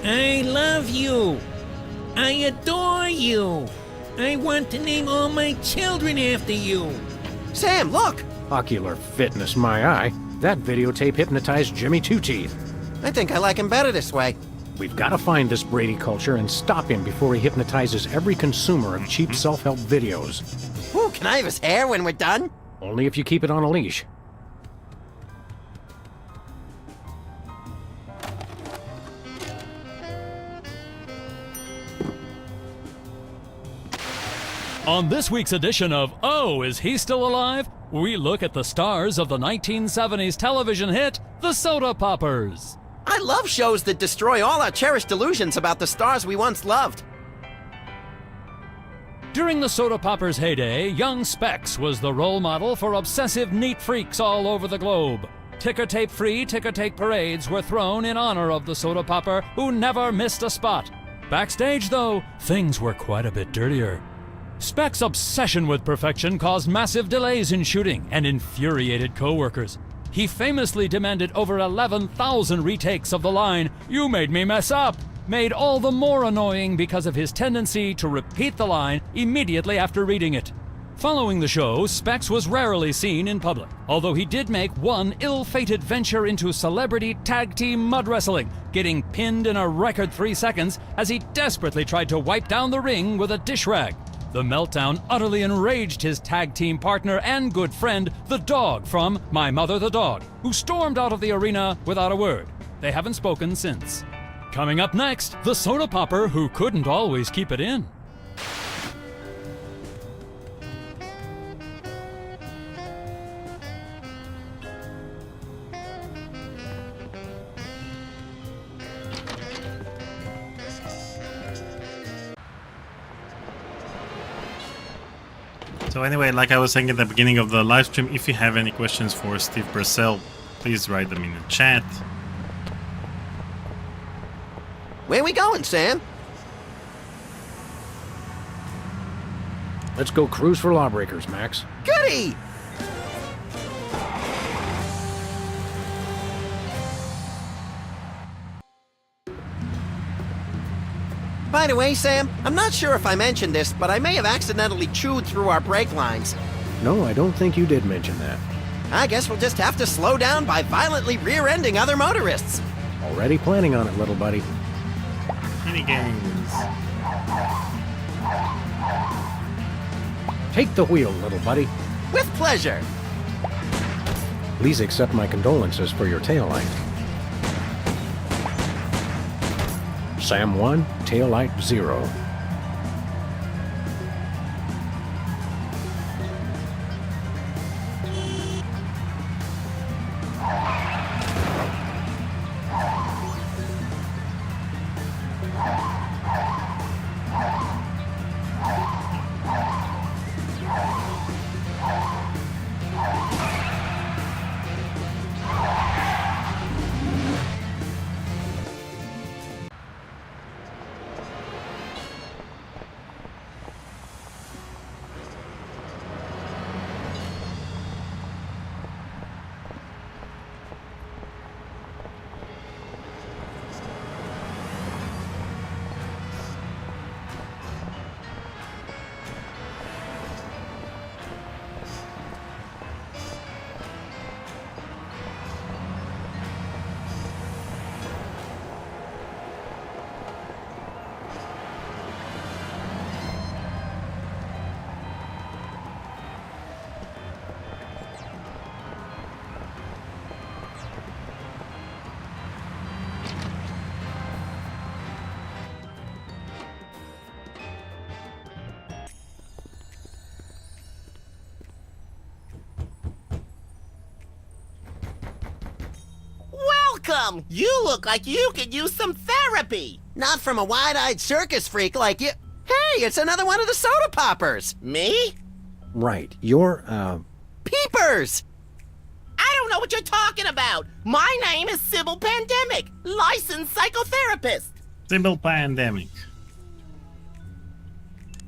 I love you. I adore you. I want to name all my children after you. Sam, look! Ocular fitness, my eye. That videotape hypnotized Jimmy Two-Teeth. I think I like him better this way. We've got to find this Brady Culture and stop him before he hypnotizes every consumer of cheap self-help videos. Ooh, can I have his hair when we're done? Only if you keep it on a leash. On this week's edition of Oh, Is He Still Alive?, we look at the stars of the 1970s television hit, The Soda Poppers. I love shows that destroy all our cherished illusions about the stars we once loved. During the Soda Poppers' heyday, young Specs was the role model for obsessive neat freaks all over the globe. Ticker-tape-free ticker-tape parades were thrown in honor of the Soda Popper, who never missed a spot. Backstage, though, things were quite a bit dirtier. Specs' obsession with perfection caused massive delays in shooting and infuriated co-workers. He famously demanded over 11,000 retakes of the line, "You made me mess up," made all the more annoying because of his tendency to repeat the line immediately after reading it. Following the show, Specs was rarely seen in public, although he did make one ill-fated venture into celebrity tag team mud wrestling, getting pinned in a record 3 seconds as he desperately tried to wipe down the ring with a dish rag. The meltdown utterly enraged his tag team partner and good friend, the Dog from My Mother the Dog, who stormed out of the arena without a word. They haven't spoken since. Coming up next, the Soda Popper who couldn't always keep it in. So anyway, like I was saying at the beginning of the live stream, if you have any questions for Steve Purcell, please write them in the chat. Where we going, Sam? Let's go cruise for lawbreakers, Max. Goody! By the way, Sam, I'm not sure if I mentioned this, but I may have accidentally chewed through our brake lines. No, I don't think you did mention that. I guess we'll just have to slow down by violently rear-ending other motorists. Already planning on it, little buddy. Minigames. Take the wheel, little buddy. With pleasure. Please accept my condolences for your taillight. Sam 1, taillight 0. Welcome! You look like you could use some therapy! Not from a wide-eyed circus freak like you. Hey, it's another one of the Soda Poppers! Me? Right, you're, Peepers! I don't know what you're talking about! My name is Sybil Pandemic, licensed psychotherapist! Sybil Pandemic.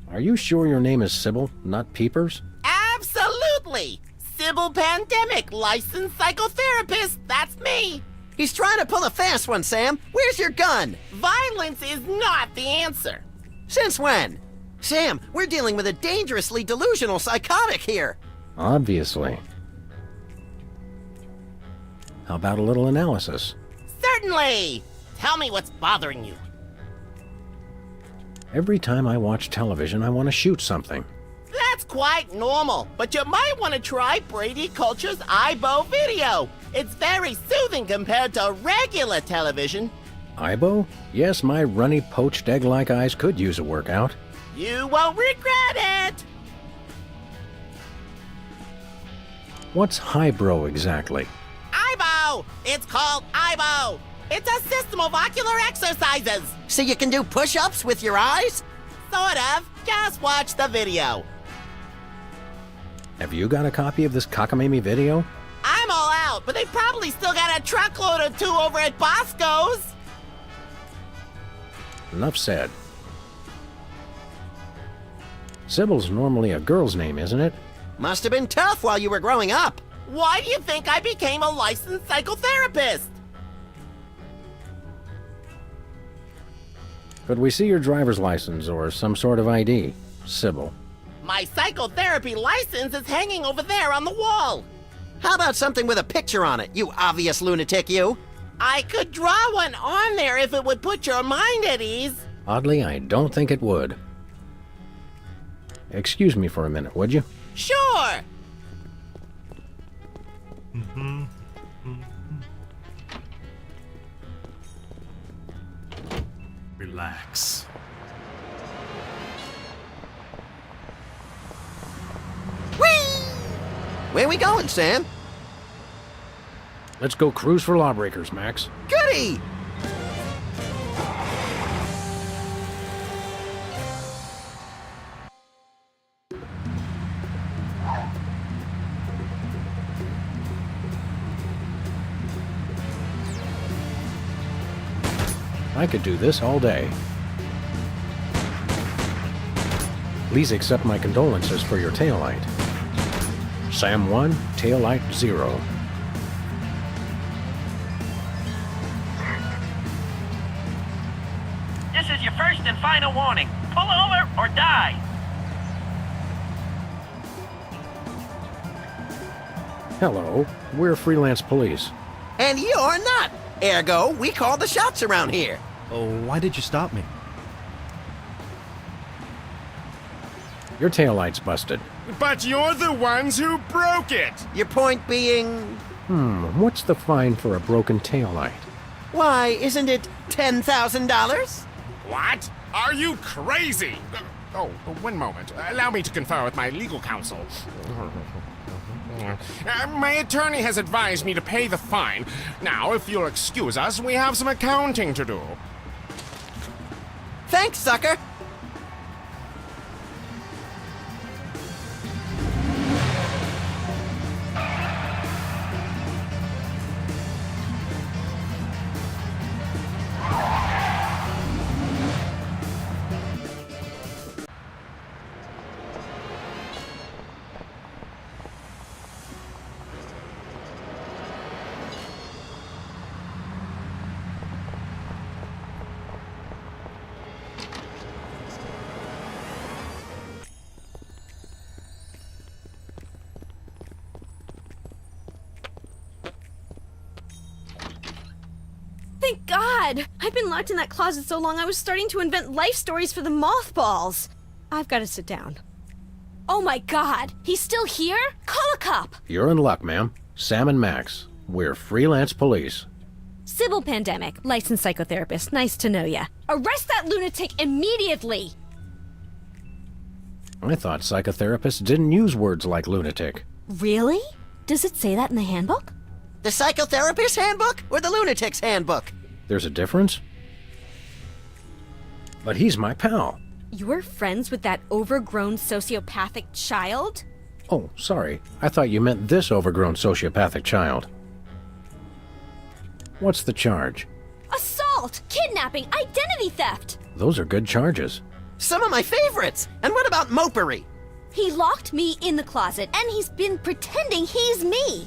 Are you sure your name is Sybil, not Peepers? Absolutely! Sybil Pandemic, licensed psychotherapist. That's me. He's trying to pull a fast one, Sam. Where's your gun? Violence is not the answer. Since when? Sam, we're dealing with a dangerously delusional psychotic here. Obviously. How about a little analysis? Certainly. Tell me what's bothering you. Every time I watch television, I want to shoot something. That's quite normal, but you might want to try Brady Culture's IBO video. It's very soothing compared to regular television. Ibo? Yes, my runny, poached egg-like eyes could use a workout. You won't regret it. What's highbrow exactly? IBO! It's called IBO. It's a system of ocular exercises. So you can do push-ups with your eyes? Sort of. Just watch the video. Have you got a copy of this cockamamie video? I'm all out, but they probably still got a truckload or two over at Bosco's. Enough said. Sybil's normally a girl's name, isn't it? Must have been tough while you were growing up. Why do you think I became a licensed psychotherapist? Could we see your driver's license or some sort of ID, Sybil? My psychotherapy license is hanging over there on the wall. How about something with a picture on it, you obvious lunatic, you? I could draw one on there if it would put your mind at ease. Oddly, I don't think it would. Excuse me for a minute, would you? Sure. Relax. Whee! Where we going, Sam? Let's go cruise for lawbreakers, Max. Goody! I could do this all day. Please accept my condolences for your taillight. Sam 1, taillight 0. This is your first and final warning. Pull over or die. Hello, we're freelance police. And you're not. Ergo, we call the shots around here. Oh, why did you stop me? Your taillight's busted. But you're the ones who broke it! Your point being... What's the fine for a broken taillight? Why, isn't it $10,000? What? Are you crazy? Oh, one moment. Allow me to confer with my legal counsel. My attorney has advised me to pay the fine. Now, if you'll excuse us, we have some accounting to do. Thanks, sucker! Thank God! I've been locked in that closet so long I was starting to invent life stories for the mothballs. I've got to sit down. Oh my God! He's still here? Call a cop! You're in luck, ma'am. Sam and Max. We're freelance police. Sybil Pandemic, licensed psychotherapist. Nice to know ya. Arrest that lunatic immediately! I thought psychotherapists didn't use words like lunatic. Really? Does it say that in the handbook? The psychotherapist handbook or the lunatic's handbook? There's a difference? But he's my pal. You're friends with that overgrown sociopathic child? Oh, sorry. I thought you meant this overgrown sociopathic child. What's the charge? Assault! Kidnapping! Identity theft! Those are good charges. Some of my favorites! And what about mopery? He locked me in the closet, and he's been pretending he's me.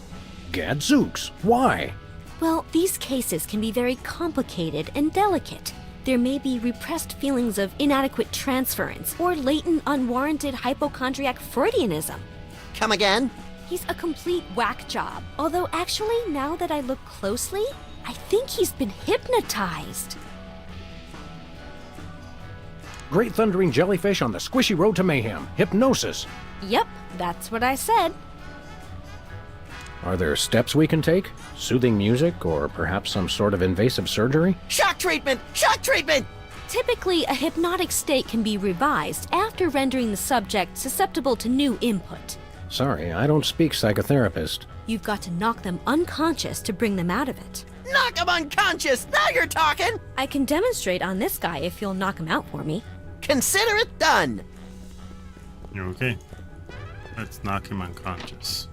Gadzooks, why? Well, these cases can be very complicated and delicate. There may be repressed feelings of inadequate transference or latent unwarranted hypochondriac Freudianism. Come again? He's a complete whack job. Although actually, now that I look closely, I think he's been hypnotized. Great thundering jellyfish on the squishy road to mayhem. Hypnosis. Yep, that's what I said. Are there steps we can take? Soothing music, or perhaps some sort of invasive surgery? Shock treatment! Shock treatment! Typically, a hypnotic state can be revised after rendering the subject susceptible to new input. Sorry, I don't speak psychotherapist. You've got to knock them unconscious to bring them out of it. Knock him unconscious! Now you're talking! I can demonstrate on this guy if you'll knock him out for me. Consider it done! You're okay. Let's knock him unconscious.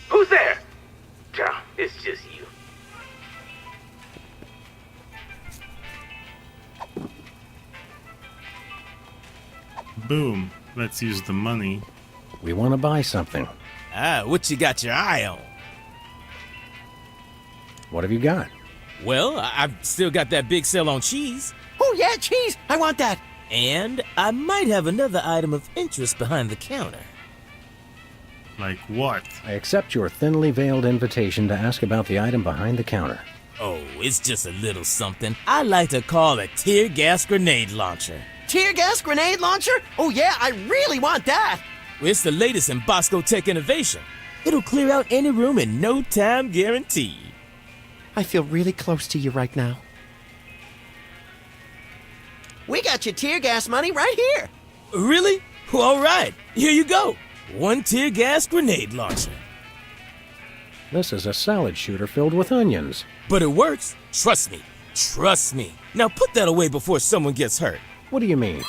Who's there? Oh, it's just you. Boom. Let's use the money. We want to buy something. Ah, what you got your eye on? What have you got? Well, I've still got that big sale on cheese. Oh yeah, cheese! I want that! And I might have another item of interest behind the counter. Like what? I accept your thinly veiled invitation to ask about the item behind the counter. Oh, it's just a little something I like to call a tear gas grenade launcher. Tear gas grenade launcher? Oh yeah, I really want that! It's the latest in Bosco Tech innovation. It'll clear out any room in no time guaranteed. I feel really close to you right now. We got your tear gas money right here! Really? Well, all right, here you go. One tear gas grenade launcher. This is a salad shooter filled with onions. But it works. Trust me. Trust me. Now put that away before someone gets hurt. What do you mean?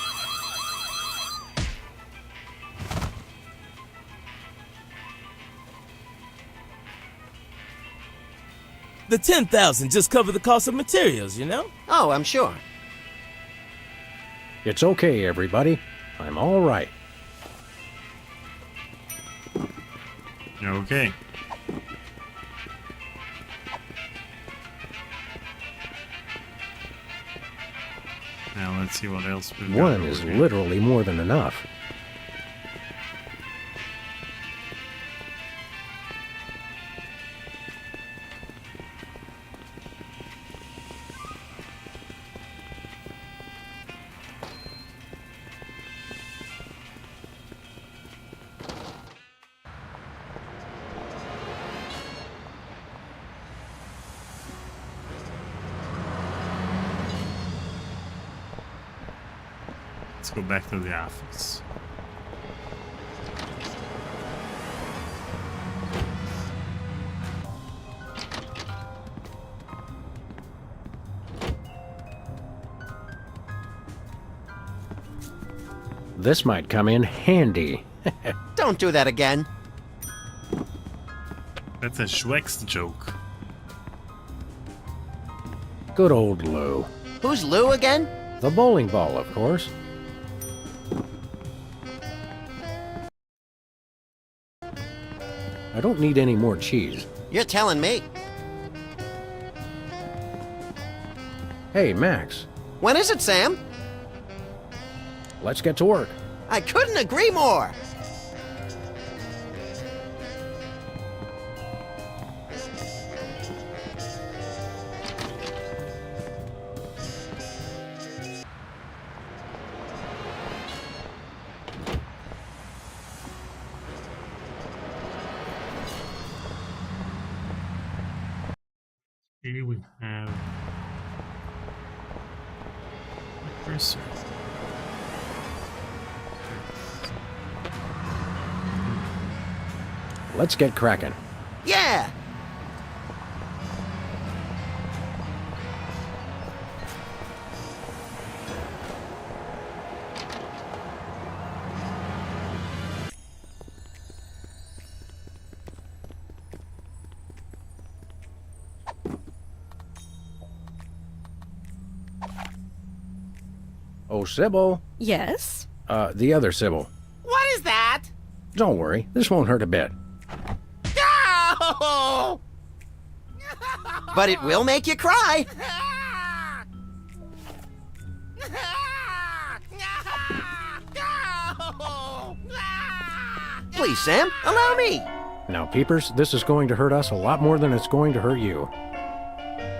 The $10,000 just covered the cost of materials, you know? Oh, I'm sure. It's okay, everybody. I'm all right. You're okay. Now let's see what else we've got. One is literally more than enough. Let's go back to the office. This might come in handy. Don't do that again. That's a Schwex joke. Good old Lou. Who's Lou again? The bowling ball, of course. I don't need any more cheese. You're telling me. Hey, Max. When is it, Sam? Let's get to work. I couldn't agree more. Here we have a cursor. Let's get cracking. Yeah! Oh, Sybil. Yes? The other Sybil. What is that? Don't worry, this won't hurt a bit. No! But it will make you cry. Please, Sam, allow me. Now, Peepers, this is going to hurt us a lot more than it's going to hurt you.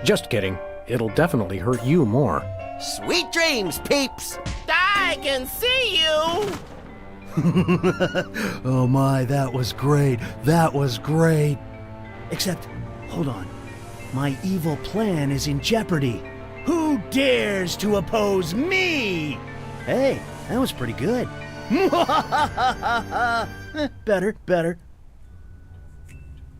Just kidding. It'll definitely hurt you more. Sweet dreams, Peeps. I can see you. Oh my, that was great. That was great. Except, hold on. My evil plan is in jeopardy. Who dares to oppose me? Hey, that was pretty good. Better.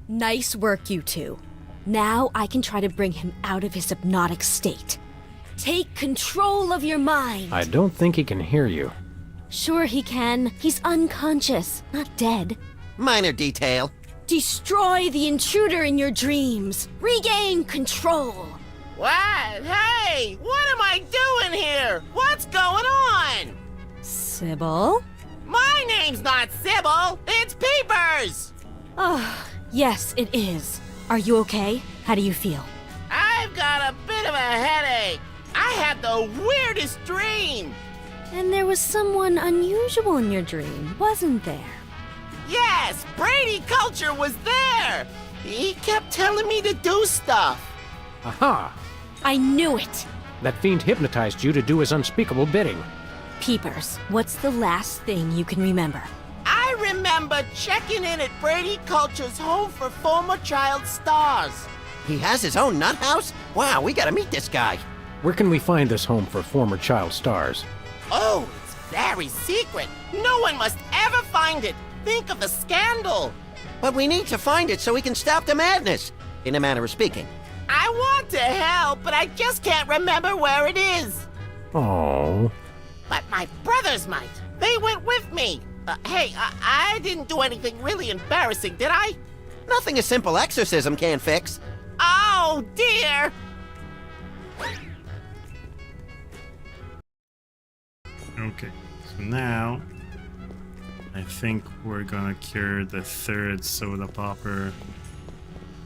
Nice work, you two. Now I can try to bring him out of his hypnotic state. Take control of your mind. I don't think he can hear you. Sure he can. He's unconscious, not dead. Minor detail. Destroy the intruder in your dreams. Regain control. What? Hey, what am I doing here? What's going on? Sybil? My name's not Sybil. It's Peepers. Oh, yes, it is. Are you okay? How do you feel? I've got a bit of a headache. I had the weirdest dream. And there was someone unusual in your dream, wasn't there? Yes, Brady Culture was there. He kept telling me to do stuff. Aha! I knew it. That fiend hypnotized you to do his unspeakable bidding. Peepers, what's the last thing you can remember? I remember checking in at Brady Culture's home for former child stars. He has his own nut house? Wow, we gotta meet this guy. Where can we find this home for former child stars? Oh, it's very secret. No one must ever find it. Think of the scandal. But we need to find it so we can stop the madness, in a manner of speaking. I want to help, but I just can't remember where it is. Oh. But my brothers might. They went with me. Hey, I didn't do anything really embarrassing, did I? Nothing a simple exorcism can't fix. Oh, dear. Okay, so now I think we're gonna cure the third soda popper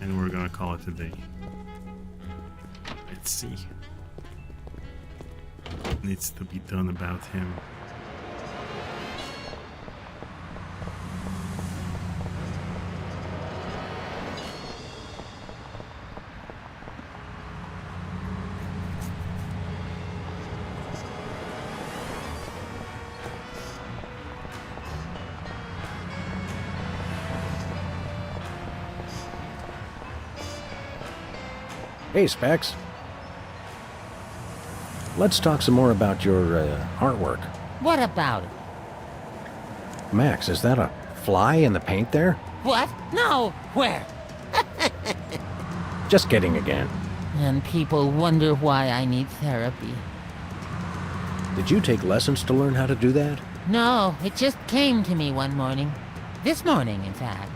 and we're gonna call it a day. Let's see. What needs to be done about him? Hey, Specs. Let's talk some more about your artwork. What about it? Max, is that a fly in the paint there? What? No, where? Just kidding again. And people wonder why I need therapy. Did you take lessons to learn how to do that? No, it just came to me one morning. This morning, in fact.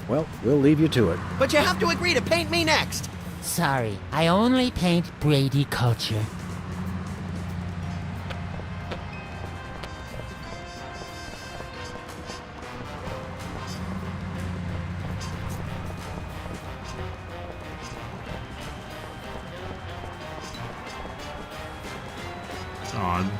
Well, we'll leave you to it. But you have to agree to paint me next. Sorry, I only paint Brady Culture. It's odd.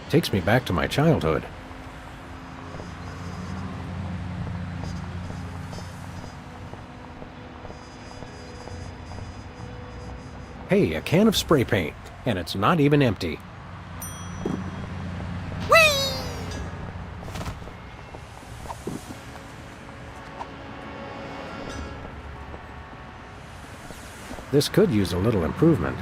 Takes me back to my childhood. Hey, a can of spray paint, and it's not even empty. This could use a little improvement.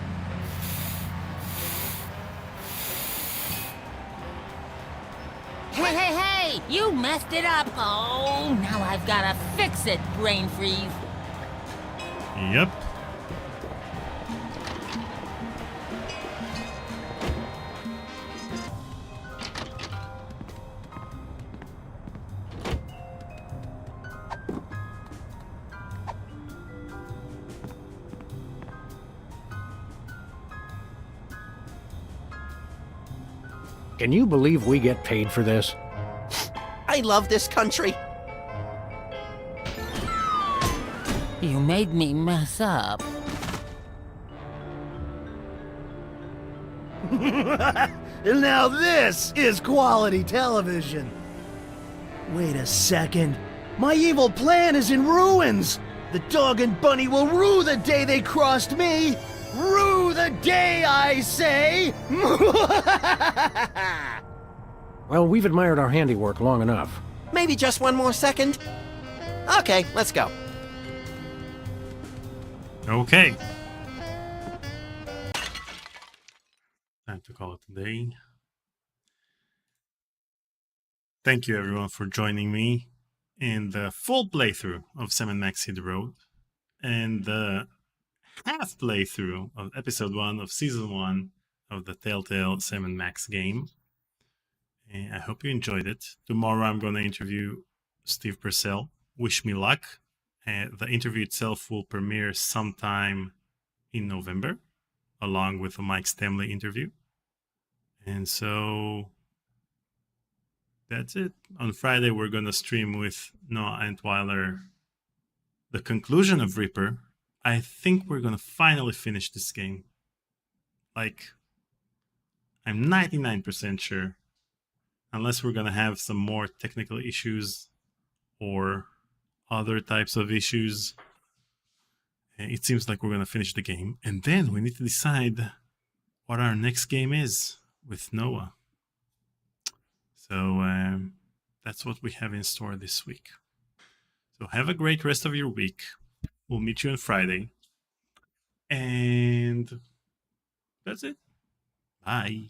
Hey, hey, hey! You messed it up! Oh, now I've gotta fix it, Brain Freeze. Yep. Can you believe we get paid for this? I love this country. You made me mess up. And now this is quality television. Wait a second. My evil plan is in ruins. The dog and bunny will rue the day they crossed me. Rue the day, I say! Well, we've admired our handiwork long enough. Maybe just one more second? Okay, let's go. Okay. Time to call it a day. Thank you everyone for joining me in the full playthrough of Sam & Max Hit the Road and the half playthrough of episode 1 of season 1 of the Telltale Sam & Max game. And I hope you enjoyed it. Tomorrow I'm going to interview Steve Purcell. Wish me luck. The interview itself will premiere sometime in November, along with the Mike Stemley interview. And so that's it. On Friday, we're going to stream with Noah Antweiler the conclusion of Reaper. I think we're going to finally finish this game. Like, I'm 99% sure. Unless we're going to have some more technical issues or other types of issues. It seems like we're going to finish the game. And then we need to decide what our next game is with Noah. So that's what we have in store this week. So have a great rest of your week. We'll meet you on Friday. And that's it. Bye.